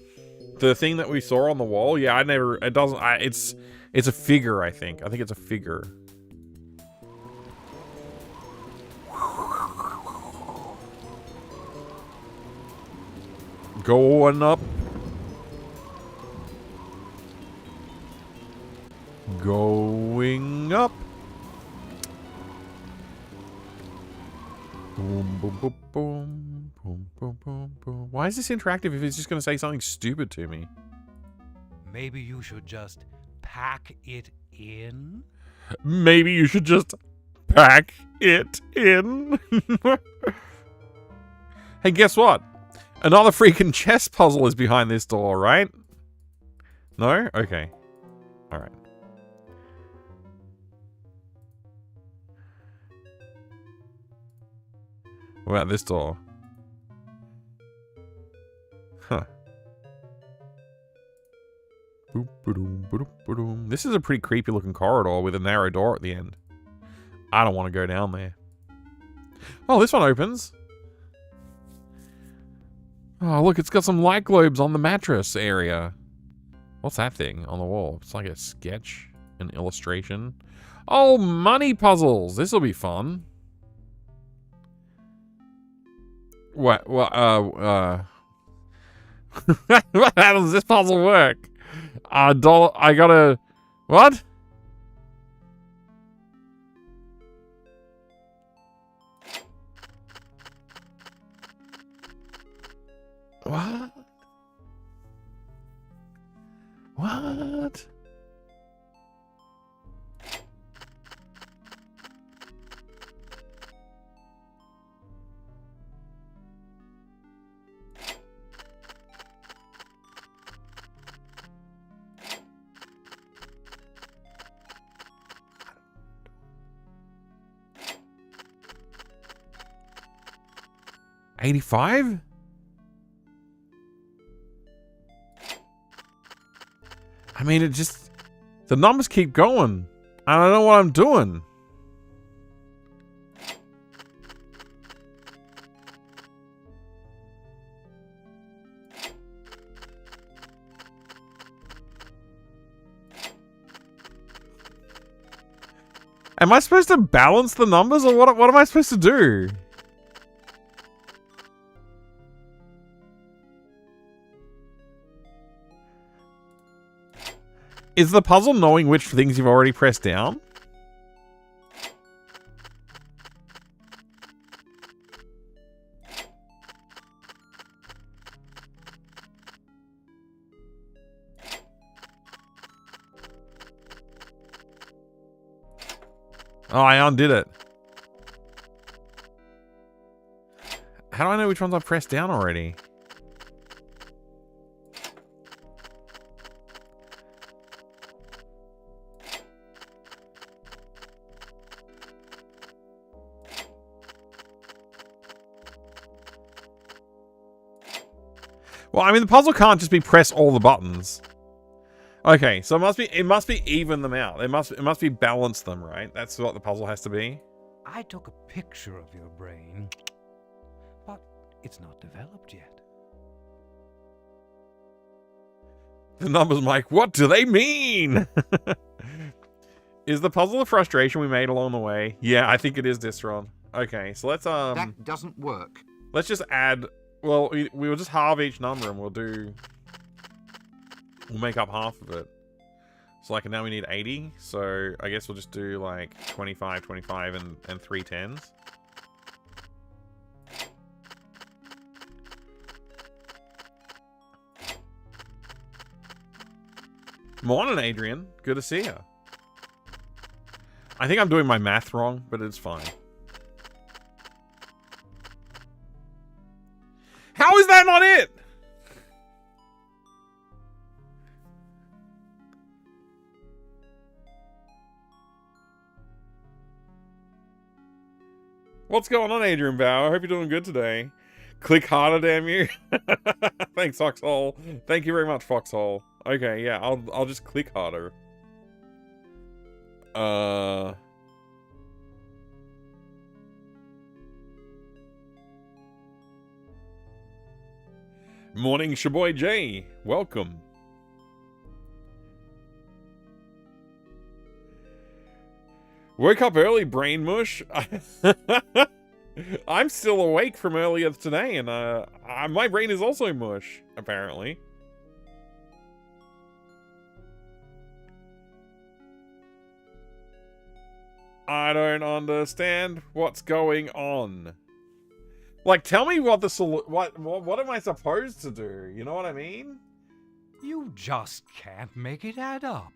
The thing that we saw on the wall? Yeah, it doesn't, It's a figure, I think. I think it's a figure. Going up. Going up. Boom, boom, boom, boom, boom, boom, boom, boom. Why is this interactive if he's just going to say something stupid to me? Maybe you should just pack it in? Maybe you should just pack it in. Hey, guess what? Another freaking chess puzzle is behind this door, right? No? Okay. Alright. What about this door? Huh. Boop, ba-doom, ba-doom, ba-doom. This is a pretty creepy looking corridor with a narrow door at the end. I don't want to go down there. Oh, this one opens. Oh, look, it's got some light globes on the mattress area. What's that thing on the wall? It's like a sketch, an illustration. Oh, money puzzles. This will be fun. What? How does this puzzle work? I gotta... What? What? What? $85? I mean, it just... The numbers keep going. I don't know what I'm doing. Am I supposed to balance the numbers, or what am I supposed to do? Is the puzzle knowing which things you've already pressed down? Oh, I undid it. How do I know which ones I've pressed down already? Well, I mean, the puzzle can't just be press all the buttons. Okay, so it must be even them out. It must be balance them, right? That's what the puzzle has to be. I took a picture of your brain, but it's not developed yet. The numbers, Mike. What do they mean? Is the puzzle a frustration we made along the way? Yeah, I think it is, Distron. Okay, so let's That doesn't work. Let's just add. Well, we will just halve each number and we'll make up half of it. So like now we need 80. So I guess we'll just do like 25, 25 and 3 10s. Morning, Adrian. Good to see you. I think I'm doing my math wrong, but it's fine. How is that not it? What's going on, Adrian Bauer? I hope you're doing good today. Click harder, damn you. Thanks, Foxhole. Thank you very much, Foxhole. Okay, yeah, I'll just click harder. Morning, Shaboy J. Welcome. Woke up early, brain mush. I'm still awake from earlier today, and my brain is also mush, apparently. I don't understand what's going on. Like, tell me what what am I supposed to do? You know what I mean? You just can't make it add up.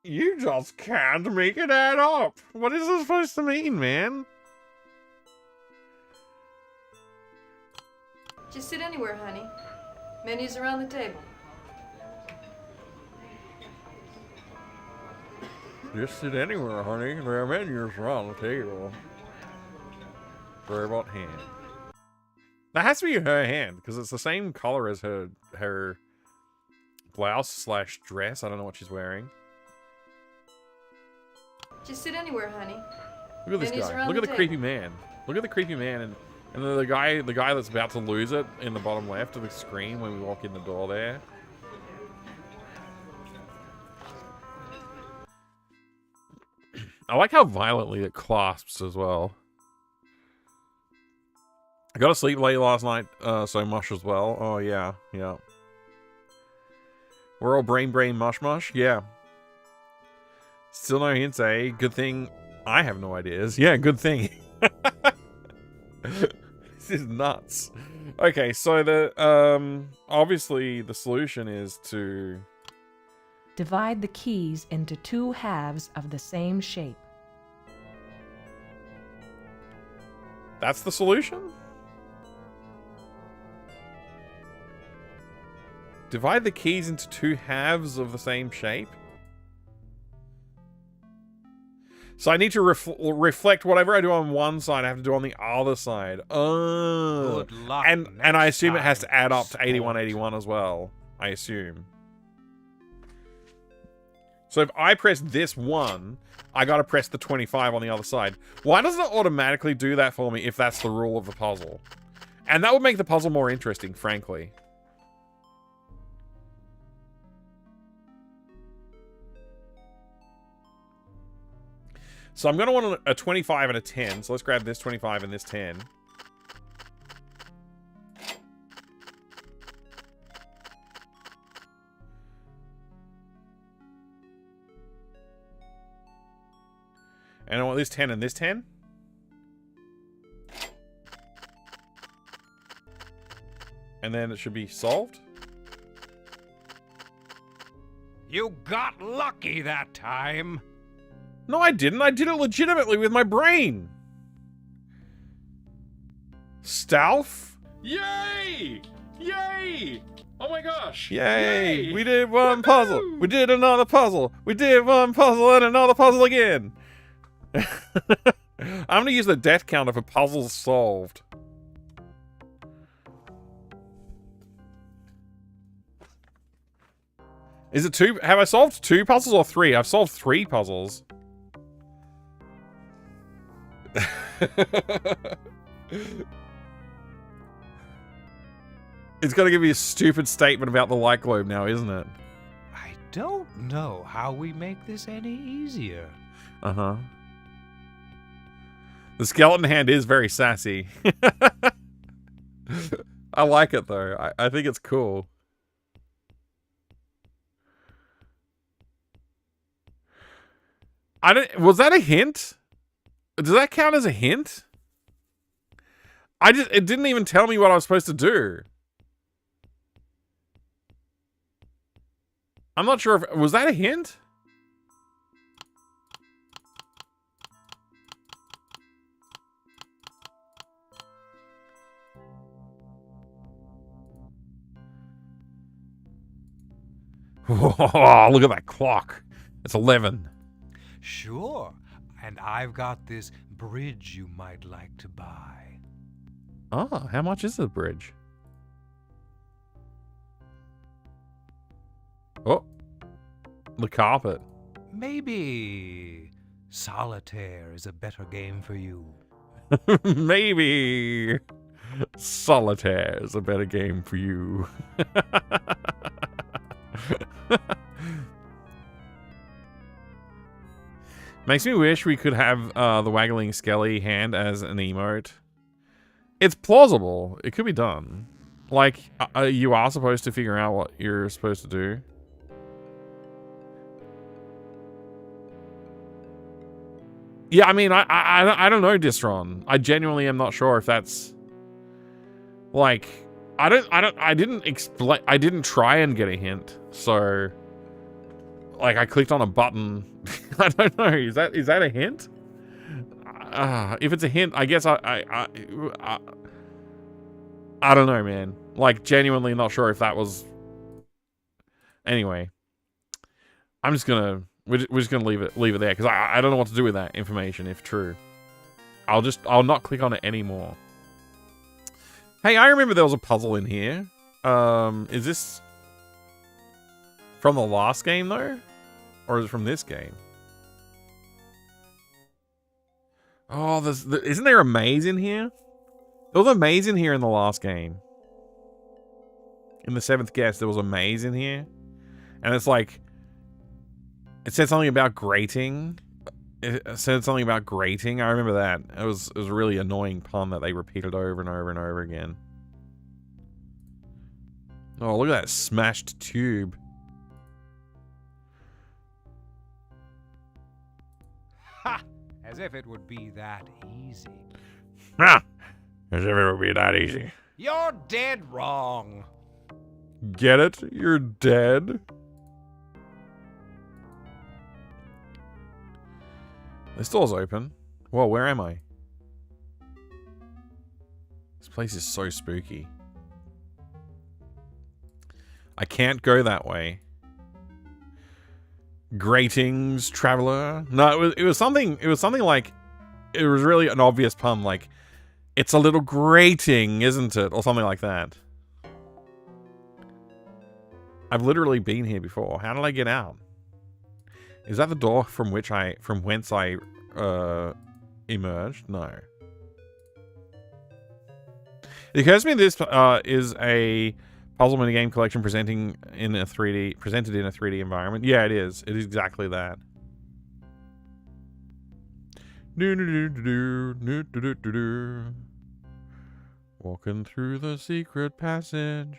You just can't make it add up. What is this supposed to mean, man? Just sit anywhere, honey. Menus around the table. Just sit anywhere, honey. There are menus around the table. Robot hand. That has to be her hand, because it's the same color as her blouse / dress. I don't know what she's wearing. Just sit anywhere, honey. Look at this Menus guy. around Look the at the table. creepy man. Look at the creepy man, and then the guy that's about to lose it in the bottom left of the screen when we walk in the door there. I like how violently it clasps as well. I got to sleep late last night, so much as well. Oh yeah, yeah. We're all brain mush. Yeah. Still no hints, eh? Good thing I have no ideas. Yeah, good thing. This is nuts. Okay, so the obviously the solution is to Divide the keys into 2 halves of the same shape. that's the solution? Divide the keys into 2 halves of the same shape? So I need to reflect whatever I do on one side, I have to do on the other side. Oh. Good luck And next I assume it has to time, add up to sport. 8181 as well. I assume. So if I press this one, I gotta press the 25 on the other side. Why doesn't it automatically do that for me if that's the rule of the puzzle? And that would make the puzzle more interesting, frankly. So I'm going to want a 25 and a 10. So let's grab this 25 and this 10. And I want this 10 and this 10. And then it should be solved. You got lucky that time. No, I didn't. I did it legitimately with my brain. Stauff? Yay! Yay! Oh my gosh! Yay! We did one puzzle. We did another puzzle. We did one puzzle and another puzzle again. I'm going to use the death counter for puzzles solved. Is it 2? Have I solved 2 puzzles or 3? I've solved 3 puzzles. It's gonna give me a stupid statement about the light globe now, isn't it? I don't know how we make this any easier. Uh-huh. The skeleton hand is very sassy. I like it, though. I think it's cool. Was that a hint? Does that count as a hint? It didn't even tell me what I was supposed to do. I'm not sure was that a hint? Whoa, look at that clock. It's 11. Sure. And I've got this bridge you might like to buy. Oh, how much is the bridge? Oh, the carpet. Maybe solitaire is a better game for you. Maybe solitaire is a better game for you. Makes me wish we could have the waggling skelly hand as an emote. It's plausible. It could be done. Like, you are supposed to figure out what you're supposed to do. Yeah, I mean, I don't know, Distron. I genuinely am not sure if that's... Like, I didn't try and get a hint, so... Like, I clicked on a button. I don't know, is that a hint? If it's a hint, I guess I don't know, man. Like, genuinely not sure if that was... Anyway. I'm just gonna... We're just gonna leave it there, because I don't know what to do with that information, if true. I'll not click on it anymore. Hey, I remember there was a puzzle in here. Is this... from the last game, though? Or is it from this game? Oh, isn't there a maze in here? There was a maze in here in the last game. In the 7th guest, there was a maze in here. And it's like... It said something about grating. It said something about grating. I remember that. It was a really annoying pun that they repeated over and over and over again. Oh, look at that smashed tube. Ha! As if it would be that easy. Ha! As if it would be that easy. You're dead wrong. Get it? You're dead? This door's open. Whoa, where am I? This place is so spooky. I can't go that way. Gratings, traveler. No, it was something like, it was really an obvious pun, like, it's a little grating, isn't it? Or something like that. I've literally been here before. How did I get out? Is that the door from whence I emerged? No. It occurs to me this is a puzzle minigame collection presented in a 3D environment. Yeah, it is. It is exactly that. Walking through the secret passage.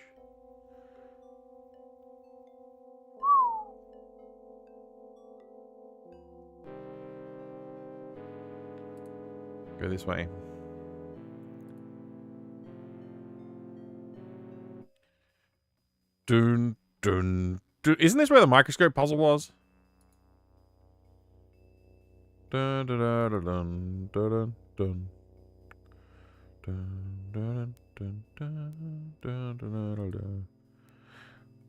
Go this way. Dun, dun, dun. Isn't this where the microscope puzzle was? Dun, dun, dun, dun, dun, dun, dun, dun, dun, dun, dun, dun, dun.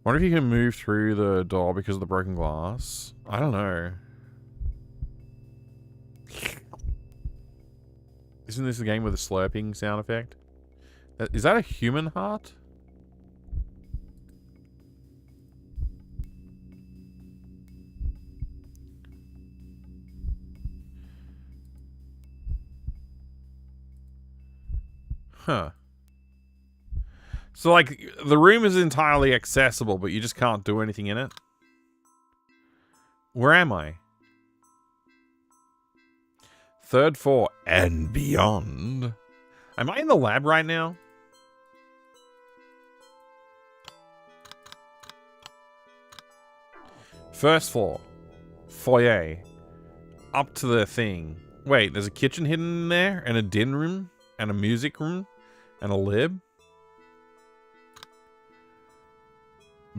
Wonder if you can move through the door because of the broken glass. I don't know. Isn't this a game with a slurping sound effect? Is that a human heart? Huh. So, like, the room is entirely accessible, but you just can't do anything in it? Where am I? 3rd floor and beyond. Am I in the lab right now? First floor. Foyer. Up to the thing. Wait, there's a kitchen hidden in there? And a din room? And a music room? And a lib?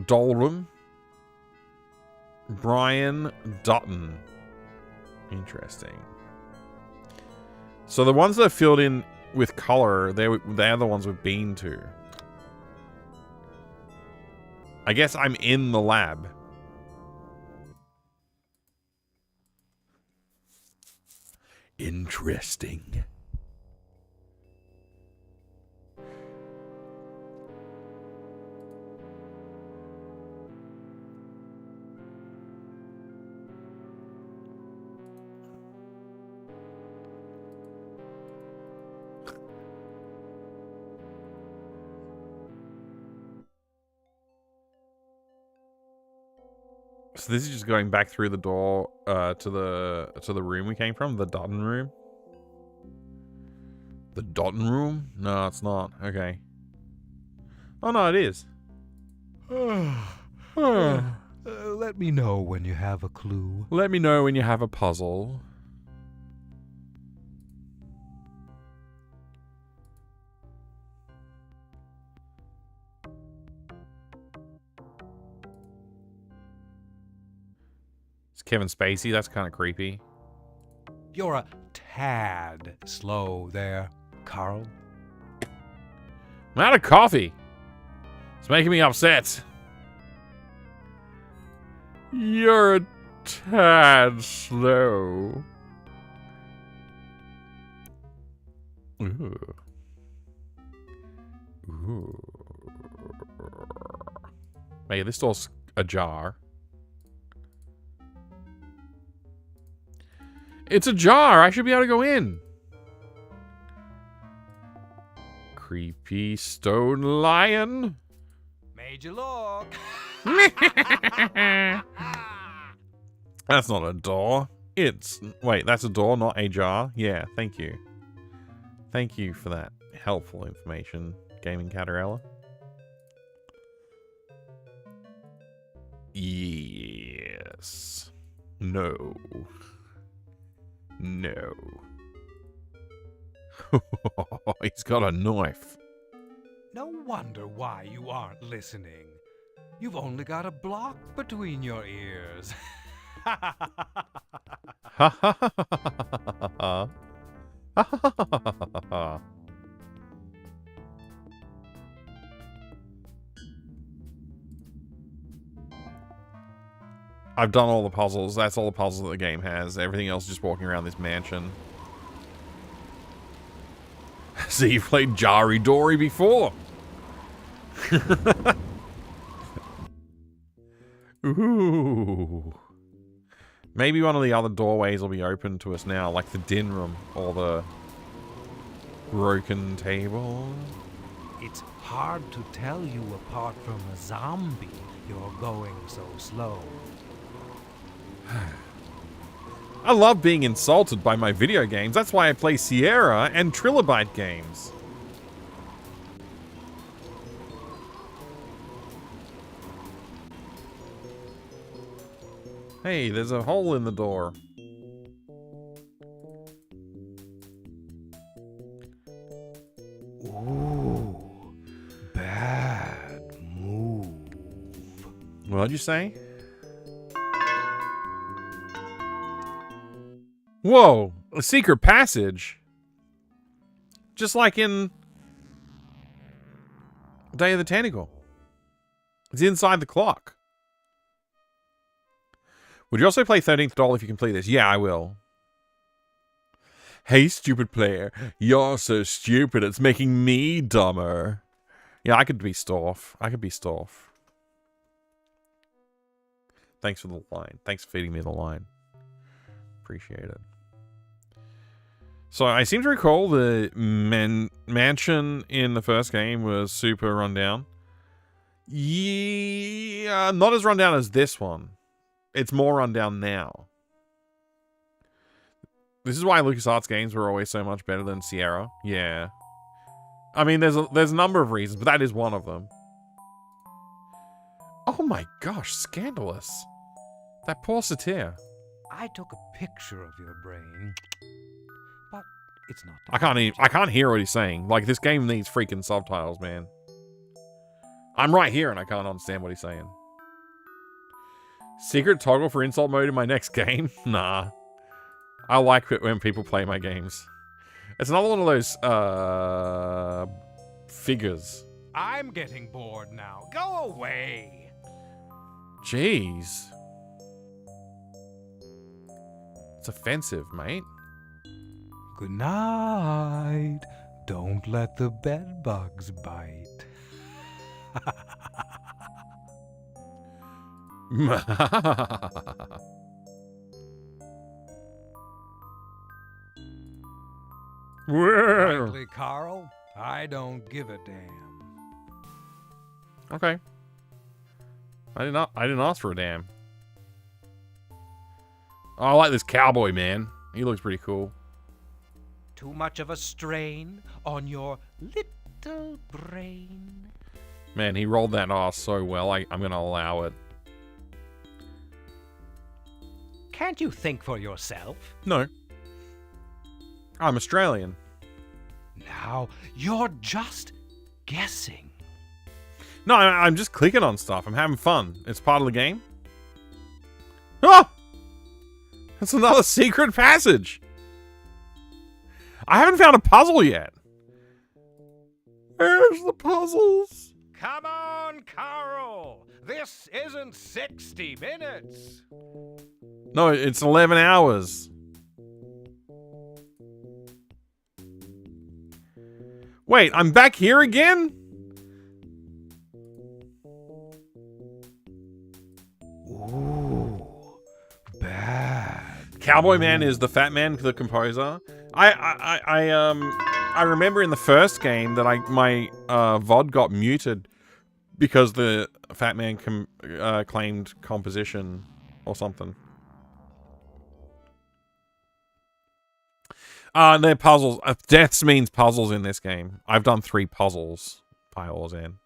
Doll room? Brian Dutton. Interesting. So the ones that are filled in with color, they're the ones we've been to. I guess I'm in the lab. Interesting. So this is just going back through the door to the room we came from, the Dotton room. The Dotton room? No, it's not. Okay. Oh no, it is. Let me know when you have a clue. Let me know when you have a puzzle. It's Kevin Spacey. That's kind of creepy. You're a tad slow there, Carl. I'm out of coffee. It's making me upset. You're a tad slow. Ooh. Ooh. Hey, this door's ajar. It's ajar. I should be able to go in. Creepy stone lion. Made you look. That's not a door. Wait, that's a door, not a jar. Yeah, thank you. Thank you for that helpful information, Gaming Catarella. Yes. No. No. He's got a knife. No wonder why you aren't listening. You've only got a block between your ears. I've done all the puzzles. That's all the puzzles that the game has. Everything else is just walking around this mansion. So you've played Jari Dory before. Ooh. Maybe one of the other doorways will be open to us now, like the din room or the broken table. It's hard to tell you apart from a zombie. You're going so slow. I love being insulted by my video games. That's why I play Sierra and Trilobite games. Hey, there's a hole in the door. Ooh, bad move. What'd you say? Whoa, a secret passage. Just like in Day of the Tentacle. It's inside the clock. Would you also play 13th Doll if you complete this? Yeah, I will. Hey, stupid player. You're so stupid, it's making me dumber. Yeah, I could be Storf. I could be Storf. Thanks for the line. Thanks for feeding me the line. Appreciate it. So I seem to recall the mansion in the first game was super rundown. Yeah, not as rundown as this one. It's more rundown now. This is why LucasArts games were always so much better than Sierra. Yeah. I mean, there's a number of reasons, but that is one of them. Oh my gosh, scandalous. That poor satyr. I took a picture of your brain, but it's not. I can't hear what he's saying. Like, this game needs freaking subtitles, man. I'm right here and I can't understand what he's saying. Secret toggle for insult mode in my next game? Nah. I like it when people play my games. It's another one of those, figures. I'm getting bored now. Go away. Jeez. It's offensive, mate. Good night. Don't let the bed bugs bite. Frankly, Carl, I don't give a damn. Okay. I didn't ask for a damn. Oh, I like this cowboy, man. He looks pretty cool. Too much of a strain on your little brain. Man, he rolled that R so well. I'm going to allow it. Can't you think for yourself? No. I'm Australian. Now, you're just guessing. No, I'm just clicking on stuff. I'm having fun. It's part of the game. Oh! That's another secret passage. I haven't found a puzzle yet. Where's the puzzles? Come on, Carl. This isn't 60 minutes. No, it's 11 hours. Wait, I'm back here again? Ooh, bad. Cowboy Man is the Fat Man, the composer. I remember in the first game that my VOD got muted because the Fat Man claimed composition or something. They're puzzles. Deaths means puzzles in this game. I've done 3 puzzles. Piles in.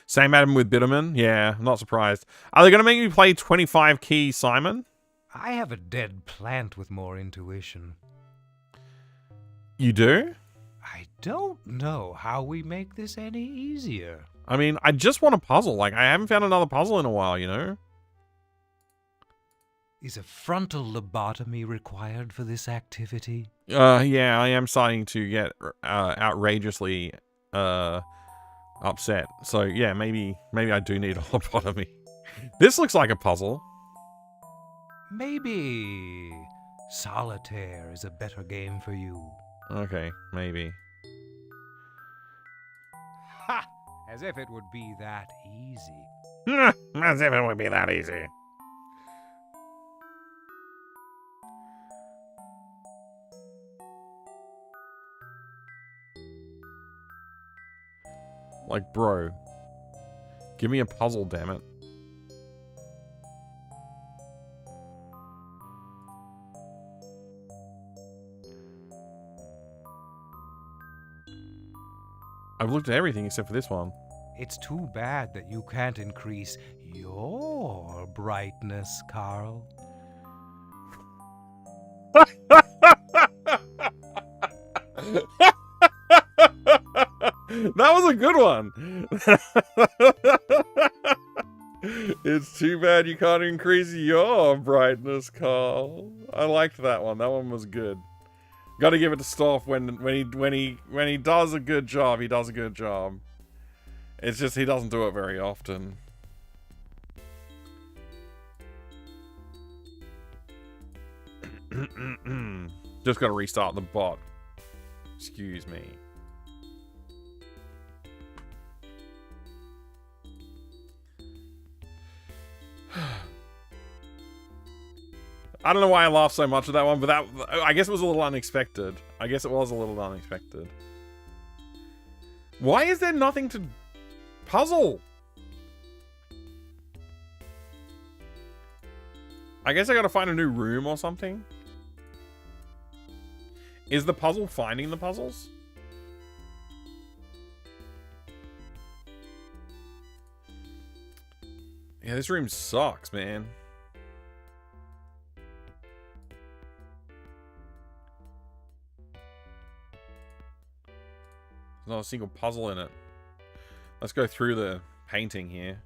Same Adam with Bitterman? Yeah, I'm not surprised. Are they going to make me play 25 key Simon? I have a dead plant with more intuition. You do? I don't know how we make this any easier. I mean, I just want a puzzle. Like, I haven't found another puzzle in a while, you know? Is a frontal lobotomy required for this activity? Yeah, I am starting to get outrageously upset. So yeah, maybe I do need a lobotomy. This looks like a puzzle. Maybe solitaire is a better game for you. Okay, maybe. Ha! As if it would be that easy. As if it would be that easy. Like, bro. Give me a puzzle, damn it. I've looked at everything except for this one. It's too bad that you can't increase your brightness, Carl. That was a good one. It's too bad you can't increase your brightness, Carl. I liked that one. That one was good. Got to give it to Stoff when he does a good job. He does a good job. It's just he doesn't do it very often. Just got to restart the bot. Excuse me. I don't know why I laughed so much at that one, but I guess it was a little unexpected. I guess it was a little unexpected. Why is there nothing to puzzle? I guess I gotta find a new room or something. Is the puzzle finding the puzzles? Yeah, this room sucks, man. There's not a single puzzle in it. Let's go through the painting here.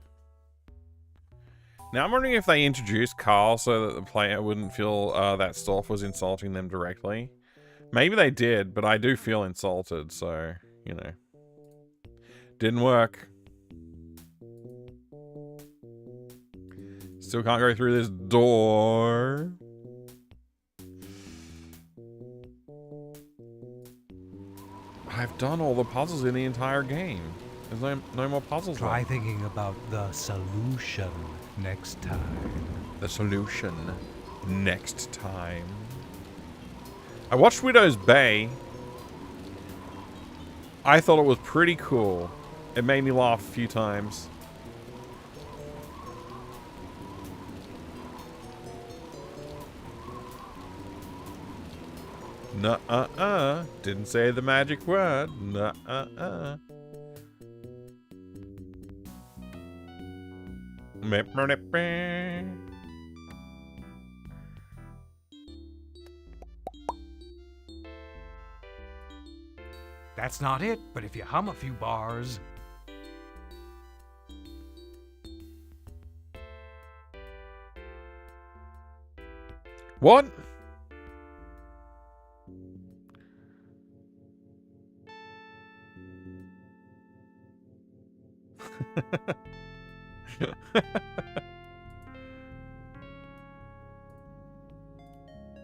Now I'm wondering if they introduced Carl so that the player wouldn't feel that Storff was insulting them directly. Maybe they did, but I do feel insulted, so, you know. Didn't work. Still can't go through this door. I've done all the puzzles in the entire game. There's no more puzzles. Try thinking about the solution next time. The solution next time. I watched Widow's Bay. I thought it was pretty cool. It made me laugh a few times. Nuh-uh-uh. Didn't say the magic word. Nuh-uh-uh. That's not it, but if you hum a few bars. What?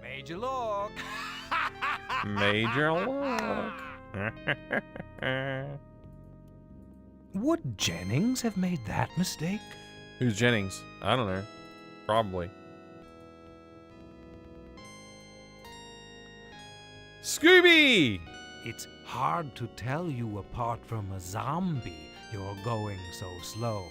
Major look. Major look. Would Jennings have made that mistake? Who's Jennings? I don't know. Probably. Scooby! It's hard to tell you apart from a zombie. You're going so slow.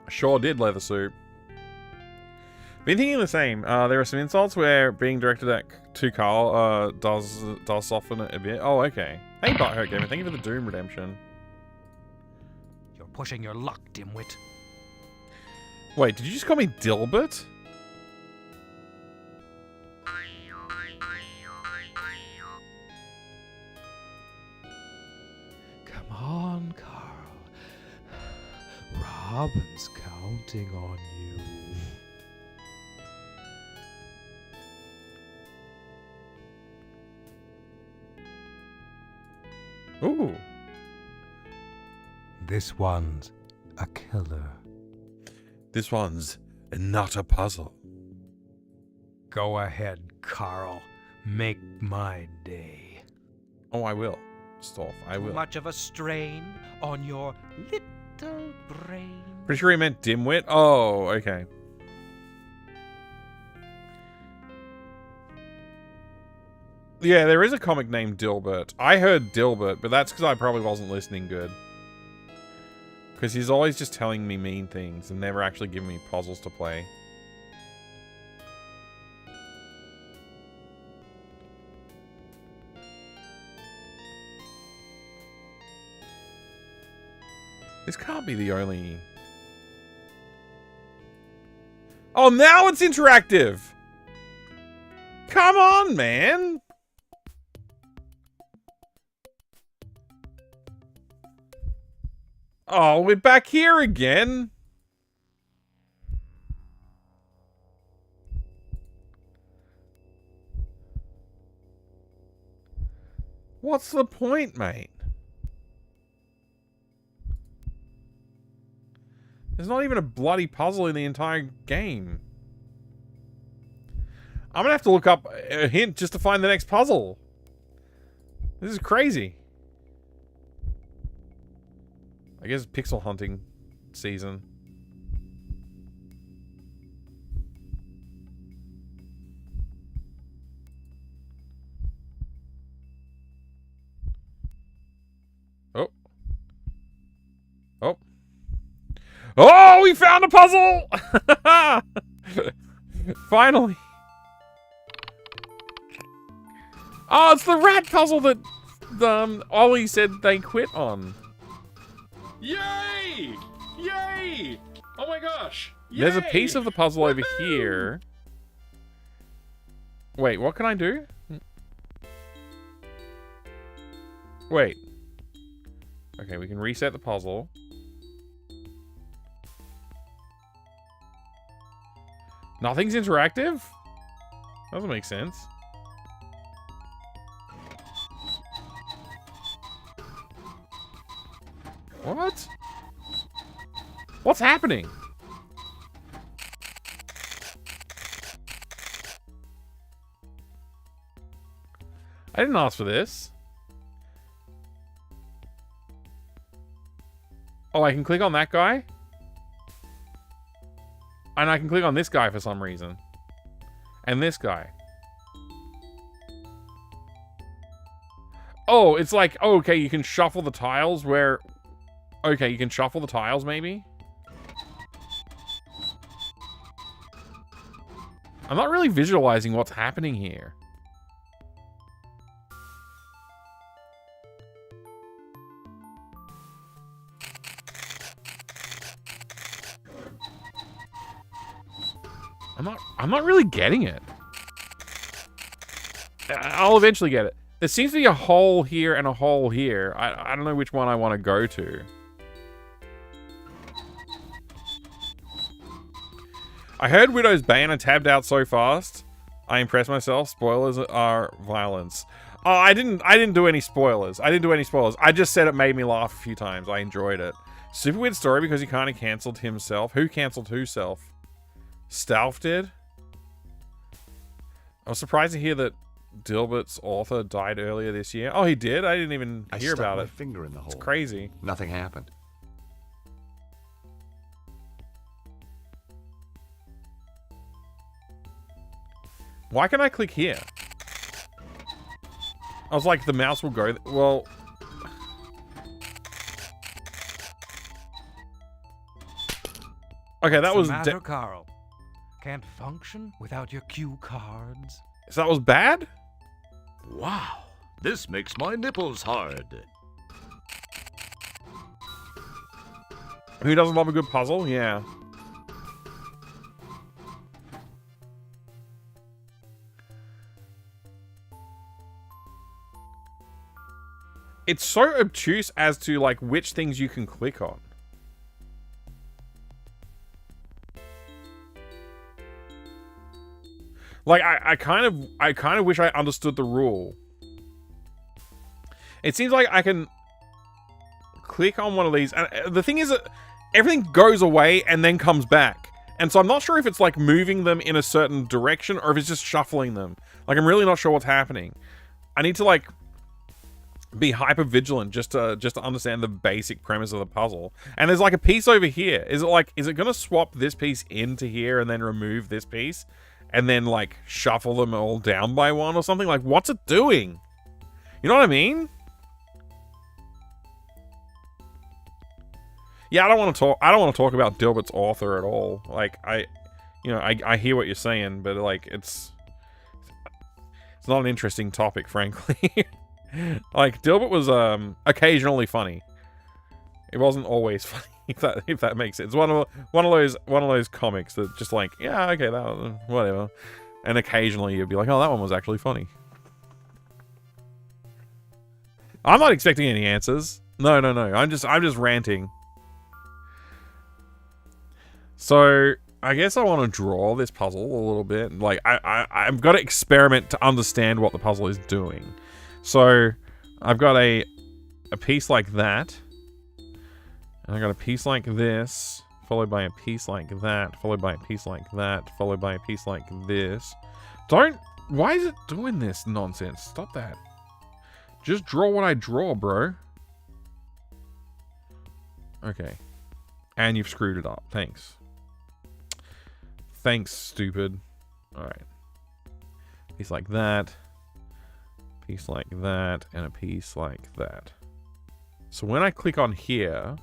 Sure did, leather suit. Been thinking the same. There are some insults where being directed to Carl does soften it a bit. Oh, okay. Hey, Butthurt Gamer, thank you for the Doom redemption. You're pushing your luck, dimwit. Wait, did you just call me Dilbert? Come on, Carl. Robin's counting on you. Ooh. This one's a killer. This one's not a puzzle. Go ahead, Carl. Make my day. Oh, I will. Stolf, I will. Too much of a strain on your little brain. Pretty sure he meant dimwit. Oh, okay. Yeah, there is a comic named Dilbert. I heard Dilbert, but that's because I probably wasn't listening good. Because he's always just telling me mean things and never actually giving me puzzles to play. This can't be the only... Oh, now it's interactive! Come on, man! Oh, we're back here again. What's the point, mate? There's not even a bloody puzzle in the entire game. I'm gonna have to look up a hint just to find the next puzzle. This is crazy. I guess pixel hunting season. Oh. Oh. Oh, we found a puzzle! Finally. Oh, it's the rat puzzle that Ollie said they quit on. Yay! Yay! Oh my gosh! Yay! There's a piece of the puzzle over here. Wait, what can I do? Wait. Okay, we can reset the puzzle. Nothing's interactive? Doesn't make sense. What? What's happening? I didn't ask for this. Oh, I can click on that guy? And I can click on this guy for some reason. And this guy. Oh, it's like, oh, okay, you can shuffle the tiles where... Okay, you can shuffle the tiles, maybe? I'm not really visualizing what's happening here. I'm not really getting it. I'll eventually get it. There seems to be a hole here and a hole here. I don't know which one I want to go to. I heard Widow's Bane. I tabbed out so fast. I impressed myself. Spoilers are violence. Oh, I didn't do any spoilers. I just said it made me laugh a few times. I enjoyed it. Super weird story because he kind of cancelled himself. Who cancelled whoself? Stauf did? I was surprised to hear that Dilbert's author died earlier this year. Oh, he did? I didn't even hear about it. I stuck my finger in the hole. It's crazy. Nothing happened. Why can I click here? I was like, the mouse will go... Well... Okay, that was... What's the matter, Carl? Can't function without your cue cards? So that was bad? Wow, this makes my nipples hard. Who doesn't love a good puzzle? Yeah. It's so obtuse as to, like, which things you can click on. Like, I kind of wish I understood the rule. It seems like I can click on one of these, and the thing is that everything goes away and then comes back. And so I'm not sure if it's like moving them in a certain direction or if it's just shuffling them. Like, I'm really not sure what's happening. I need to, like, be hyper vigilant just to understand the basic premise of the puzzle. And there's like a piece over here. Is it gonna swap this piece into here and then remove this piece? And then, like, shuffle them all down by one or something? Like, what's it doing? You know what I mean? Yeah, I don't want to talk about Dilbert's author at all. Like, I hear what you're saying, but, like, it's not an interesting topic, frankly. Like, Dilbert was, occasionally funny. It wasn't always funny. If that makes sense. It's one of those comics that just like, yeah, okay, that was, whatever. And occasionally you'd be like, oh, that one was actually funny. I'm not expecting any answers. No. I'm just ranting. So I guess I want to draw this puzzle a little bit. Like I've got to experiment to understand what the puzzle is doing. So I've got a piece like that. And I got a piece like this, followed by a piece like that, followed by a piece like that, followed by a piece like this. Why is it doing this nonsense? Stop that. Just draw what I draw, bro. Okay. And you've screwed it up. Thanks. Thanks, stupid. Alright. Piece like that. Piece like that. And a piece like that. So when I click on here...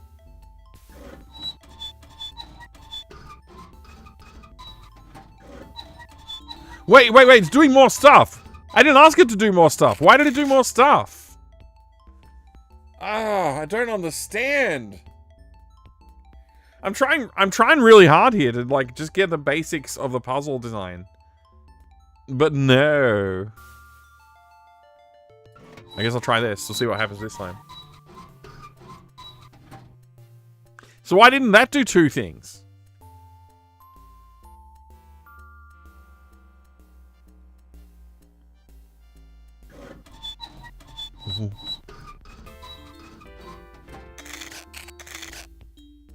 Wait, it's doing more stuff. I didn't ask it to do more stuff. Why did it do more stuff? Ah, I don't understand. I'm trying really hard here to, like, just get the basics of the puzzle design. But no. I guess I'll try this. We'll see what happens this time. So why didn't that do two things?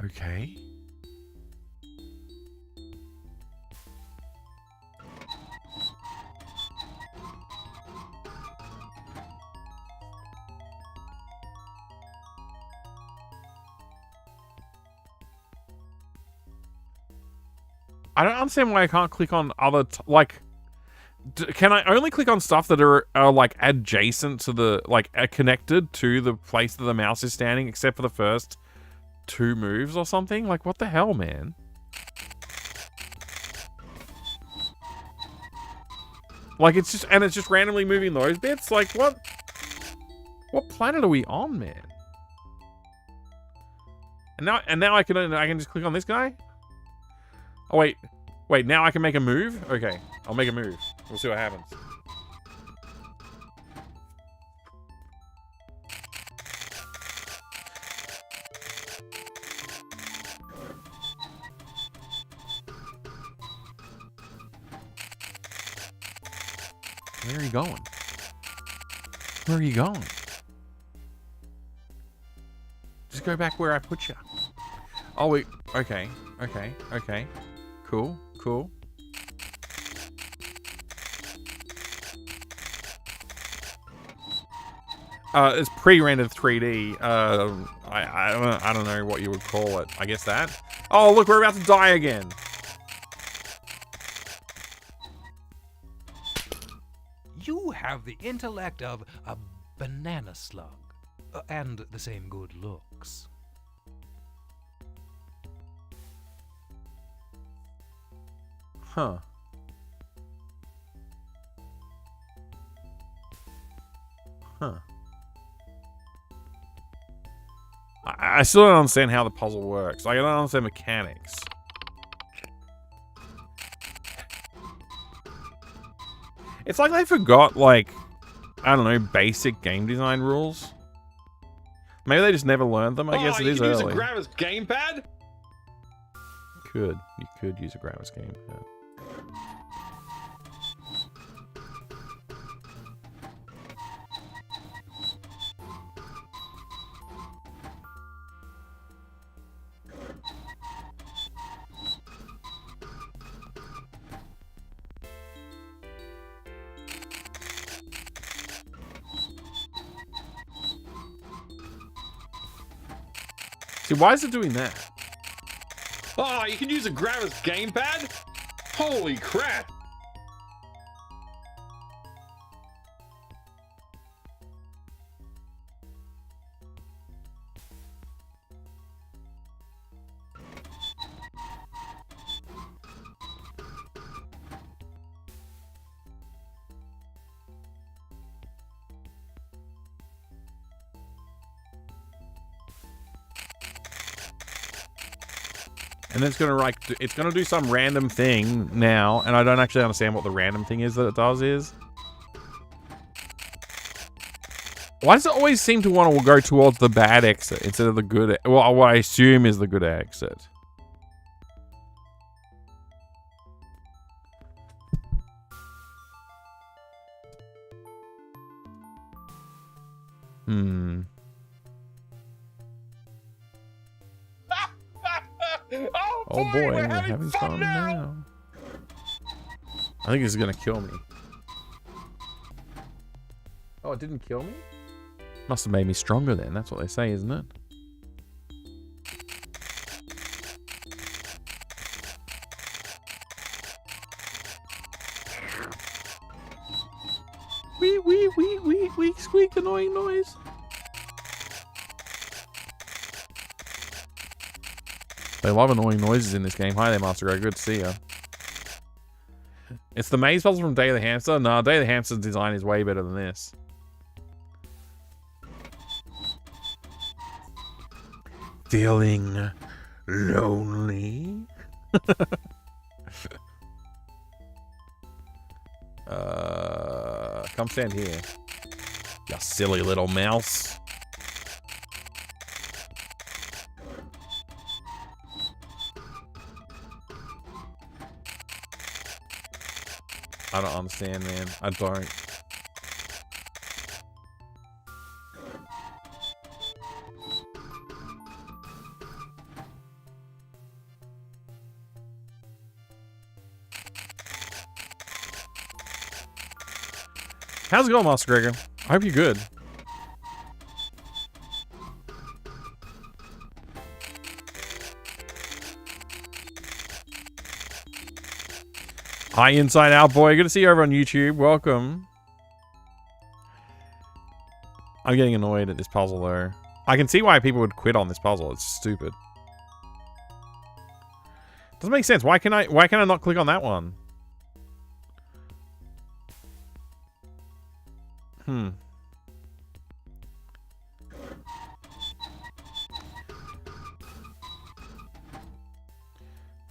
Okay. I don't understand why I can't click on other, can I only click on stuff that are like adjacent to the, like connected to the place that the mouse is standing, except for the first 2 moves or something? Like, what the hell, man? Like, it's just randomly moving those bits? Like, what? What planet are we on, man? And now I can just click on this guy? Oh, wait. Wait, now I can make a move? Okay, I'll make a move. We'll see what happens. Where are you going? Where are you going? Just go back where I put you. Oh, wait. Okay. Okay. Okay. Cool. Cool. It's pre-rendered 3D. I don't know what you would call it. I guess that. Oh, look, we're about to die again. You have the intellect of a banana slug, and the same good looks. Huh. Huh. I still don't understand how the puzzle works. Like, I don't understand mechanics. It's like they forgot, like, I don't know, basic game design rules. Maybe they just never learned them. I guess it is early. You can use a Gravis gamepad? You could use a Gravis gamepad. See, why is it doing that? Oh, you can use a Gravis gamepad? Holy crap! And then it's gonna do some random thing now, and I don't actually understand what the random thing is that it does is. Why does it always seem to want to go towards the bad exit instead of the good, well, what I assume is the good exit? Oh boy, we're having fun now. I think this is gonna kill me. Oh, it didn't kill me? Must have made me stronger then. That's what they say, isn't it? Wee, squeak, annoying noise. They love annoying noises in this game. Hi there, Master Greg. Good to see ya. It's the maze puzzle from Day of the Hamster. Nah, Day of the Hamster's design is way better than this. Feeling lonely? Come stand here. You silly little mouse. I don't understand, man. I don't. How's it going, Master Gregor? I hope you're good. Hi, Inside Out Boy. Good to see you over on YouTube. Welcome. I'm getting annoyed at this puzzle, though. I can see why people would quit on this puzzle. It's stupid. Doesn't make sense. Why can I not click on that one? I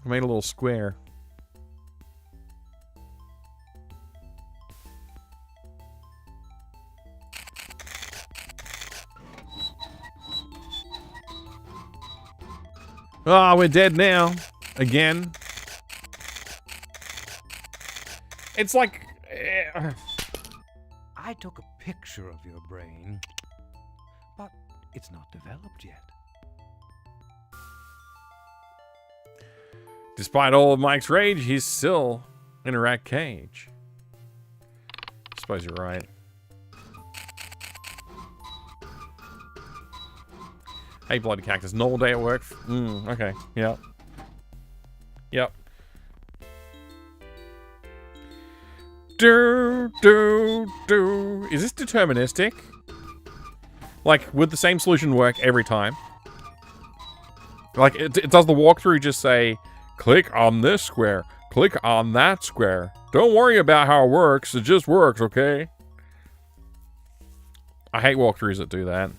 made a little square. Ah, we're dead now. Again. It's like... I took a picture of your brain, but it's not developed yet. Despite all of Mike's rage, he's still in a rat cage. I suppose you're right. Hey, bloody cactus. Normal day at work. Okay. Yep. Yep. Do. Is this deterministic? Like, would the same solution work every time? Like, it does the walkthrough just say, click on this square, click on that square. Don't worry about how it works. It just works, okay? I hate walkthroughs that do that.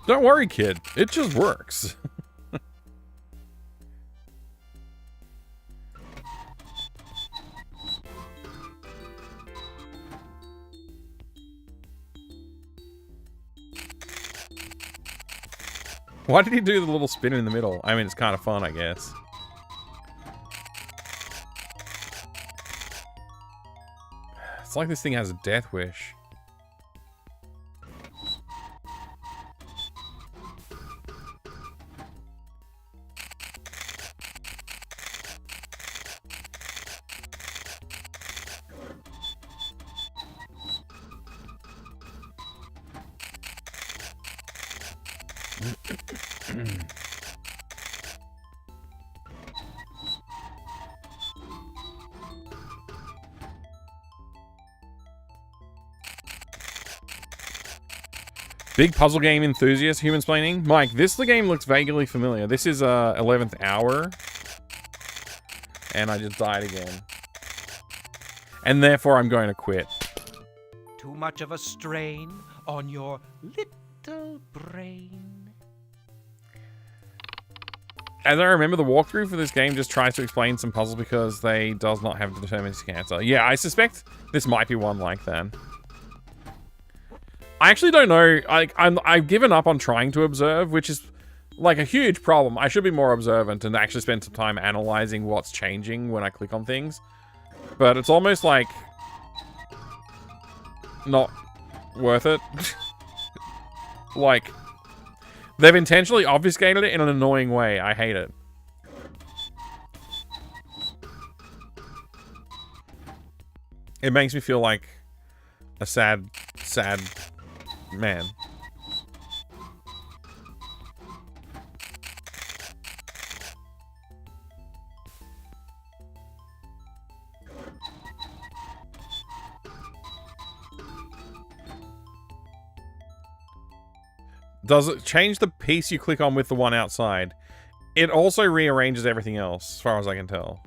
Don't worry, kid. It just works. Why did he do the little spin in the middle? I mean, it's kind of fun, I guess. It's like this thing has a death wish. Big puzzle game enthusiast, Humansplaining. Mike, the game looks vaguely familiar. This is 11th Hour. And I just died again. And therefore I'm going to quit. Too much of a strain on your little brain. As I remember, the walkthrough for this game just tries to explain some puzzles because they does not have a deterministic answer. Yeah, I suspect this might be one like that. I actually don't know. I've given up on trying to observe, which is like a huge problem. I should be more observant and actually spend some time analyzing what's changing when I click on things. But it's almost like not worth it. Like, they've intentionally obfuscated it in an annoying way. I hate it. It makes me feel like a sad man. Does it change the piece you click on with the one outside? It also rearranges everything else, as far as I can tell.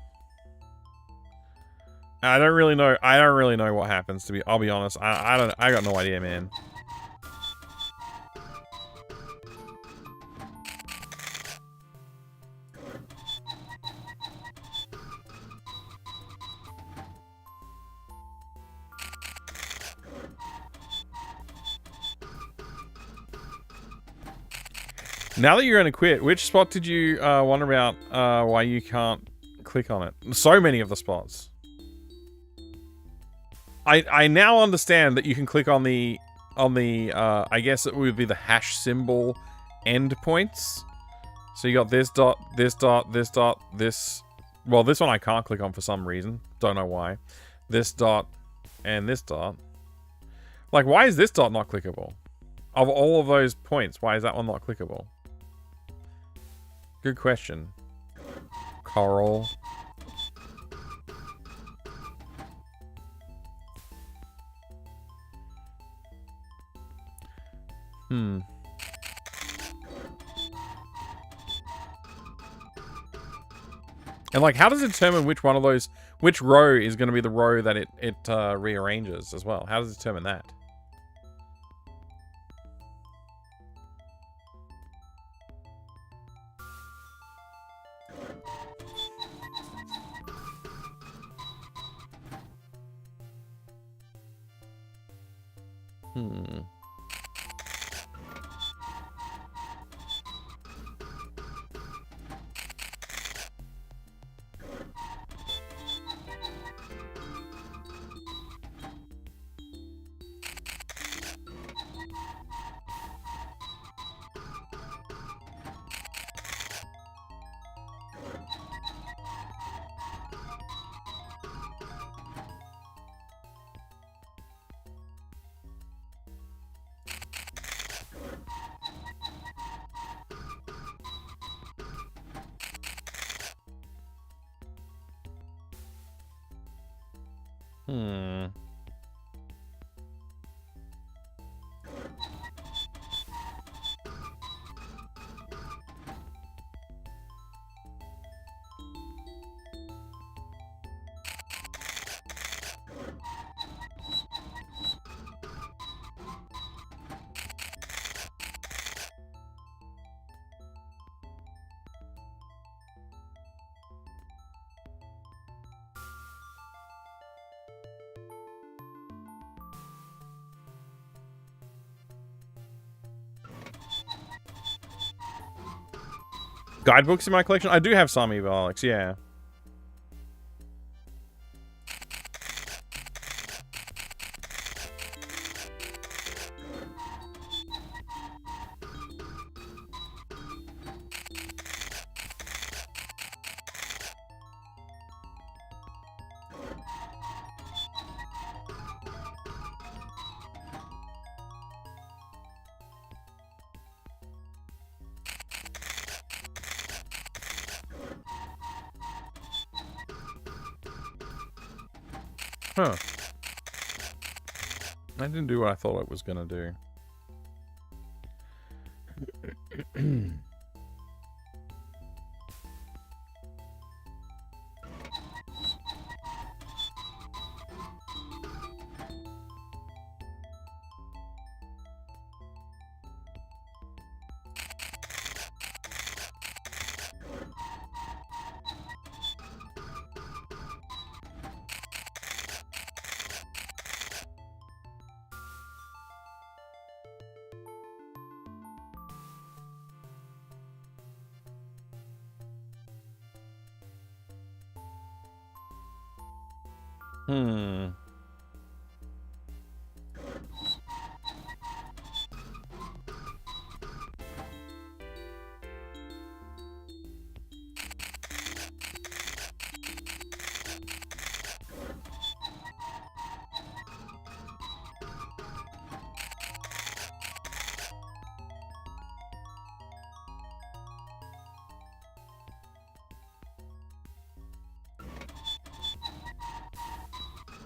I don't really know. I don't really know what happens, to be. I'll be honest. I got no idea, man. Now that you're going to quit, which spot did you wonder about why you can't click on it? So many of the spots. I now understand that you can click on the I guess it would be the hash symbol endpoints. So you got this dot, this dot, this dot, this. Well, this one I can't click on for some reason. Don't know why. This dot and this dot. Like, why is this dot not clickable? Of all of those points, why is that one not clickable? Good question. Coral. And like, how does it determine which one of those, which row is going to be the row that it rearranges as well? How does it determine that? Guidebooks in my collection? I do have some, Eva Alex, yeah. Huh. I didn't do what I thought it was gonna do.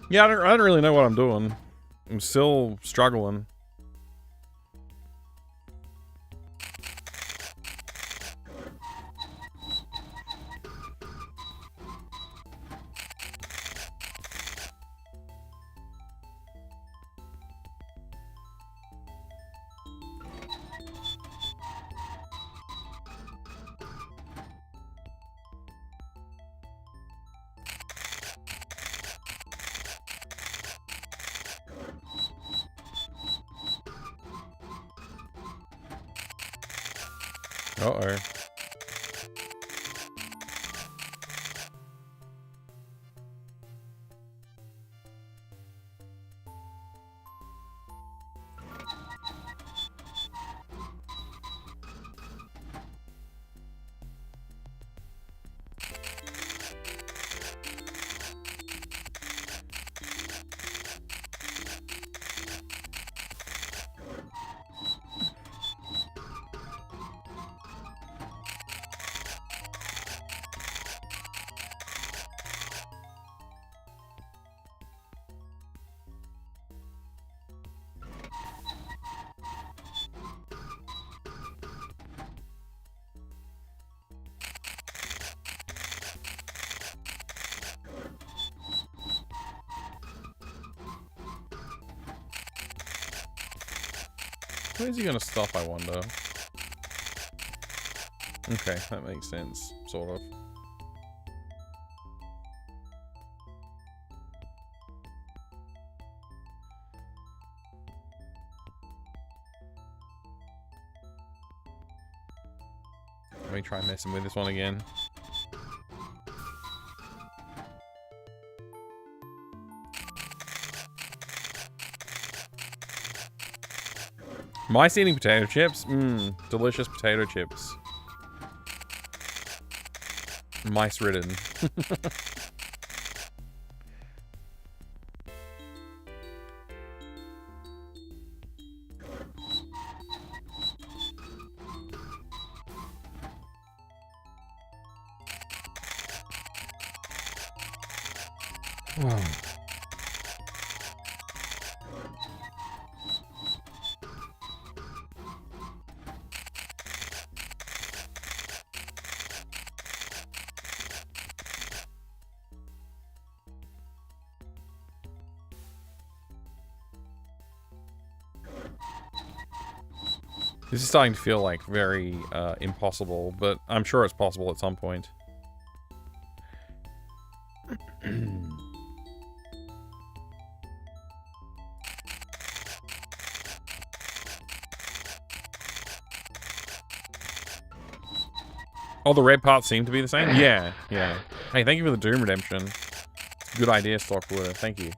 Yeah, I don't really know what I'm doing. I'm still struggling. Uh-oh. Where's he gonna stop, I wonder? Okay, that makes sense, sort of. Let me try messing with this one again. Mice eating potato chips? Mmm, delicious potato chips. Mice ridden. This is starting to feel like very impossible, but I'm sure it's possible at some point. Oh, the red parts seem to be the same? Yeah, yeah. Hey, thank you for the Doom Redemption. Good idea, Stockwater. Thank you.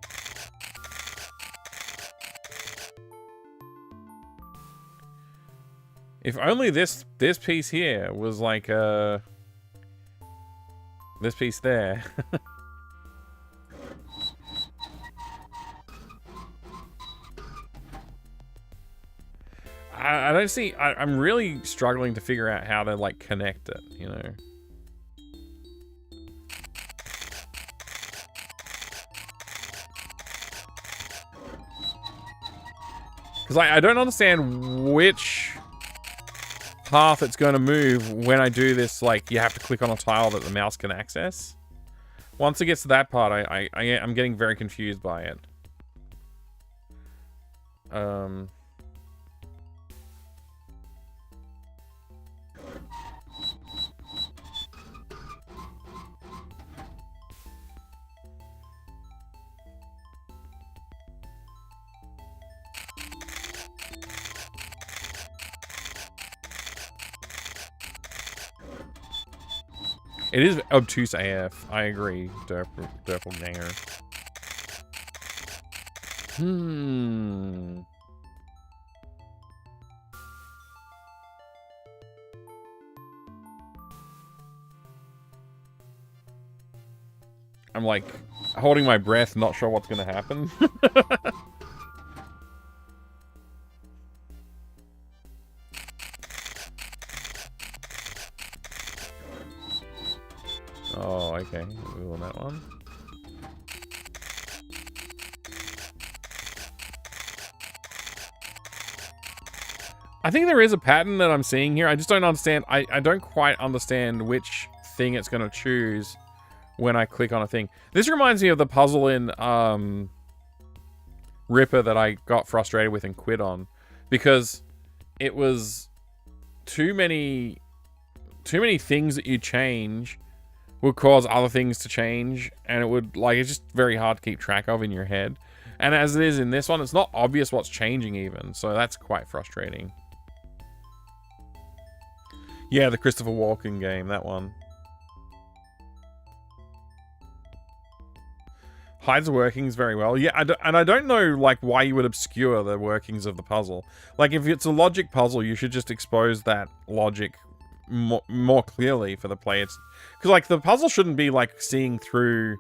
If only this piece here was like this piece there. I don't see. I'm really struggling to figure out how to like connect it. You know. Because I don't understand which path it's going to move when I do this. Like, you have to click on a tile that the mouse can access. Once it gets to that part, I'm getting very confused by it. It is obtuse AF. I agree, Doppelganger. I'm like holding my breath, not sure what's gonna happen. Oh, okay. We'll on that one. I think there is a pattern that I'm seeing here. I just don't understand. I don't quite understand which thing it's going to choose when I click on a thing. This reminds me of the puzzle in Ripper that I got frustrated with and quit on, because it was too many things that you change would cause other things to change, and it would, like, it's just very hard to keep track of in your head. And as it is in this one, it's not obvious what's changing even, so that's quite frustrating. Yeah, the Christopher Walken game, that one. Hides the workings very well. Yeah, and I don't know, like, why you would obscure the workings of the puzzle. Like, if it's a logic puzzle, you should just expose that logic more clearly for the player. Because, like, the puzzle shouldn't be, like, seeing through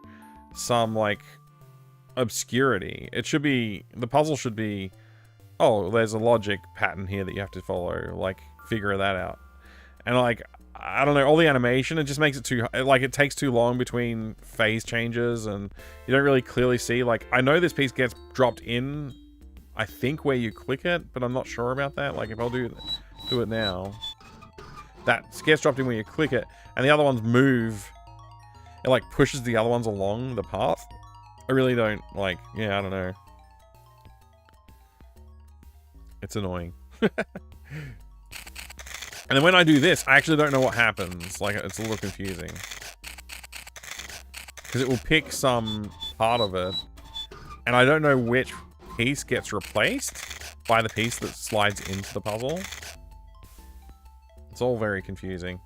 some, like, obscurity. It should be... The puzzle should be... Oh, there's a logic pattern here that you have to follow. Like, figure that out. And, like... I don't know, all the animation, it just makes it too, like, it takes too long between phase changes, and you don't really clearly see, like, I know this piece gets dropped in, I think, where you click it, but I'm not sure about that. Like, if I'll do it now, that gets dropped in where you click it, and the other ones move, it, like, pushes the other ones along the path. I really don't, like, yeah, I don't know. It's annoying. And then when I do this, I actually don't know what happens. Like, it's a little confusing. Because it will pick some part of it. And I don't know which piece gets replaced by the piece that slides into the puzzle. It's all very confusing.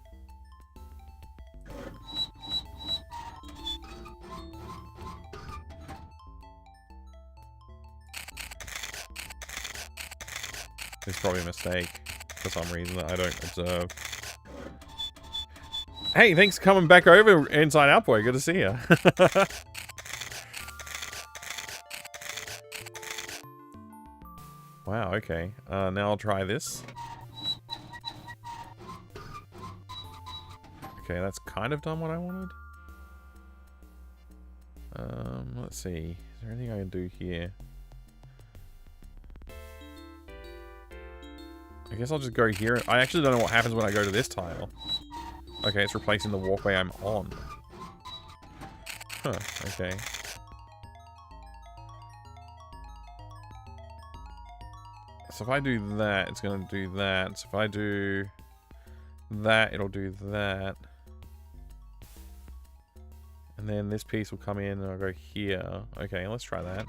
It's probably a mistake. For some reason that I don't observe. Hey, thanks for coming back over, Inside Out Boy. Good to see you. Wow, okay. Now I'll try this. Okay, that's kind of done what I wanted. Let's see. Is there anything I can do here? I guess I'll just go here. I actually don't know what happens when I go to this tile. Okay, it's replacing the walkway I'm on. Huh, okay. So if I do that, it's going to do that. So if I do that, it'll do that. And then this piece will come in and I'll go here. Okay, let's try that.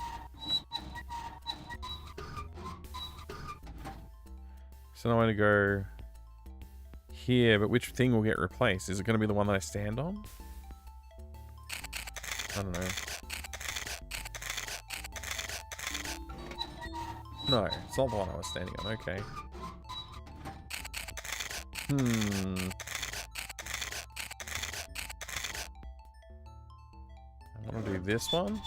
So now I'm going to go here, but which thing will get replaced? Is it going to be the one that I stand on? I don't know. No, it's not the one I was standing on. Okay. I want to do this one.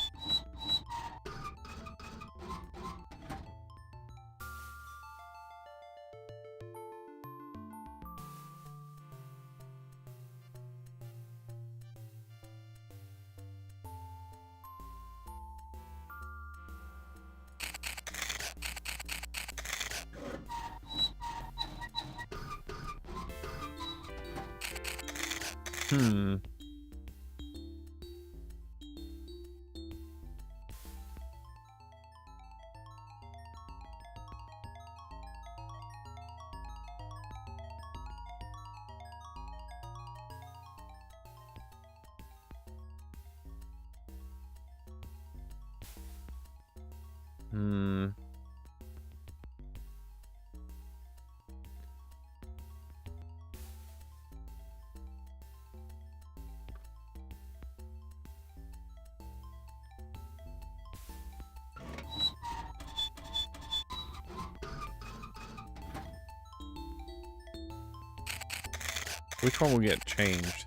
Which one will get changed?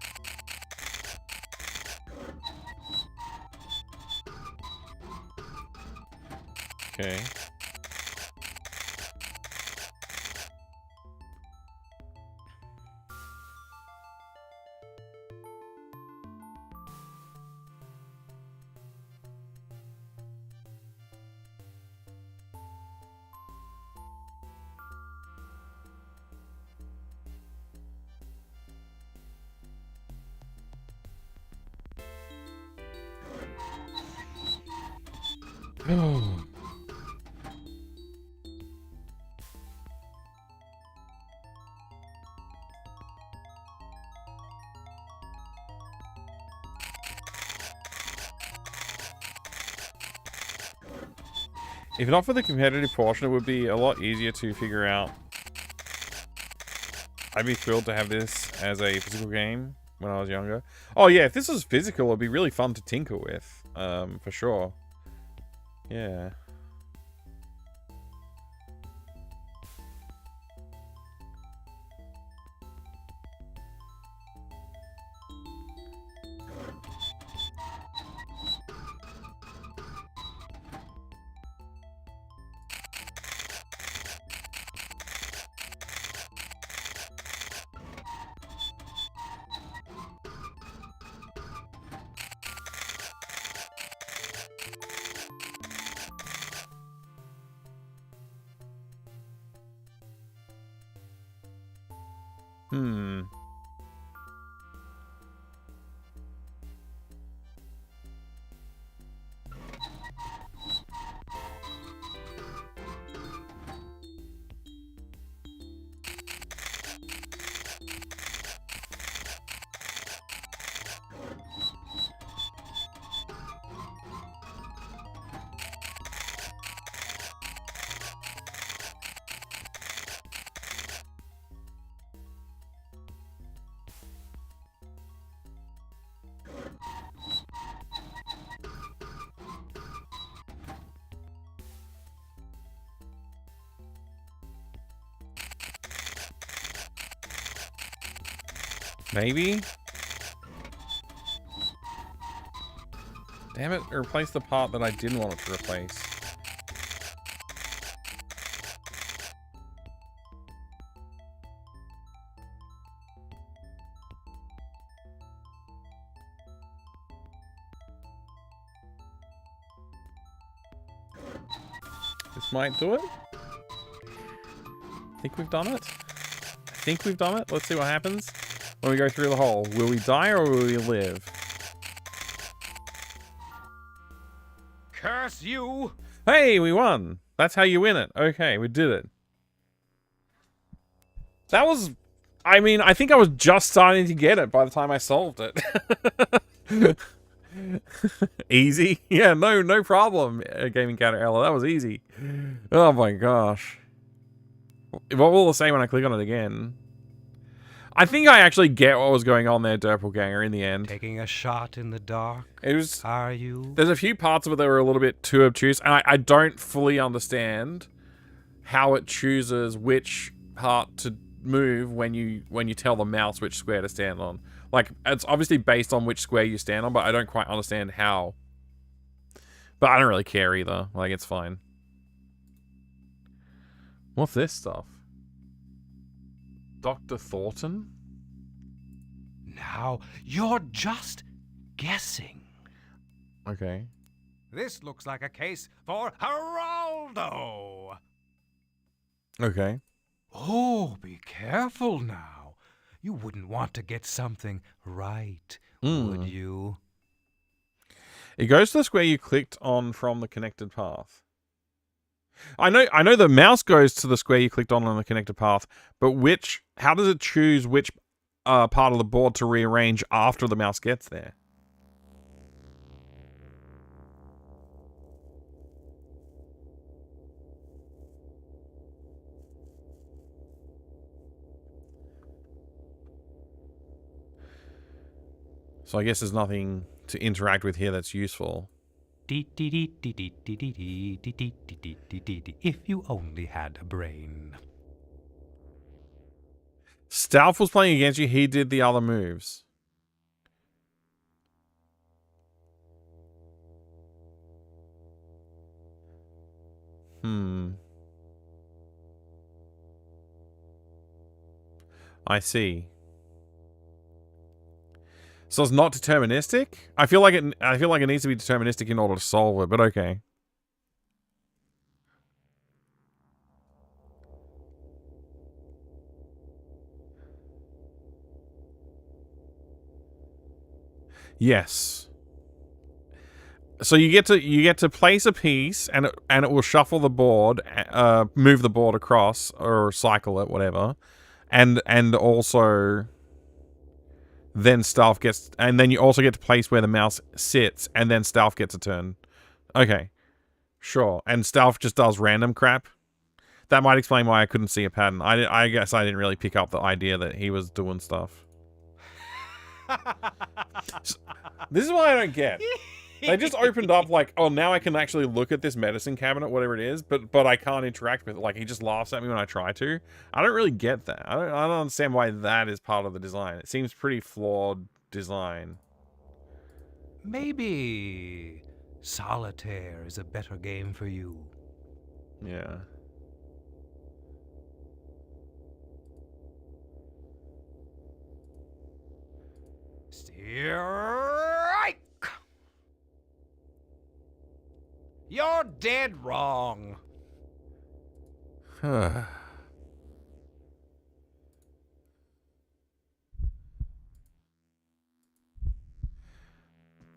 Okay. If not for the competitive portion, it would be a lot easier to figure out I'd be thrilled to have this as a physical game when I was younger. Oh yeah, if this was physical, it'd be really fun to tinker with, for sure. Yeah. Hmm. Maybe? Damn it, replace the part that I didn't want it to replace. This might do it. I think we've done it. I think we've done it. Let's see what happens when we go through the hole. Will we die or will we live? Curse you! Hey, we won. That's how you win it. Okay, we did it. That was... I mean, I think I was just starting to get it by the time I solved it. Easy. Yeah, no problem, Gaming Counter Ella. That was easy. Oh my gosh. What will it say when I click on it again? I think I actually get what was going on there, Doppelganger, in the end. Taking a shot in the dark, it was, are you? There's a few parts of it that were a little bit too obtuse, and I don't fully understand how it chooses which part to move when you tell the mouse which square to stand on. Like, it's obviously based on which square you stand on, but I don't quite understand how. But I don't really care either. Like, it's fine. What's this stuff? Dr. Thornton? Now, you're just guessing. Okay. This looks like a case for Geraldo. Okay. Oh, be careful now. You wouldn't want to get something right, would you? It goes to the square you clicked on from the connected path. I know the mouse goes to the square you clicked on the connected path, but how does it choose which part of the board to rearrange after the mouse gets there? So I guess there's nothing to interact with here that's useful. If you only had a brain. Stalf was playing against you, he did the other moves. I see. So it's not deterministic? I feel like it needs to be deterministic in order to solve it, but okay. Yes. So you get to place a piece and it will shuffle the board, move the board across or cycle it, whatever. And also then Stalf gets, and then you also get to place where the mouse sits, and then Stalf gets a turn. Okay. Sure. And Stalf just does random crap. That might explain why I couldn't see a pattern. I guess I didn't really pick up the idea that he was doing stuff. This is why I don't get. They just opened up like, oh, now I can actually look at this medicine cabinet, whatever it is, but I can't interact with it. Like, he just laughs at me when I try to. I don't really get that. I don't understand why that is part of the design. It seems pretty flawed design. Maybe solitaire is a better game for you. Yeah. Strike! You're dead wrong.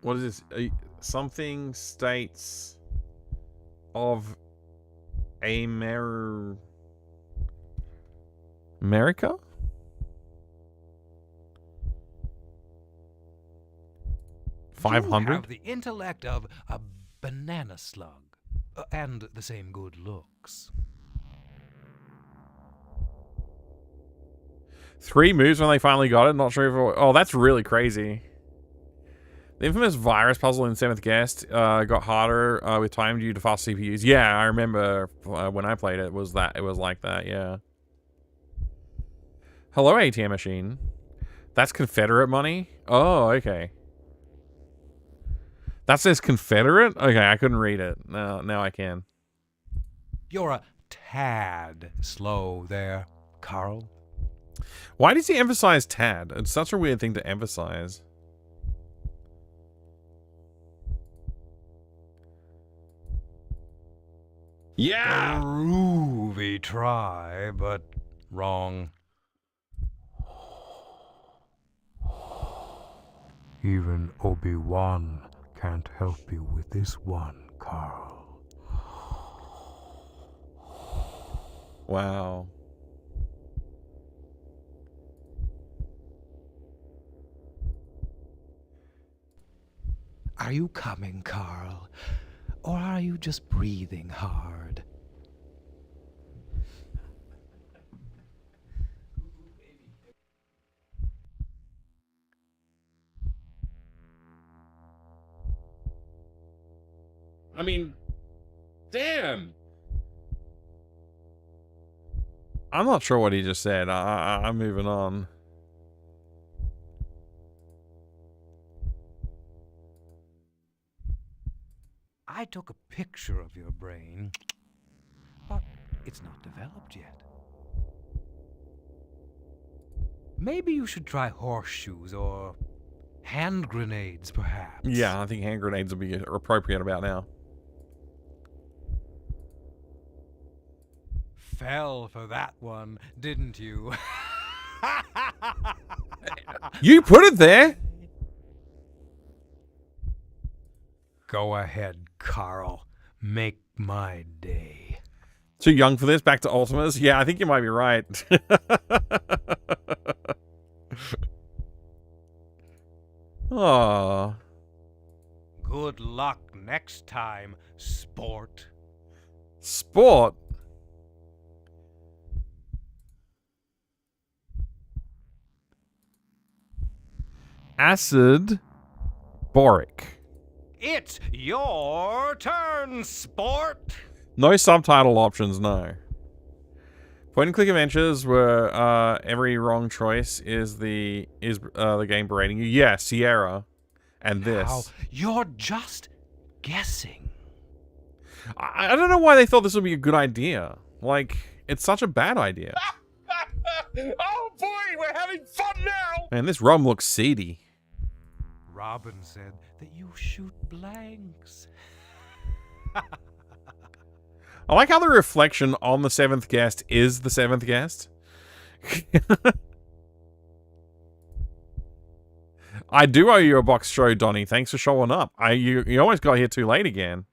What is this? Something states of America? 500? You have the intellect of a banana slug, and the same good looks. 3 moves when they finally got it. Not sure if it, oh, that's really crazy. The infamous virus puzzle in 7th Guest got harder with time due to fast CPUs. Yeah, I remember when I played it, it was like that, yeah. Hello, ATM machine. That's Confederate money? Oh, okay. That says Confederate? Okay, I couldn't read it. Now I can. You're a tad slow there, Carl. Why does he emphasize tad? It's such a weird thing to emphasize. Yeah! Groovy try, but wrong. Even Obi-Wan can't help you with this one, Carl. Wow. Are you coming, Carl? Or are you just breathing hard? I mean, damn. I'm not sure what he just said. I'm moving on. I took a picture of your brain, but it's not developed yet. Maybe you should try horseshoes or hand grenades, perhaps. Yeah, I think hand grenades would be appropriate about now. Fell for that one, didn't you? You put it there! Go ahead, Carl. Make my day. Too young for this? Back to Ultimas? Yeah, I think you might be right. Aww. Good luck next time, sport. Sport? Acid boric. It's your turn, sport. No subtitle options, no. Point and click adventures where every wrong choice is the game berating you. Yeah, Sierra and this. Now, you're just guessing. I don't know why they thought this would be a good idea. Like, it's such a bad idea. Oh boy, we're having fun now! Man, this rum looks seedy. Robin said that you shoot blanks. I like how the reflection on the 7th Guest is the 7th Guest. I do owe you a box show, Donnie. Thanks for showing up. You almost got here too late again.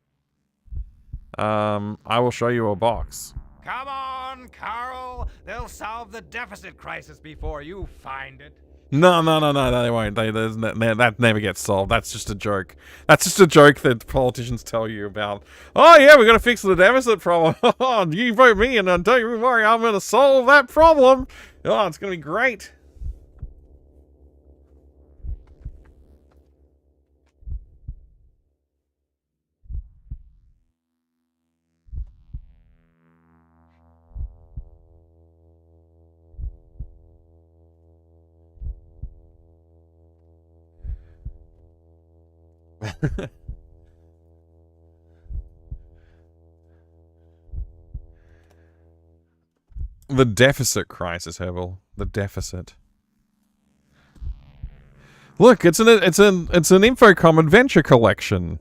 I will show you a box. Come on, Carl. They'll solve the deficit crisis before you find it. No, they won't. That never gets solved. That's just a joke. That's just a joke that politicians tell you about. Oh, yeah, we're going to fix the deficit problem. You vote me, and don't you worry, I'm going to solve that problem. Oh, it's going to be great. The deficit crisis, Hevel. The deficit. Look, it's an Infocom adventure collection.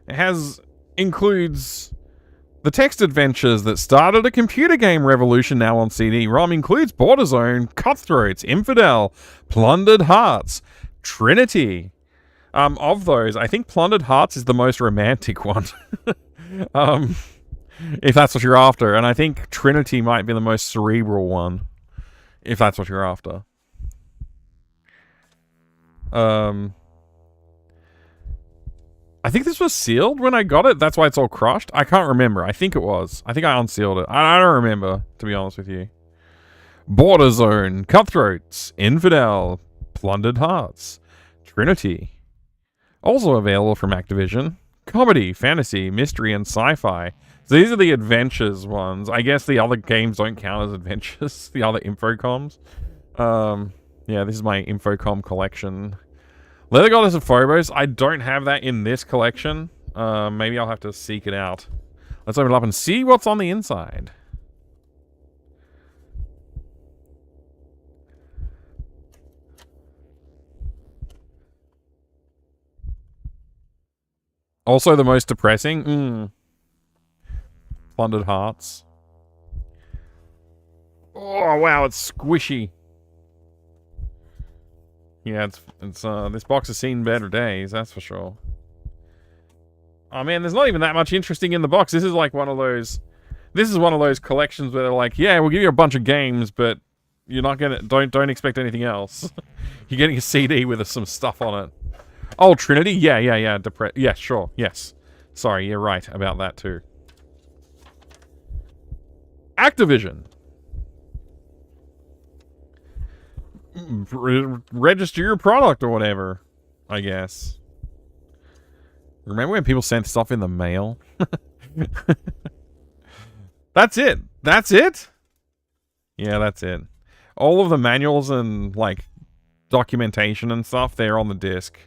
It includes the text adventures that started a computer game revolution now on CD-ROM. Includes Borderzone, Cutthroats, Infidel, Plundered Hearts, Trinity. Of those, I think Plundered Hearts is the most romantic one. If that's what you're after. And I think Trinity might be the most cerebral one. If that's what you're after. I think this was sealed when I got it. That's why it's all crushed. I can't remember. I think it was. I think I unsealed it. I don't remember, to be honest with you. Borderzone, Cutthroats, Infidel, Plundered Hearts, Trinity. Also available from Activision. Comedy, fantasy, mystery, and sci-fi. So these are the adventures ones. I guess the other games don't count as adventures. The other Infocoms. Yeah, this is my Infocom collection. Leather Goddess of Phobos. I don't have that in this collection. Maybe I'll have to seek it out. Let's open it up and see what's on the inside. Also the most depressing. Plundered Hearts. Oh wow, it's squishy. Yeah, it's this box has seen better days, that's for sure. Oh man, there's not even that much interesting in the box. This is like one of those. This is one of those collections where they're like, yeah, we'll give you a bunch of games, but you're not gonna don't expect anything else. You're getting a CD with some stuff on it. Oh, Trinity? Yeah. Yeah, sure. Yes. Sorry, you're right about that too. Activision. Register your product or whatever, I guess. Remember when people sent stuff in the mail? That's it. That's it? Yeah, that's it. All of the manuals and, like, documentation and stuff, they're on the disc.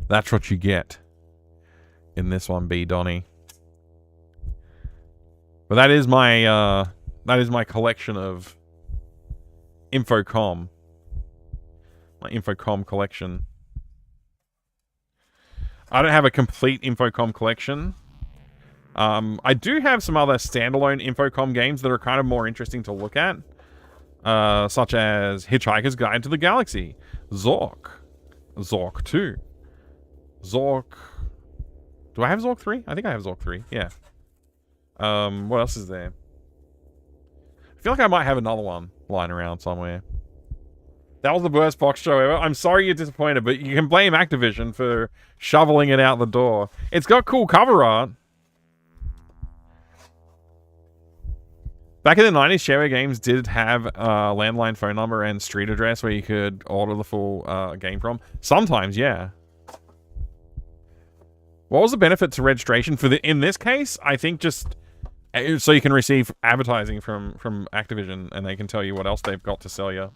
That's what you get in this one, B. Donnie. But that is my collection of Infocom. My Infocom collection. I don't have a complete Infocom collection. I do have some other standalone Infocom games that are kind of more interesting to look at. Such as Hitchhiker's Guide to the Galaxy. Zork. Zork 2. Zork... Do I have Zork 3? I think I have Zork 3, yeah. What else is there? I feel like I might have another one lying around somewhere. That was the worst box show ever. I'm sorry you're disappointed, but you can blame Activision for shoveling it out the door. It's got cool cover art. Back in the 90s, Shareware Games did have a landline phone number and street address where you could order the full game from. Sometimes, yeah. What was the benefit to registration for in this case? I think just so you can receive advertising from Activision and they can tell you what else they've got to sell you.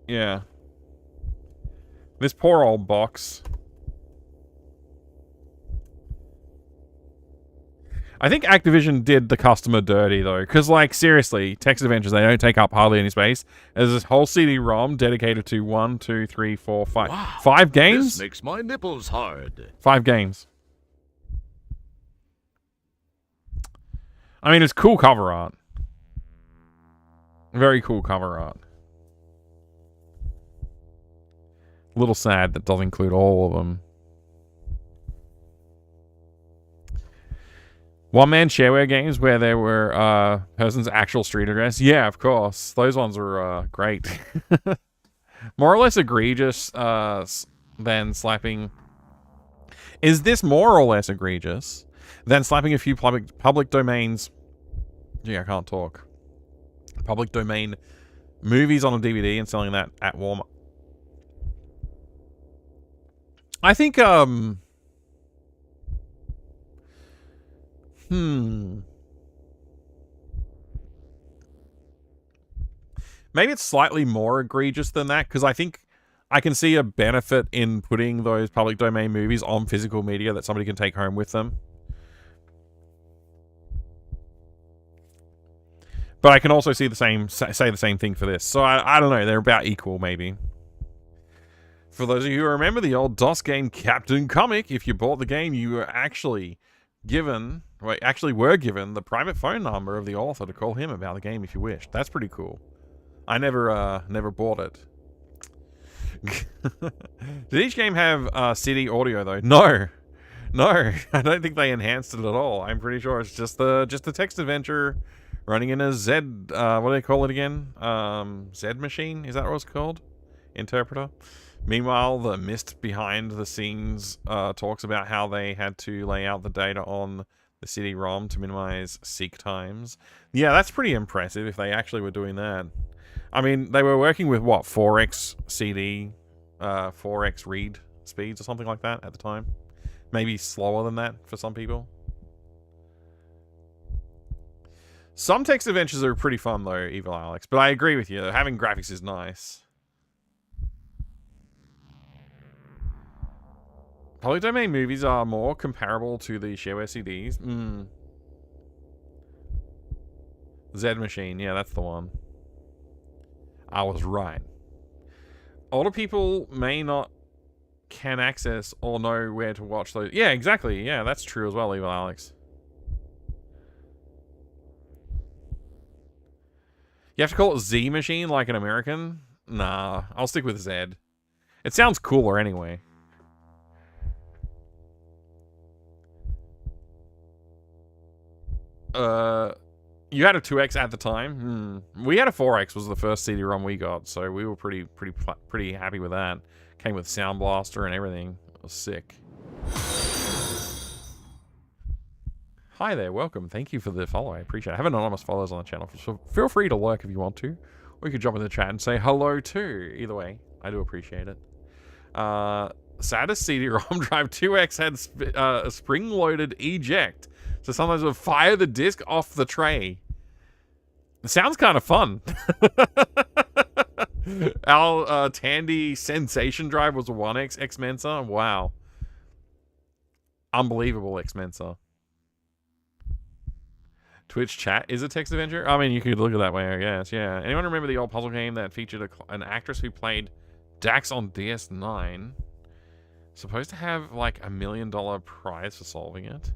Yeah. This poor old box. I think Activision did the customer dirty, though. Because, like, seriously, text adventures, they don't take up hardly any space. There's this whole CD-ROM dedicated to 1, 2, 3, 4, 5. Wow, 5 games? This makes my nipples hard. 5 games. I mean, it's cool cover art. Very cool cover art. A little sad that doesn't include all of them. One-man shareware games where there were person's actual street address. Yeah, of course. Those ones were great. More or less egregious than slapping... Is this more or less egregious than slapping a few public domains... Gee, I can't talk. Public domain movies on a DVD and selling that at Walmart? I think, maybe it's slightly more egregious than that, because I think I can see a benefit in putting those public domain movies on physical media that somebody can take home with them. But I can also see the same, say the same thing for this. So I don't know, they're about equal, maybe. For those of you who remember the old DOS game Captain Comic, if you bought the game, you were actually given, well, actually were given the private phone number of the author to call him about the game if you wished. That's pretty cool. I never bought it. Did each game have CD audio though? No, I don't think they enhanced it at all. I'm pretty sure it's just the text adventure running in a Z. What do they call it again? Z machine? Is that what it's called? Interpreter. Meanwhile, the mist behind the scenes talks about how they had to lay out the data on the CD-ROM to minimize seek times. Yeah, that's pretty impressive if they actually were doing that. I mean, they were working with, what, 4x CD, 4x read speeds or something like that at the time. Maybe slower than that for some people. Some text adventures are pretty fun, though, Evil Alex. But I agree with you. Having graphics is nice. Public domain movies are more comparable to the shareware CDs. Z Machine. Yeah, that's the one. I was right. Older people may not can access or know where to watch those. Yeah, exactly. Yeah, that's true as well, Evil Alex. You have to call it Z Machine like an American? Nah, I'll stick with Z. It sounds cooler anyway. You had a 2X at the time? We had a 4X, was the first CD-ROM we got, so we were pretty happy with that. Came with Sound Blaster and everything. It was sick. Hi there, welcome. Thank you for the follow, I appreciate it. I have anonymous followers on the channel, so feel free to lurk if you want to. Or you could jump in the chat and say hello too. Either way, I do appreciate it. Saddest CD-ROM drive 2X had a spring-loaded eject. So sometimes we'll fire the disc off the tray. It sounds kind of fun. Our Tandy Sensation drive was a 1X X-Mensa. Wow. Unbelievable X-Mensa. Twitch chat is a text adventure? I mean, you could look at it that way, I guess. Yeah. Anyone remember the old puzzle game that featured an actress who played Dax on DS9? Supposed to have like $1 million prize for solving it.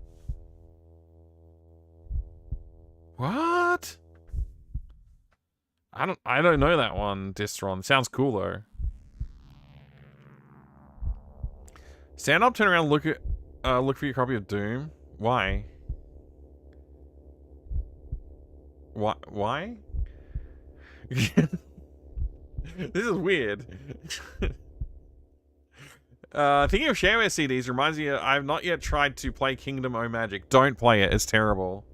What? I don't know that one, Distron. Sounds cooler. Stand up, turn around, look for your copy of Doom. Why? Why? This is weird. Thinking of shareware CDs reminds me, I've not yet tried to play Kingdom O Magic. Don't play it, it's terrible.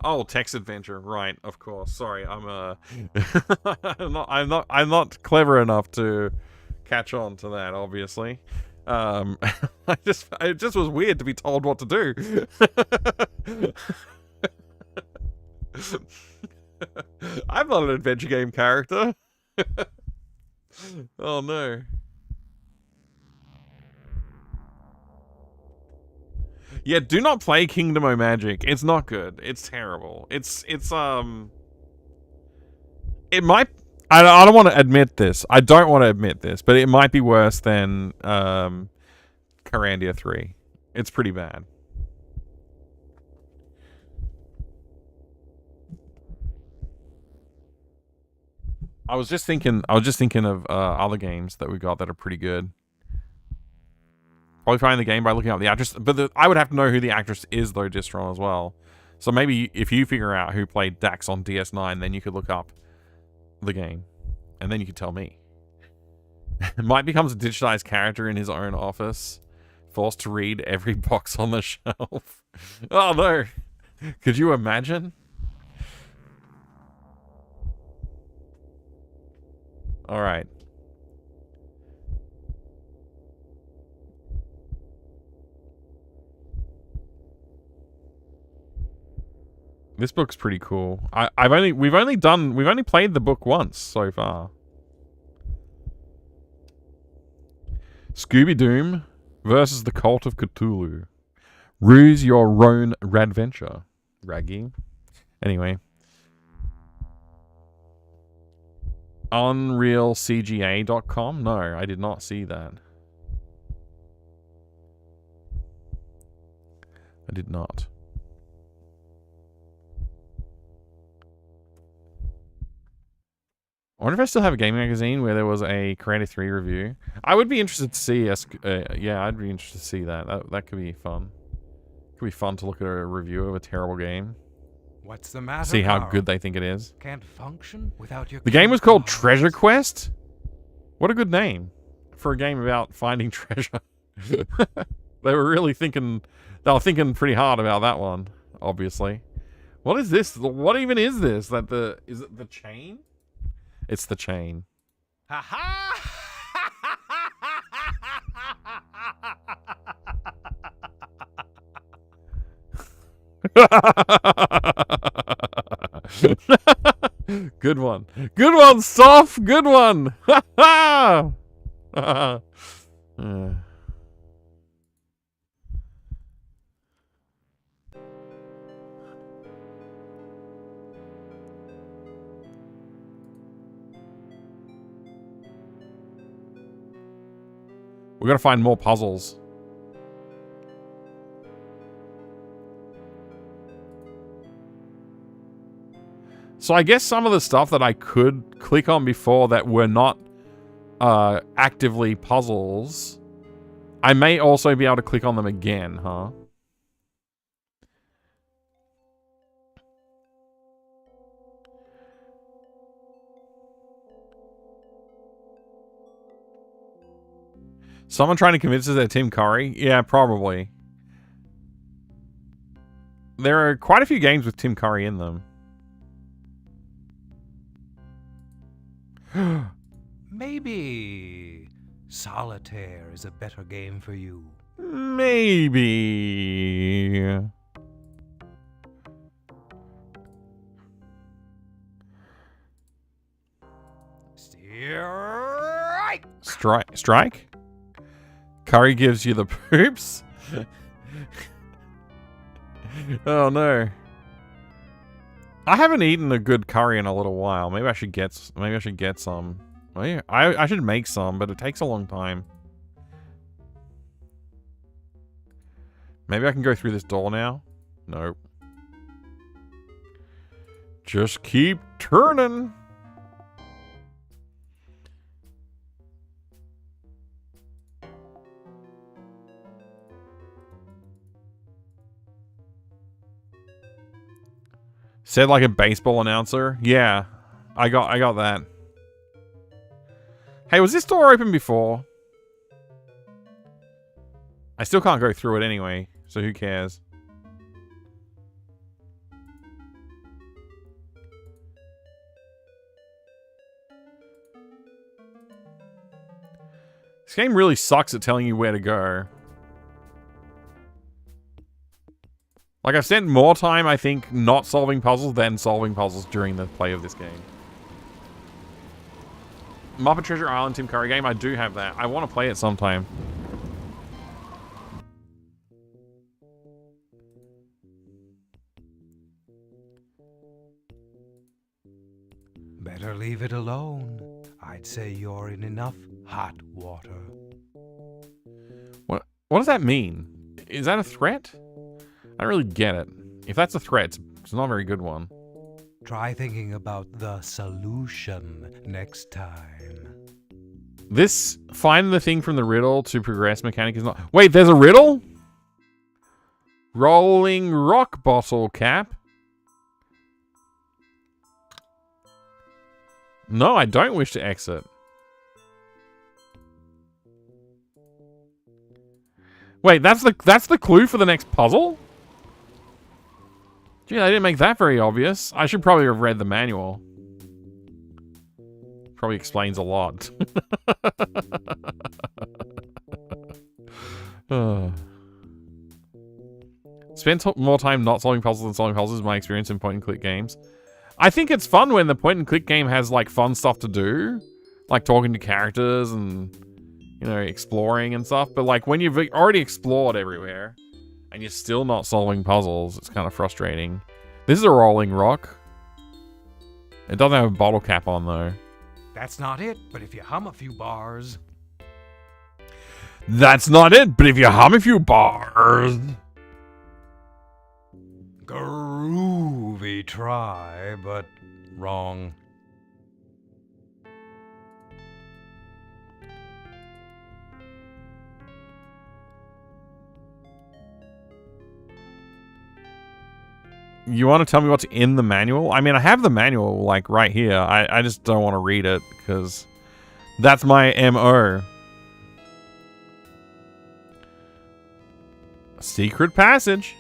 Oh, text adventure, right? Of course. Sorry, I'm I'm not clever enough to catch on to that. Obviously, it just was weird to be told what to do. I'm not an adventure game character. Oh no. Yeah, do not play Kingdom O Magic. It's not good. It's terrible. It might... I don't want to admit this. I don't want to admit this, but it might be worse than Carandia 3. It's pretty bad. I was just thinking of other games that we got that are pretty good. Probably find the game by looking up the actress. But I would have to know who the actress is, though, Distron, as well. So maybe if you figure out who played Dax on DS9, then you could look up the game. And then you could tell me. Mike becomes a digitized character in his own office. Forced to read every box on the shelf. Oh, no. Could you imagine? All right. This book's pretty cool. We've only played the book once so far. Scooby-Doom versus the Cult of Cthulhu. Ruse your own radventure. Raggy. Anyway. UnrealCGA.com? No, I did not see that. I did not. I wonder if I still have a gaming magazine where there was a Creator 3 review. I would be interested to see yeah, I'd be interested to see that. That could be fun. Could be fun to look at a review of a terrible game. What's the matter? See how Carl? good they think it is. Can't function without your. The game was called Treasure Quest. What a good name for a game about finding treasure. They were really thinking. They were thinking pretty hard about that one. Obviously. What is this? What even is this? Is it the chain? It's the chain. Ha ha! Good one. Good one, Soph! Good one! Ha ha! We're gonna find more puzzles. So I guess some of the stuff that I could click on before that were not actively puzzles, I may also be able to click on them again, huh? Someone trying to convince us they're Tim Curry? Yeah, probably. There are quite a few games with Tim Curry in them. Maybe Solitaire is a better game for you. Maybe. Strike? Curry gives you the poops? Oh no. I haven't eaten a good curry in a little while. Maybe I should get some. Oh, yeah. I should make some, but it takes a long time. Maybe I can go through this door now? Nope. Just keep turning. Said like a baseball announcer. Yeah, I got that. Hey, was this door open before? I still can't go through it anyway, so who cares? This game really sucks at telling you where to go. Like, I've spent more time, I think, not solving puzzles than solving puzzles during the play of this game. Muppet Treasure Island Tim Curry game, I do have that. I want to play it sometime. Better leave it alone. I'd say you're in enough hot water. What does that mean? Is that a threat? I don't really get it. If that's a threat, it's not a very good one. Try thinking about the solution next time. This find the thing from the riddle to progress mechanic is not... Wait, there's a riddle? Rolling rock bottle cap. No, I don't wish to exit. Wait, that's the clue for the next puzzle? Gee, they didn't make that very obvious. I should probably have read the manual. Probably explains a lot. Spend more time not solving puzzles than solving puzzles is my experience in point-and-click games. I think it's fun when the point-and-click game has, like, fun stuff to do. Like talking to characters and, you know, exploring and stuff. But, like, when you've already explored everywhere and you're still not solving puzzles, it's kind of frustrating. This is a rolling rock. It doesn't have a bottle cap on, though. That's not it, but if you hum a few bars... That's not it, but if you hum a few bars... Groovy try, but wrong. You want to tell me what's in the manual? I mean, I have the manual, like, right here. I just don't want to read it, because that's my MO. Secret passage.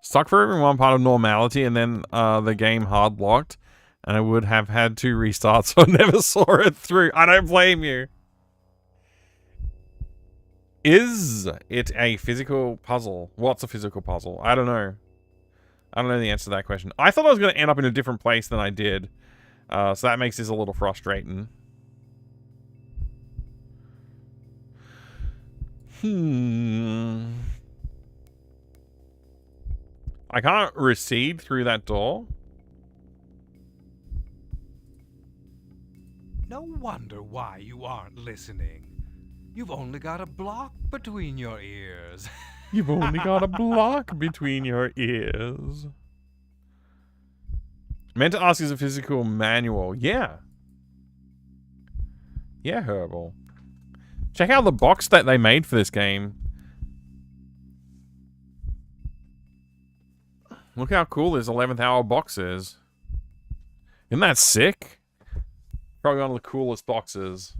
Stuck for even one part of normality, and then the game hard locked, and I would have had to restart, so I never saw it through. I don't blame you. Is it a physical puzzle? What's a physical puzzle? I don't know. I don't know the answer to that question. I thought I was going to end up in a different place than I did. So that makes this a little frustrating. I can't recede through that door. No wonder why you aren't listening. You've only got a block between your ears. You've only got a block between your ears. Meant to ask is a physical manual. Yeah. Yeah, Herbal. Check out the box that they made for this game. Look how cool this 11th hour box is. Isn't that sick? Probably one of the coolest boxes.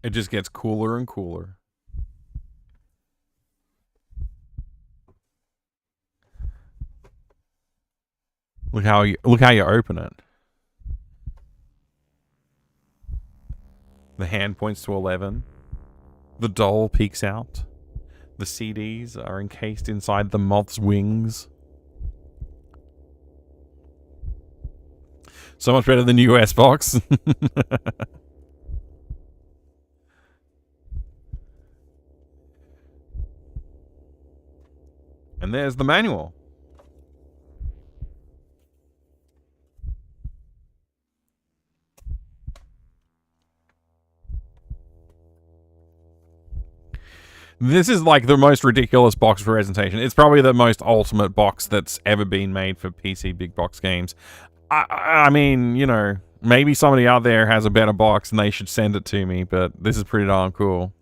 It just gets cooler and cooler. Look how you open it. The hand points to 11. The doll peeks out. The CDs are encased inside the moth's wings. So much better than the US box. And there's the manual. This is like the most ridiculous box presentation. It's probably the most ultimate box that's ever been made for PC big box games. I mean, you know, maybe somebody out there has a better box and they should send it to me, but this is pretty darn cool.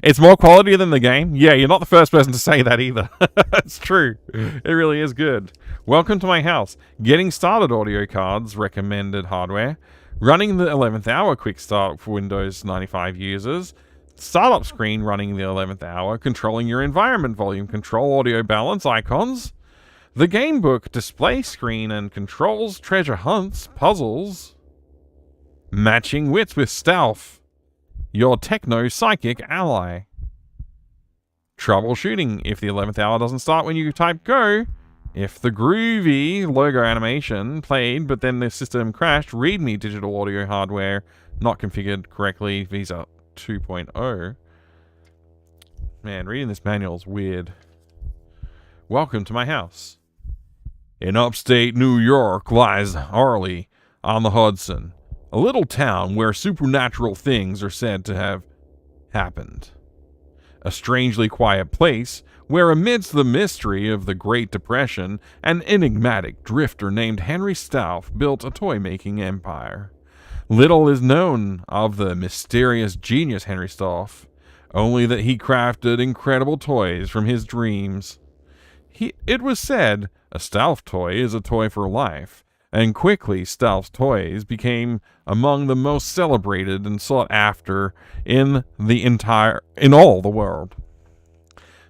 It's more quality than the game? Yeah, you're not the first person to say that either. It's true. It really is good. Welcome to my house. Getting started audio cards, recommended hardware. Running the 11th hour quick start for Windows 95 users. Startup screen running the 11th hour. Controlling your environment volume. Control audio balance icons. The game book, display screen and controls, treasure hunts, puzzles. Matching wits with stealth. Your techno-psychic ally. Troubleshooting. If the 11th hour doesn't start when you type go. If the groovy logo animation played, but then the system crashed, read me digital audio hardware not configured correctly. Visa 2.0. Man, reading this manual is weird. Welcome to my house. In upstate New York lies Harley on the Hudson. A little town where supernatural things are said to have happened. a strangely quiet place where, amidst the mystery of the Great Depression, an enigmatic drifter named Henry Stauff built a toy-making empire. Little is known of the mysterious genius Henry Stauff, only that he crafted incredible toys from his dreams. It was said, a Stauff toy is a toy for life, and quickly Stauff's toys became among the most celebrated and sought after in all the world.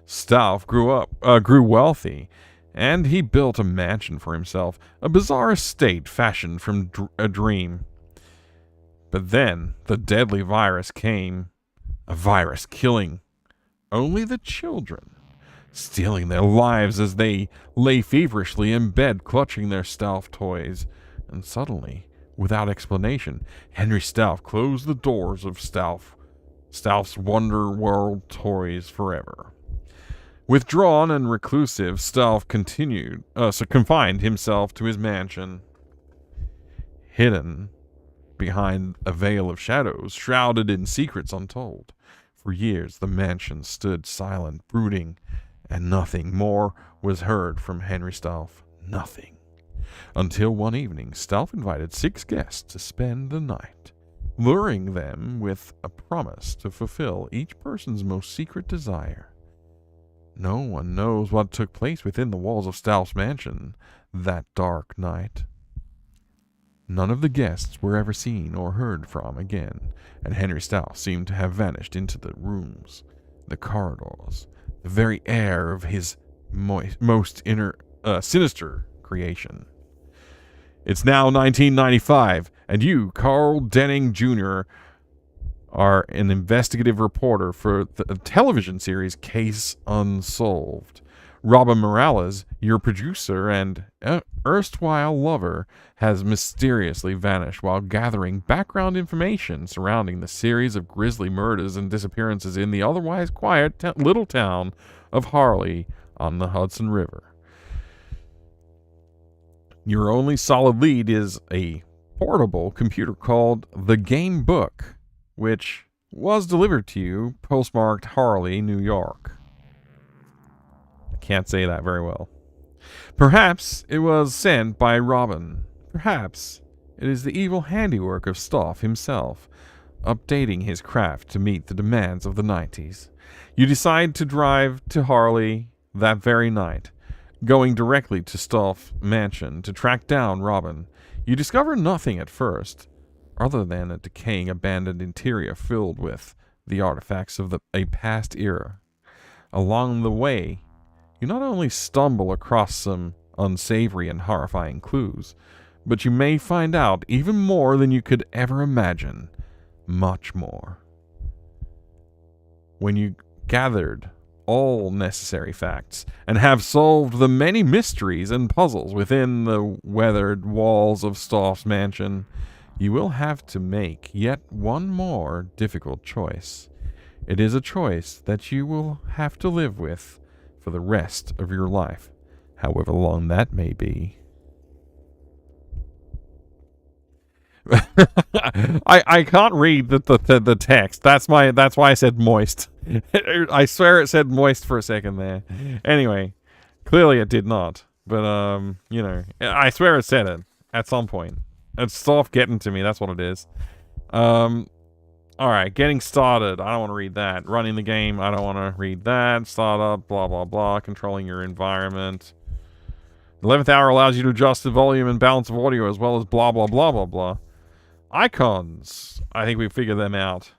Stauff grew wealthy, and he built a mansion for himself, a bizarre estate fashioned from a dream. But then the deadly virus came, a virus killing only the children, stealing their lives as they lay feverishly in bed clutching their Stauff toys. And suddenly, without explanation, Henry Stauff closed the doors of Stauff's Wonder World toys forever. Withdrawn and reclusive, Stauff confined himself to his mansion. Hidden behind a veil of shadows, shrouded in secrets untold. For years the mansion stood silent, brooding, and nothing more was heard from Henry Stauff. Nothing. Until one evening, Stauff invited 6 guests to spend the night, luring them with a promise to fulfill each person's most secret desire. No one knows what took place within the walls of Stauff's mansion that dark night. None of the guests were ever seen or heard from again, and Henry Stauff seemed to have vanished into the rooms, the corridors, the very air of his most sinister creation. It's now 1995, and you, Carl Denning Jr., are an investigative reporter for the television series Case Unsolved. Robin Morales, your producer and erstwhile lover, has mysteriously vanished while gathering background information surrounding the series of grisly murders and disappearances in the otherwise quiet little town of Harley on the Hudson River. Your only solid lead is a portable computer called the Game Book, which was delivered to you postmarked Harley, New York. I can't say that very well. Perhaps it was sent by Robin. Perhaps it is the evil handiwork of Stauff himself, updating his craft to meet the demands of the 90s. You decide to drive to Harley that very night, going directly to Stauff's mansion to track down Robin. You discover nothing at first, other than a decaying abandoned interior filled with the artifacts of a past era. Along the way, you not only stumble across some unsavory and horrifying clues, but you may find out even more than you could ever imagine. Much more. When you gathered all necessary facts and have solved the many mysteries and puzzles within the weathered walls of Stauff's mansion, you will have to make yet one more difficult choice. It is a choice that you will have to live with for the rest of your life, however long that may be. I can't read the text. That's why I said moist. I swear it said moist for a second there. Anyway, clearly it did not. But you know, I swear it said it at some point. It's soft getting to me. That's what it is. All right, getting started. I don't want to read that. Running the game. I don't want to read that. Startup. Blah blah blah. Controlling your environment. The 11th hour allows you to adjust the volume and balance of audio as well as blah blah blah blah blah. Icons. I think we figured them out.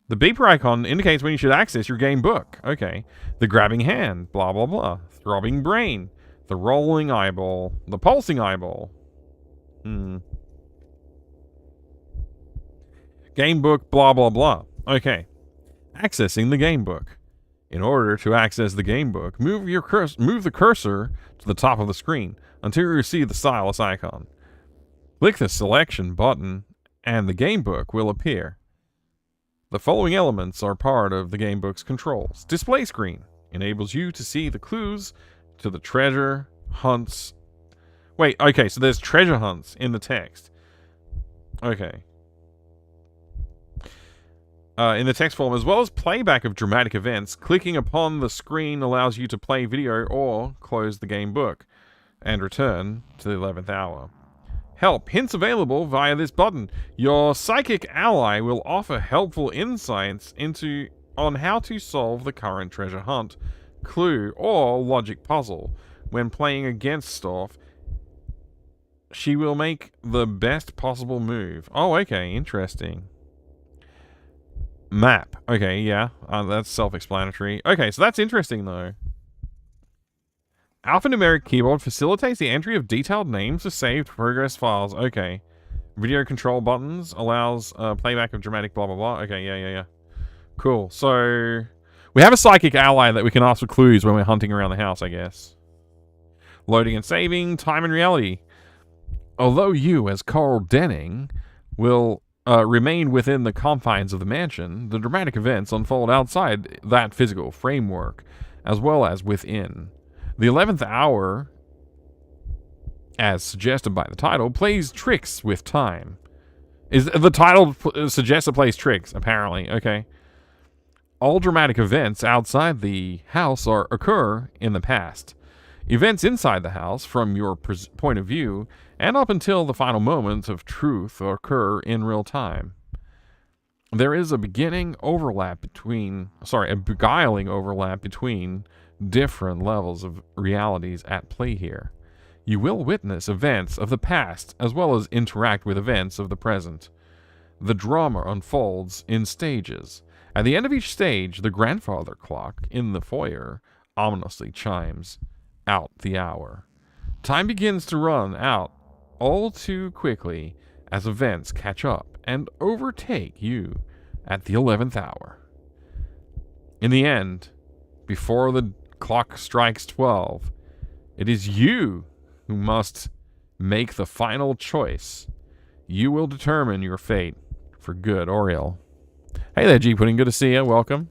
The beeper icon indicates when you should access your game book. Okay. The grabbing hand. Blah blah blah. Throbbing brain. The rolling eyeball. The pulsing eyeball. Game book. Blah blah blah. Okay. Accessing the game book. In order to access the game book, move the cursor to the top of the screen until you see the stylus icon. Click the selection button and the game book will appear. The following elements are part of the game book's controls. Display screen enables you to see the clues to the treasure hunts. Wait, okay, so there's treasure hunts in the text. Okay. in the text form, as well as playback of dramatic events. Clicking upon the screen allows you to play video or close the game book and return to the 11th hour. Help. Hints available via this button. Your psychic ally will offer helpful insights on how to solve the current treasure hunt, clue, or logic puzzle. When playing against Storf, she will make the best possible move. Oh, okay, interesting. Map. Okay, yeah, that's self-explanatory. Okay, so that's interesting, though. Alphanumeric keyboard facilitates the entry of detailed names to saved progress files. Okay. Video control buttons allows playback of dramatic blah, blah, blah. Okay, yeah. Cool. So, we have a psychic ally that we can ask for clues when we're hunting around the house, I guess. Loading and saving, time and reality. Although you, as Carl Denning, will remain within the confines of the mansion, the dramatic events unfold outside that physical framework, as well as within. The 11th hour, as suggested by the title, plays tricks with time. The title suggests it plays tricks, apparently. Okay. All dramatic events outside the house occur in the past. Events inside the house, from your point of view, and up until the final moments of truth occur in real time. There is a beguiling overlap between different levels of realities at play here. You will witness events of the past as well as interact with events of the present. The drama unfolds in stages. At the end of each stage, the grandfather clock in the foyer ominously chimes out the hour. Time begins to run out all too quickly as events catch up and overtake you at the 11th hour. In the end, before the clock strikes 12, it is you who must make the final choice. You will determine your fate for good or ill. Hey there, G-Pudding. Good to see you. Welcome.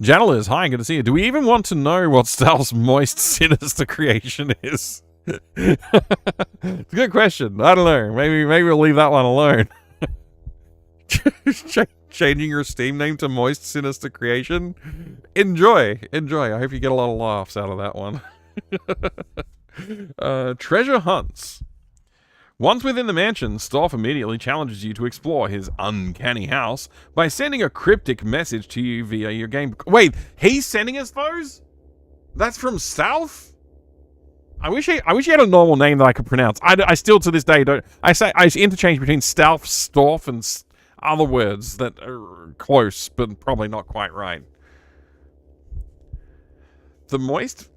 Janeliz, hi. Good to see you. Do we even want to know what Stalf's moist, sinister creation is? It's a good question. I don't know. Maybe we'll leave that one alone. Changing your Steam name to Moist Sinister Creation. Enjoy. I hope you get a lot of laughs out of that one. Treasure hunts. Once within the mansion, Storf immediately challenges you to explore his uncanny house by sending a cryptic message to you via your game. Wait, he's sending us those? That's from Stalf? I wish he had a normal name that I could pronounce. I still to this day don't. I interchange between Stalf, Storf, and other words that are close, but probably not quite right. The moist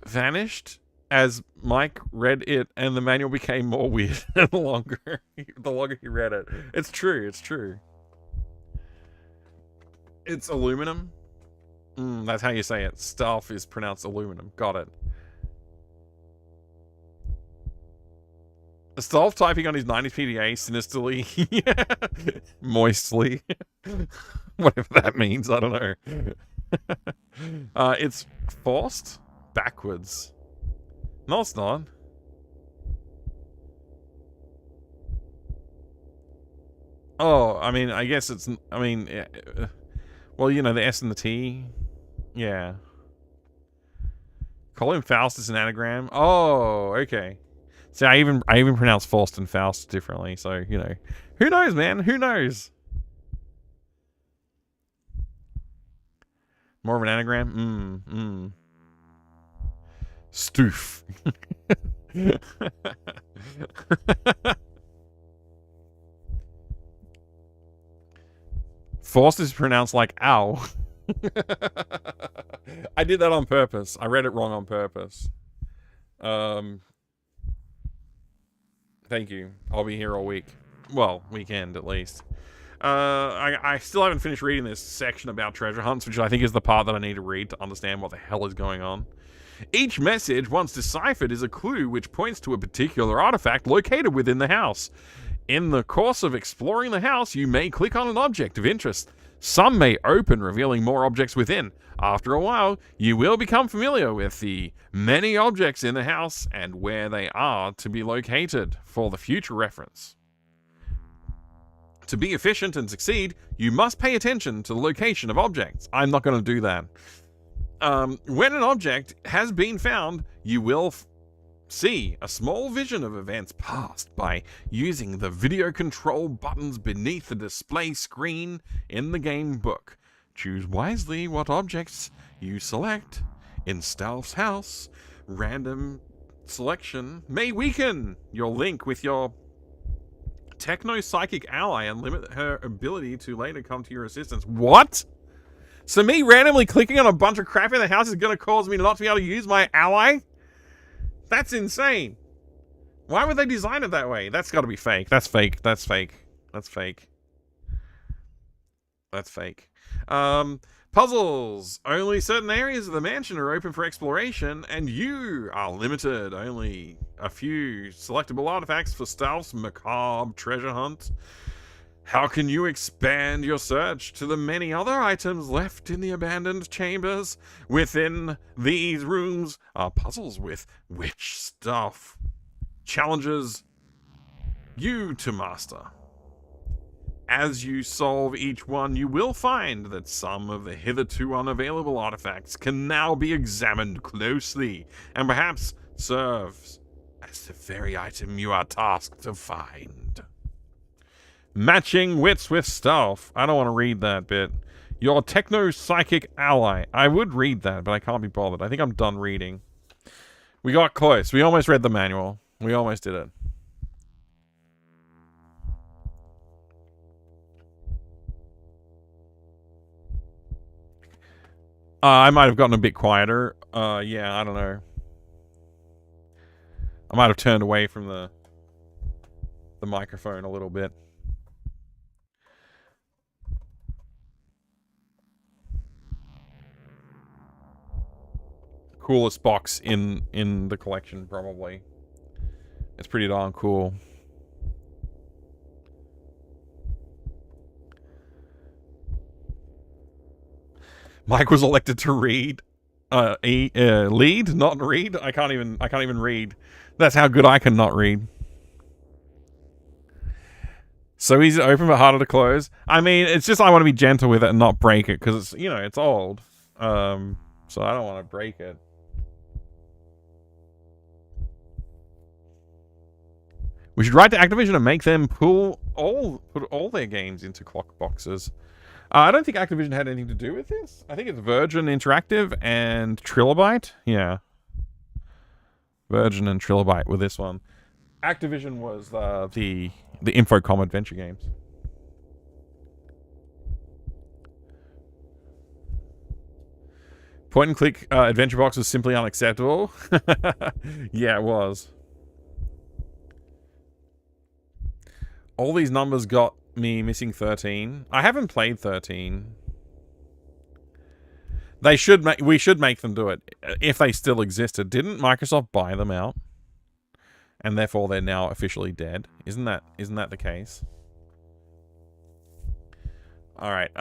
vanished as Mike read it, and the manual became more weird the longer he read it. It's true. It's aluminum. That's how you say it. Stuff is pronounced aluminum. Got it. Stolf typing on his 90s PDA sinisterly. Moistly. Whatever that means, I don't know. It's forced backwards. No, it's not. Oh, I mean, I guess it's, I mean, well, you know, the S and the T. Yeah. Call him Faust as an anagram. Oh, okay. See, I even pronounce Faust and Faust differently, so, you know. Who knows, man? Who knows? More of an anagram? Stoof. Faust is pronounced like ow. I did that on purpose. I read it wrong on purpose. Thank you. I'll be here all week. Well, weekend at least. I still haven't finished reading this section about treasure hunts, which I think is the part that I need to read to understand what the hell is going on. Each message, once deciphered, is a clue which points to a particular artifact located within the house. In the course of exploring the house, you may click on an object of interest. Some may open, revealing more objects within. After a while, you will become familiar with the many objects in the house and where they are to be located for the future reference. To be efficient and succeed, you must pay attention to the location of objects. I'm not going to do that. When an object has been found, you will see a small vision of events past by using the video control buttons beneath the display screen in the game book. Choose wisely what objects you select. In Stauf's house, random selection may weaken your link with your techno-psychic ally and limit her ability to later come to your assistance. What? So me randomly clicking on a bunch of crap in the house is going to cause me not to be able to use my ally? That's insane. Why would they design it that way? That's got to be fake. That's fake. That's fake. That's fake. That's fake. Puzzles. Only certain areas of the mansion are open for exploration, and you are limited. Only a few selectable artifacts for Stauf's macabre treasure hunt. How can you expand your search to the many other items left in the abandoned chambers? Within these rooms are puzzles with which Stauf challenges you to master. As you solve each one, you will find that some of the hitherto unavailable artifacts can now be examined closely and perhaps serves as the very item you are tasked to find. Matching wits with Stauf. I don't want to read that bit. Your techno-psychic ally. I would read that, but I can't be bothered. I think I'm done reading. We got close. We almost read the manual. We almost did it. I might have gotten a bit quieter. Yeah, I don't know. I might have turned away from the microphone a little bit. Coolest box in the collection, probably. It's pretty darn cool. Mike was elected to read, lead, not read. I can't even read. That's how good I can not read. So easy to open but harder to close. I mean, it's just I want to be gentle with it and not break it because it's, you know, it's old. So I don't want to break it. We should write to Activision and make them put all their games into clock boxes. I don't think Activision had anything to do with this. I think it's Virgin Interactive and Trilobyte. Yeah. Virgin and Trilobyte with this one. Activision was the Infocom adventure games. Point and click adventure box was simply unacceptable. Yeah, it was. All these numbers got me missing 13. I haven't played 13. We should make them do it if they still existed. Didn't Microsoft buy them out? And therefore they're now officially dead. Isn't that the case? All right.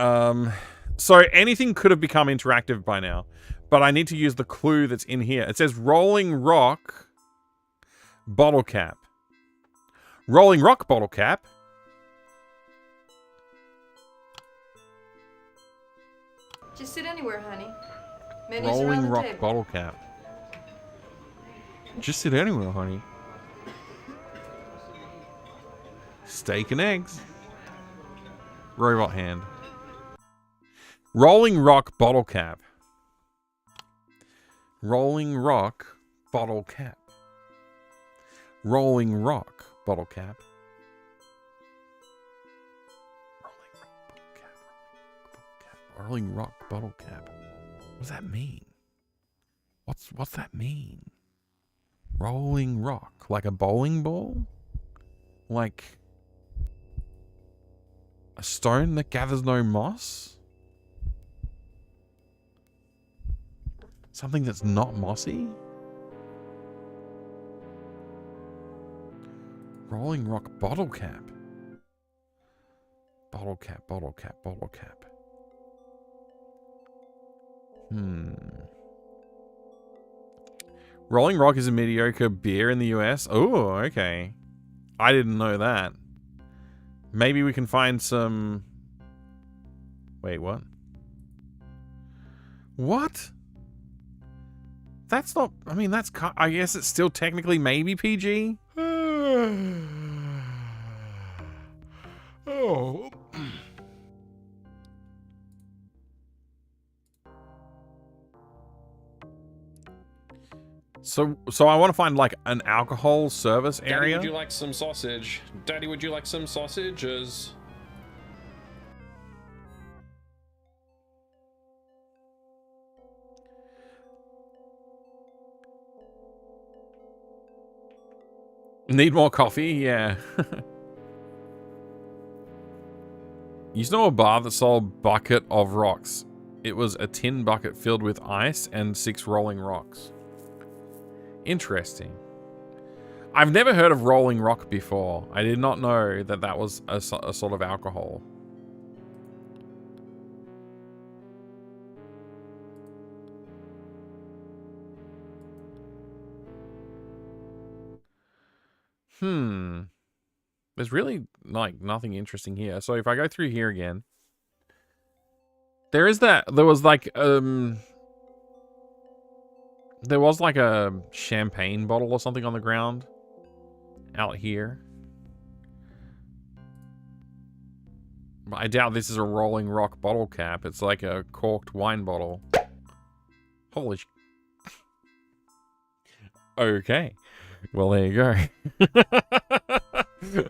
So anything could have become interactive by now, but I need to use the clue that's in here. It says Rolling Rock bottle cap. Rolling Rock bottle cap. Just sit anywhere, honey. Menus Rolling around the Rock table. bottle cap. Just sit anywhere, honey. Steak and eggs. Robot hand. Rolling Rock bottle cap. Rolling Rock bottle cap. Rolling Rock bottle cap. Rolling Rock bottle cap. What does that mean? What's that mean? Rolling Rock, like a bowling ball? Like a stone that gathers no moss? Something that's not mossy? Rolling Rock bottle cap. Bottle cap, bottle cap, bottle cap. Rolling Rock is a mediocre beer in the US. Oh, okay. I didn't know that. Maybe we can find some... Wait, what? What? That's not... I mean, that's... I guess it's still technically maybe PG? Oh. So I want to find like an alcohol service Daddy, area. would you like some sausage? Daddy, would you like some sausages? Need more coffee? Yeah. Used to know a bar that sold bucket of rocks. It was a tin bucket filled with ice and 6 rolling rocks. Interesting. I've never heard of rolling rock before. I did not know that that was a sort of alcohol. There's really like nothing interesting here. So if I go through here again, there was like there was like a champagne bottle or something on the ground out here. But I doubt this is a rolling rock bottle cap. It's like a corked wine bottle. Holy sh... Okay. Well, there you go.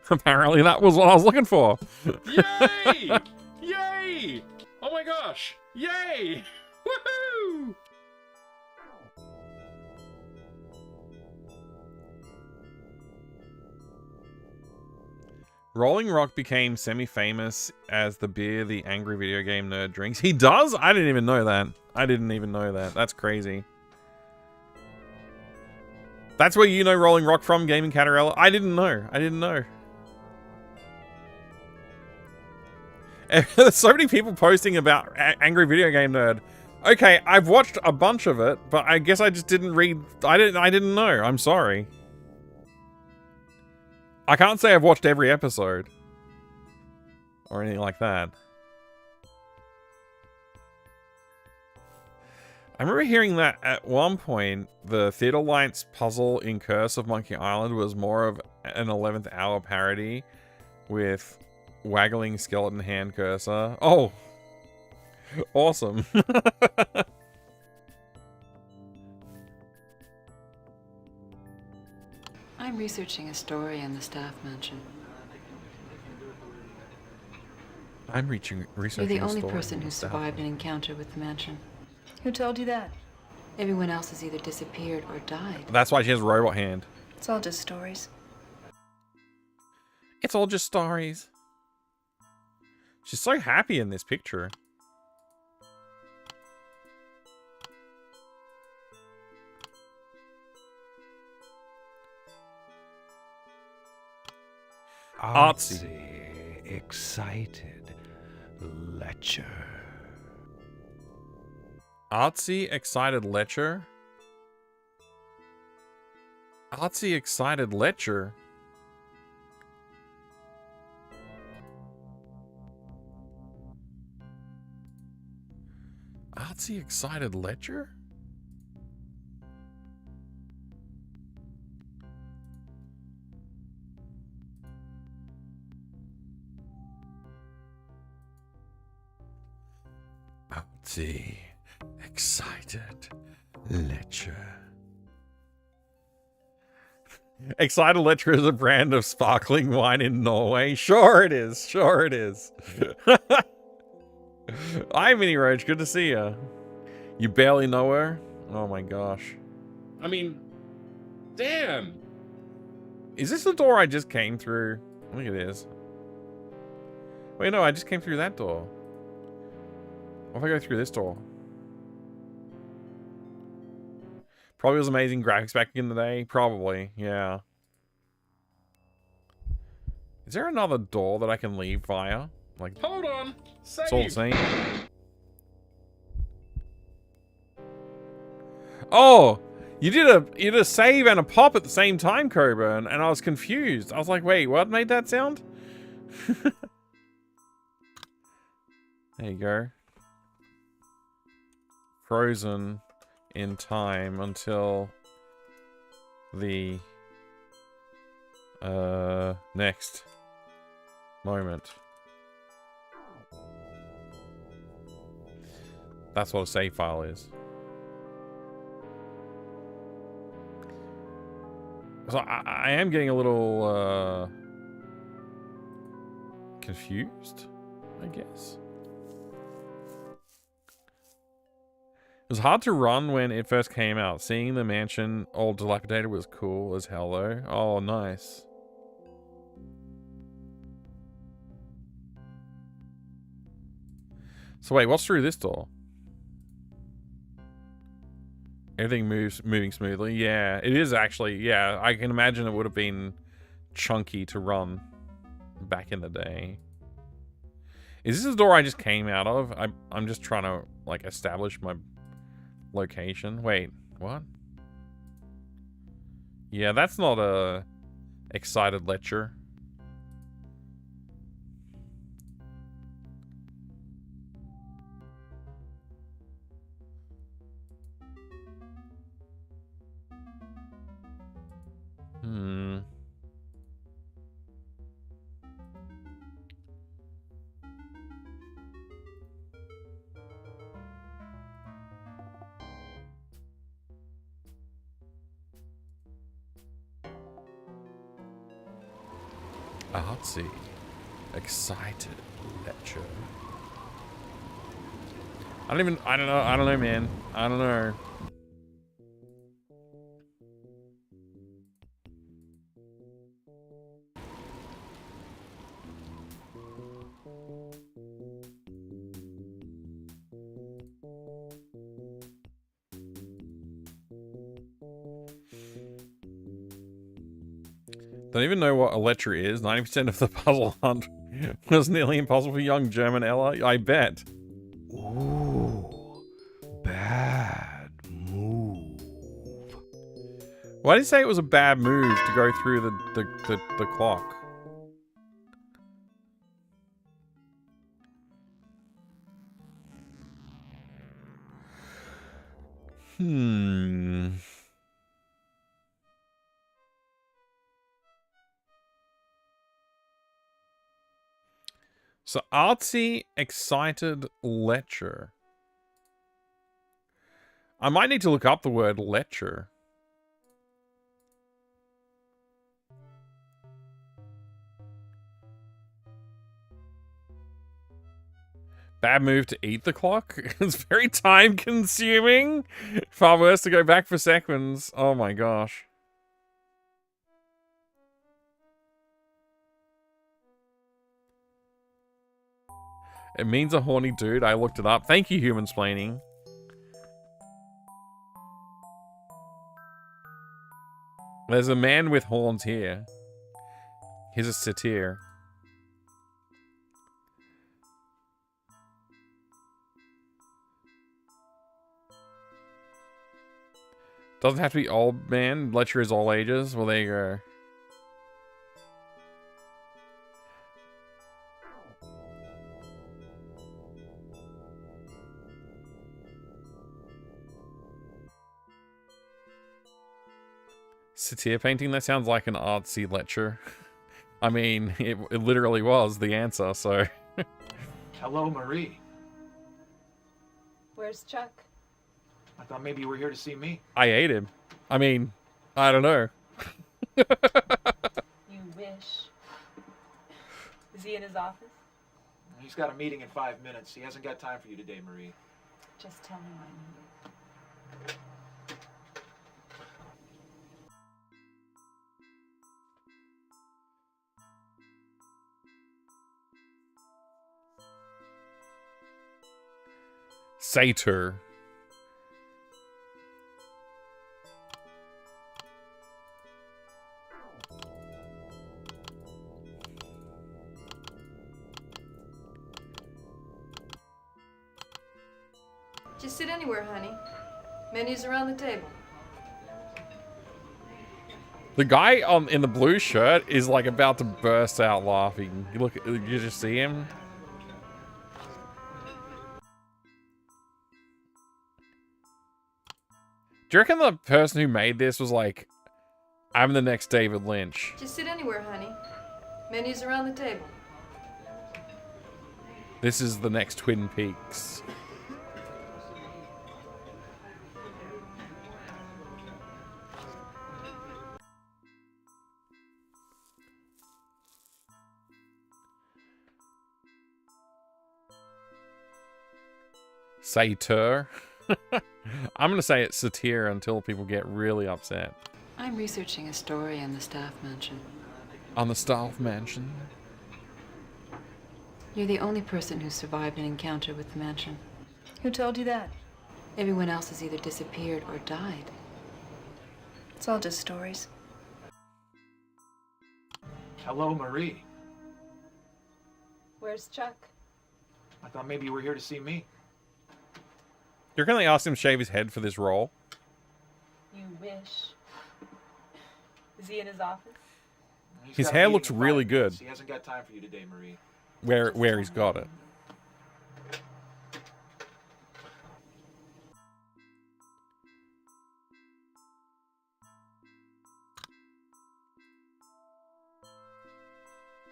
Apparently that was what I was looking for. Yay! Yay! Oh my gosh! Yay! Woohoo! Rolling Rock became semi-famous as the beer the angry video game nerd drinks. He does? I didn't even know that. I didn't even know that. That's crazy. That's where you know Rolling Rock from, Gaming Catarella? I didn't know. I didn't know. There's so many people posting about Angry Video Game Nerd. Okay, I've watched a bunch of it, but I guess I just didn't read... I didn't know. I'm sorry. I can't say I've watched every episode. Or anything like that. I remember hearing that at one point, the Theater Lights puzzle in Curse of Monkey Island was more of an 11th hour parody with waggling skeleton hand cursor. Oh! Awesome. I'm researching a story in the staff mansion. I'm researching You're the a only story person in who the staff. survived an encounter with the mansion. Who told you that? Everyone else has either disappeared or died. That's why she has a robot hand. It's all just stories. It's all just stories. She's so happy in this picture. Artsy, excited, lecher. Artsy, excited lecher? Artsy, excited lecher? Artsy, excited lecher? Artsy, excited lecher. Excited Lecher is a brand of sparkling wine in Norway. Sure it is. Sure it is. Hi, Mini Roach. Good to see you. You barely know her? Oh my gosh. I mean, damn. Is this the door I just came through? I think it is. Wait, no, I just came through that door. What if I go through this door? Probably was amazing graphics back in the day. Probably, yeah. Is there another door that I can leave via? Like, hold on. Save. It's all the same. Oh, you did a save and a pop at the same time, Coburn, and I was confused. I was like, wait, what made that sound? There you go. Frozen in time until the next moment. That's what a save file is. So I am getting a little confused, I guess. It was hard to run when it first came out. Seeing the mansion all dilapidated was cool as hell, though. Oh, nice. So wait, what's through this door? Everything moving smoothly. Yeah, it is actually. Yeah, I can imagine it would have been chunky to run back in the day. Is this the door I just came out of? I'm just trying to like establish my location. Wait, what? Yeah, that's not a excited lecture. Artsy. Excited lecture. I don't know, man. I don't know. Don't even know what a lecture is. 90% of the puzzle hunt was nearly impossible for young German Ella. I bet. Ooh, bad move. Why did you say it was a bad move to go through the clock? So, artsy, excited lecture. I might need to look up the word lecture. Bad move to eat the clock? It's very time consuming. Far worse to go back for seconds. Oh my gosh. It means a horny dude. I looked it up. Thank you, Humansplaining. There's a man with horns here. He's a satyr. Doesn't have to be old man. Lecture is all ages. Well, there you go. Satyr painting? That sounds like an artsy lecture. I mean, it literally was the answer, so... Hello, Marie. Where's Chuck? I thought maybe you were here to see me. I ate him. I mean, I don't know. You wish. Is he in his office? He's got a meeting in 5 minutes. He hasn't got time for you today, Marie. Just tell him I'm here. Satyr. Just sit anywhere, honey. Menu's around the table. The guy in the blue shirt is like about to burst out laughing. You just see him? Do you reckon the person who made this was like, I'm the next David Lynch? Just sit anywhere, honey. Menus around the table. This is the next Twin Peaks. Satyr. I'm going to say it's satyr until people get really upset. I'm researching a story on the staff mansion. On the staff mansion? You're the only person who survived an encounter with the mansion. Who told you that? Everyone else has either disappeared or died. It's all just stories. Hello, Marie. Where's Chuck? I thought maybe you were here to see me. You're going to ask him to shave his head for this role? You wish. Is he in his office? His hair looks really good. He hasn't got time for you today, Marie. Where he's got it.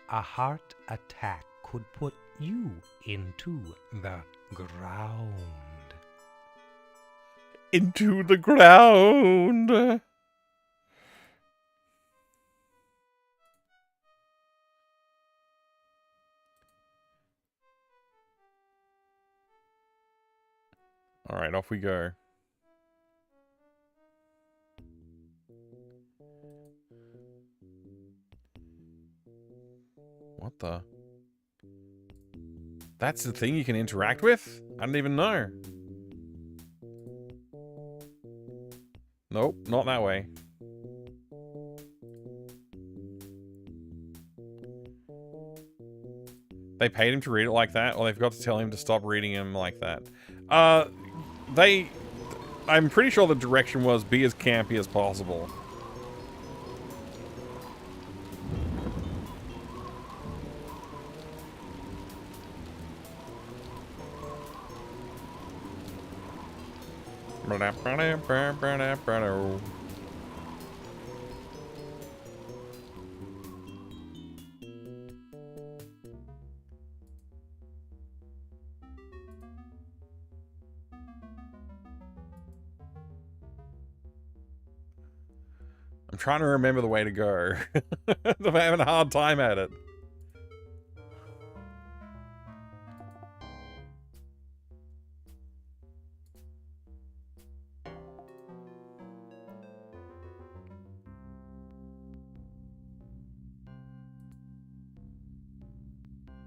A heart attack could put you into the ground. Into the ground. All right, off we go. What the? That's the thing you can interact with? I didn't even know. Nope, not that way. They paid him to read it like that, or they've got to tell him to stop reading him like that. I'm pretty sure the direction was be as campy as possible. I'm trying to remember the way to go. I'm having a hard time at it.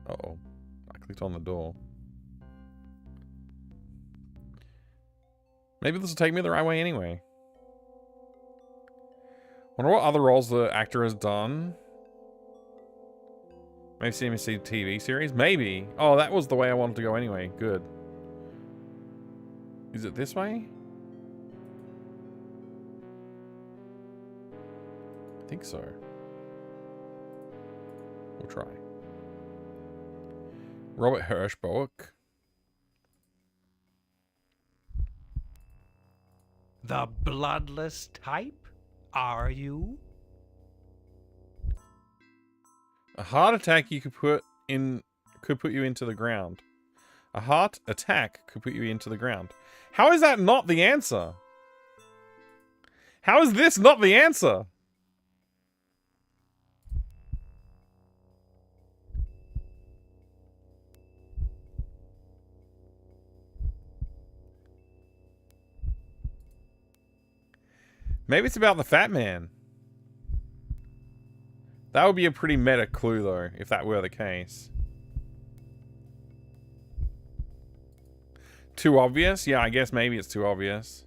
Uh-oh. I clicked on the door. Maybe this will take me the right way anyway. Wonder what other roles the actor has done. Maybe CMC TV series? Maybe. Oh, that was the way I wanted to go anyway. Good. Is it this way? I think so. We'll try. Robert Hirschboek. The bloodless type? Are you? A heart attack you could put you into the ground. A heart attack could put you into the ground. How is that not the answer? How is this not the answer? Maybe it's about the fat man. That would be a pretty meta clue, though, if that were the case. Too obvious? Yeah, I guess maybe it's too obvious.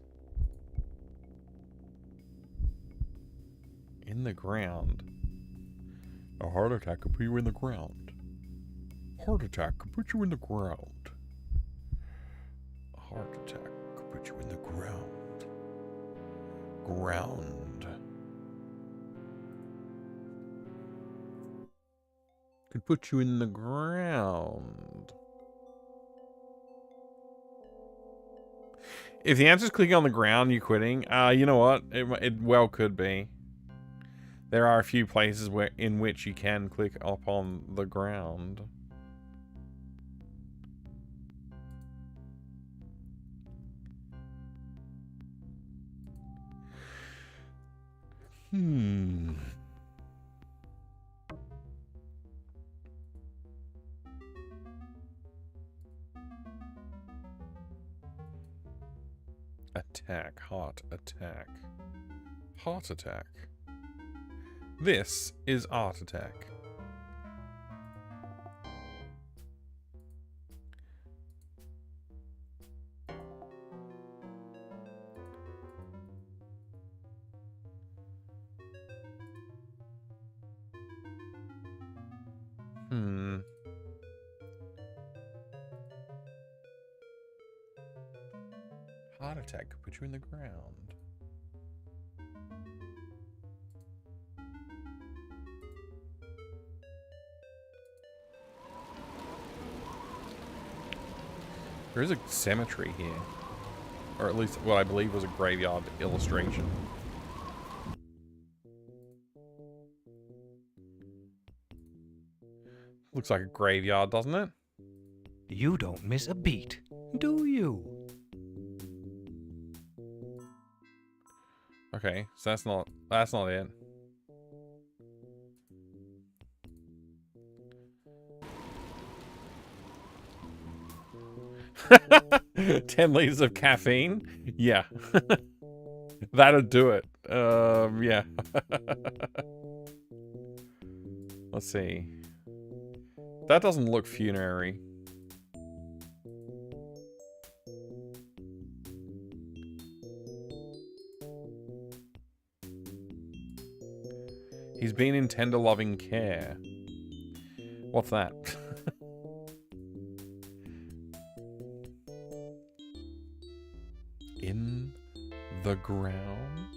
In the ground. A heart attack could put you in the ground. Heart attack could put you in the ground. A heart attack could put you in the ground. Ground. could put you in the ground. If the answer is clicking on the ground, you're quitting. You know what? It well could be. There are a few places in which you can click up on the ground. Attack, heart attack. Heart attack. This is art attack. Heart attack could put you in the ground. There is a cemetery here. Or at least what I believe was a graveyard illustration. Looks like a graveyard, doesn't it? You don't miss a beat, do you? Okay, so that's not it. $10 liters of caffeine? Yeah. That'd do it. Yeah. Let's see. That doesn't look funerary. He's been in tender loving care. What's that? In the ground?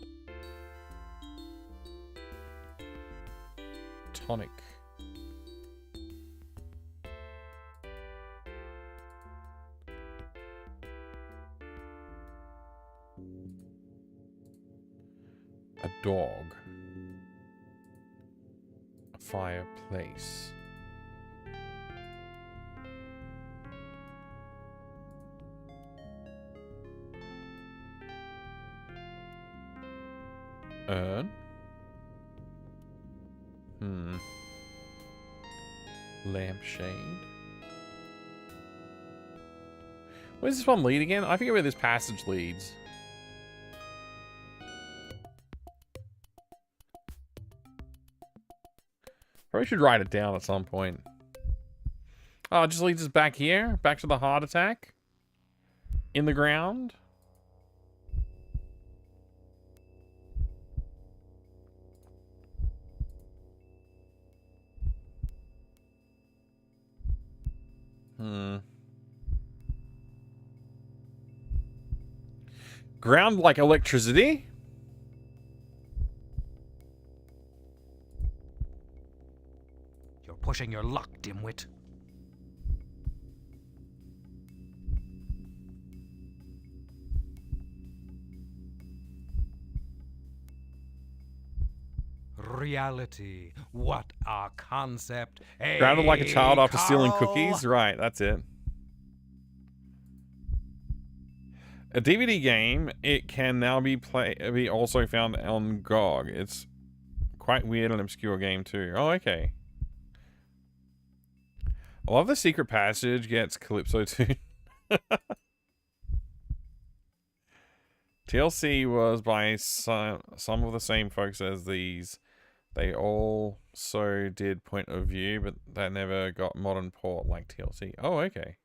Tonic. A dog. A fireplace. Urn? Lampshade. Where's this one lead again? I forget where this passage leads. Probably should write it down at some point. Oh, it just leads us back here? Back to the heart attack? In the ground? Ground like electricity? You're pushing your luck, dimwit. Reality. What a concept. Grounded like a child after stealing cookies? Right, that's it. A DVD game, it can now be also found on GOG. It's quite weird and obscure game too. Oh, okay. I love the secret passage gets Calypso too. TLC was by some of the same folks as these. They also did Point of View, but that never got modern port like TLC. Oh, okay.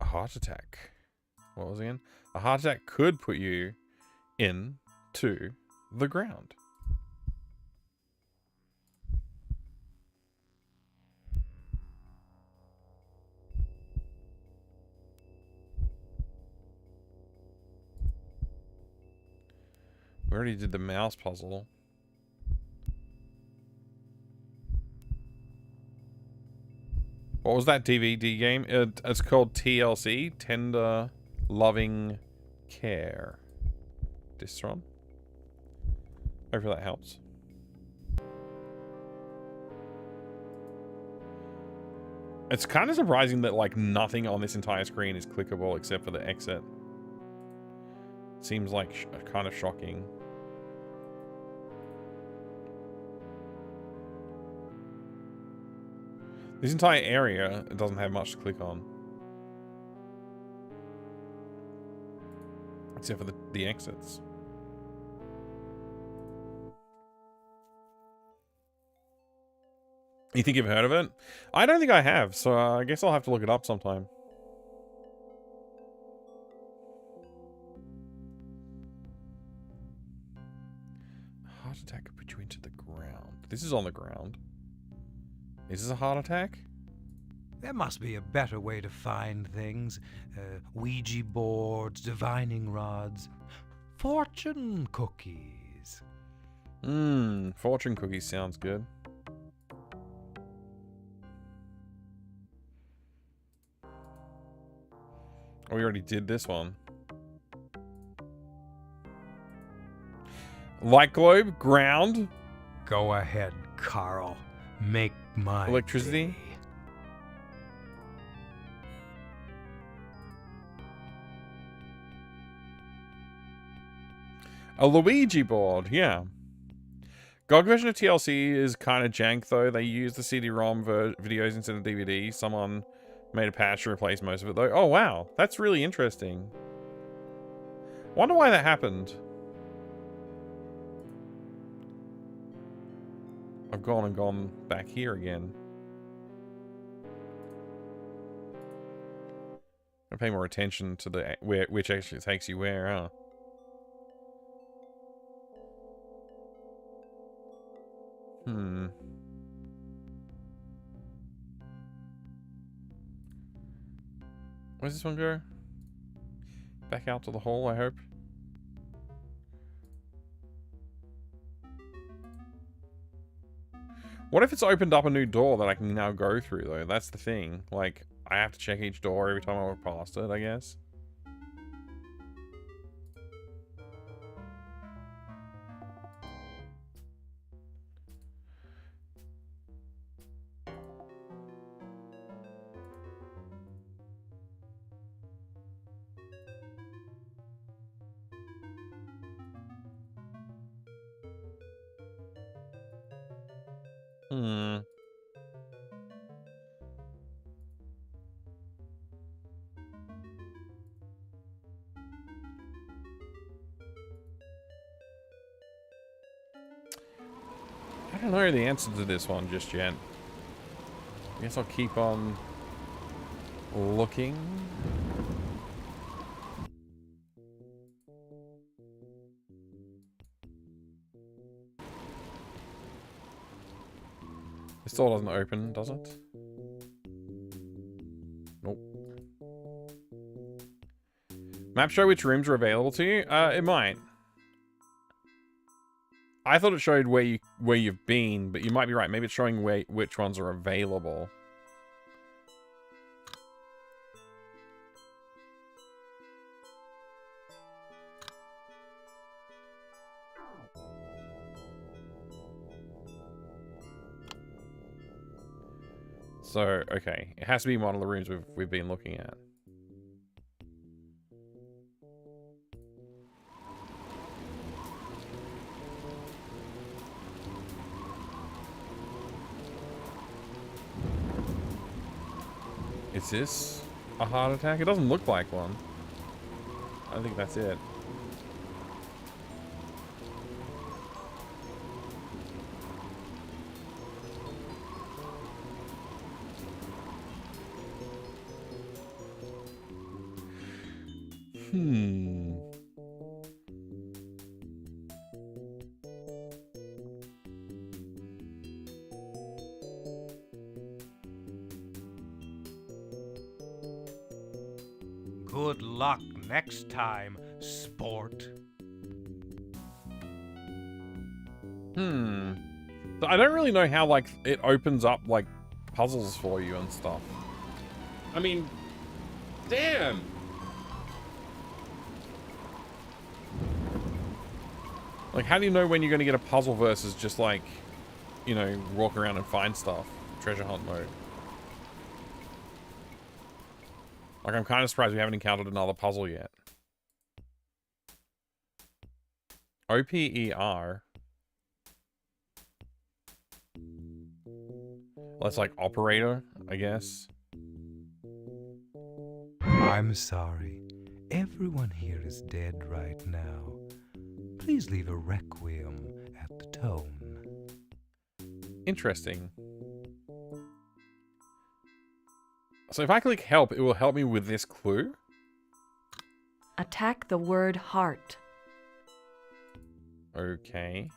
A heart attack. What was it again? A heart attack could put you into the ground. We already did the mouse puzzle. What was that DVD game? It's called TLC, Tender Loving Care. Distron. Hopefully that helps. It's kind of surprising that like nothing on this entire screen is clickable except for the exit. Seems like kind of shocking. This entire area, it doesn't have much to click on. Except for the exits. You think you've heard of it? I don't think I have, so I guess I'll have to look it up sometime. Heart attack could put you into the ground. This is on the ground. Is this a heart attack? There must be a better way to find things. Ouija boards, divining rods, fortune cookies. Fortune cookies sounds good. Oh, we already did this one. Light globe, ground. Go ahead, Carl. Make my electricity. Day. A Luigi board, yeah. GOG version of TLC is kind of jank though. They use the CD-ROM videos instead of DVD. Someone made a patch to replace most of it though. Oh wow, that's really interesting. Wonder why that happened. I've gone and gone back here again. I pay more attention to the which actually takes you where, huh? Where's this one go? Back out to the hall, I hope. What if it's opened up a new door that I can now go through, though? That's the thing. Like, I have to check each door every time I walk past it, I guess. I don't know the answer to this one just yet. I guess I'll keep on looking. This door doesn't open, does it? Nope. Map show which rooms are available to you? It might. I thought it showed where you've been, but you might be right. Maybe it's showing which ones are available. So, okay. It has to be one of the rooms we've been looking at. Is this a heart attack? It doesn't look like one. I think that's it. Good luck next time, sport. So I don't really know how, like, it opens up, like, puzzles for you and stuff. I mean, damn. Like, how do you know when you're going to get a puzzle versus just like, you know, walk around and find stuff? Treasure hunt mode. Like, I'm kind of surprised we haven't encountered another puzzle yet. OPER. That's like operator, I guess. I'm sorry. Everyone here is dead right now. Please leave a requiem at the tone. Interesting. So if I click help, it will help me with this clue? Attack the word heart. Okay.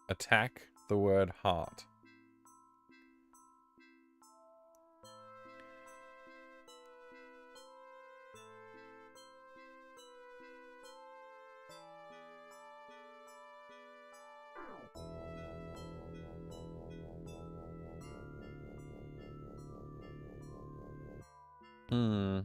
Attack the word heart. Hmm.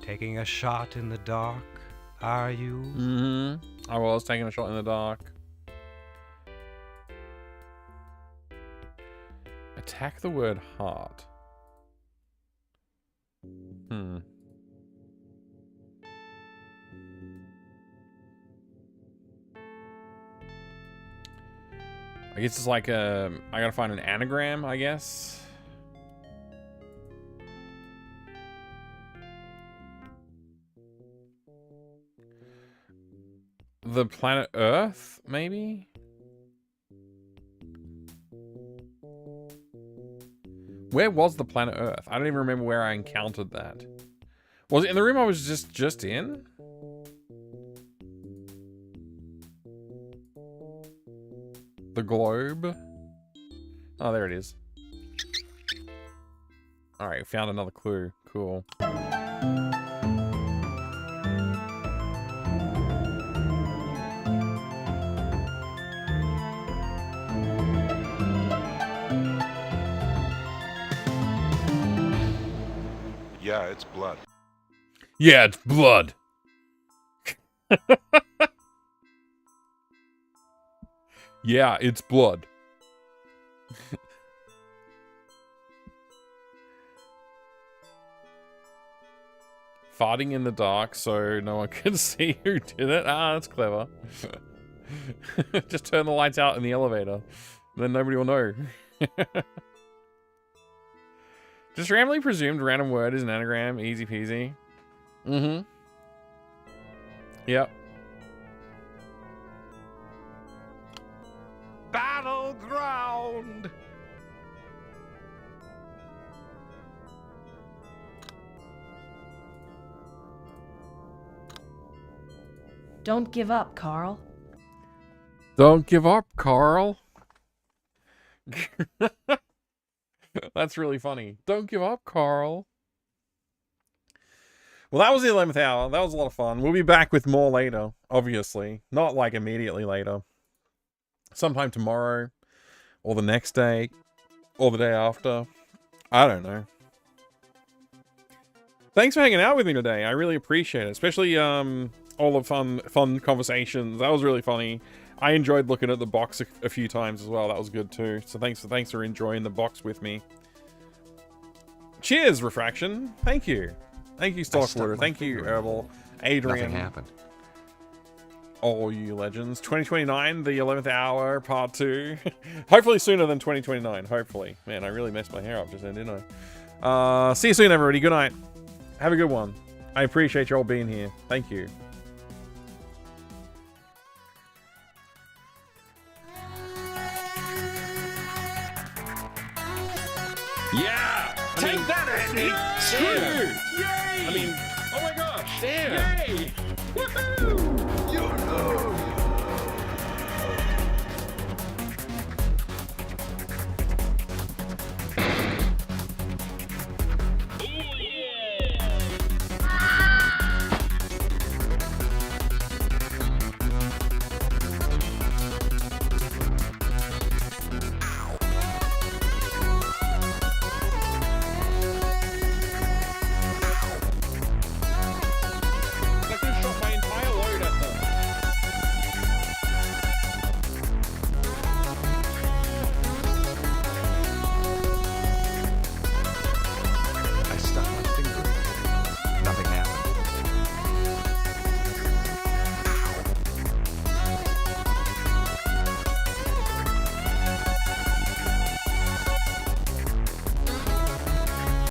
Taking a shot in the dark, are you? Mm-hmm. I was taking a shot in the dark. Attack the word heart. Hmm. I guess it's like I gotta find an anagram, I guess. The planet Earth, maybe? Where was the planet Earth? I don't even remember where I encountered that. Was it in the room I was just in? The globe? Oh, there it is. Alright, found another clue. Cool. Yeah, it's blood. Yeah, it's blood. Yeah, it's blood. Farting in the dark so no one can see who did it. Ah, that's clever. Just turn the lights out in the elevator. Then nobody will know. Just randomly presumed random word is an anagram. Easy peasy. Mm-hmm. Yep. Battleground! Don't give up, Carl. Don't give up, Carl. That's really funny. Don't give up, Carl. Well, that was the 11th hour. That was a lot of fun. We'll be back with more later, obviously. Not like immediately later. Sometime tomorrow, or the next day, or the day after. I don't know. Thanks for hanging out with me today. I really appreciate it. Especially all the fun conversations. That was really funny. I enjoyed looking at the box a few times as well. That was good too. So thanks for enjoying the box with me. Cheers, Refraction. Thank you. Thank you, Stockwater. Thank you, Herbal. Adrian. Nothing happened. All you legends. 2029, the 11th hour, part 2. Hopefully sooner than 2029. Hopefully. Man, I really messed my hair up just then, didn't I? See you soon, everybody. Good night. Have a good one. I appreciate you all being here. Thank you. Yeah! Take that, Andy! Screw you!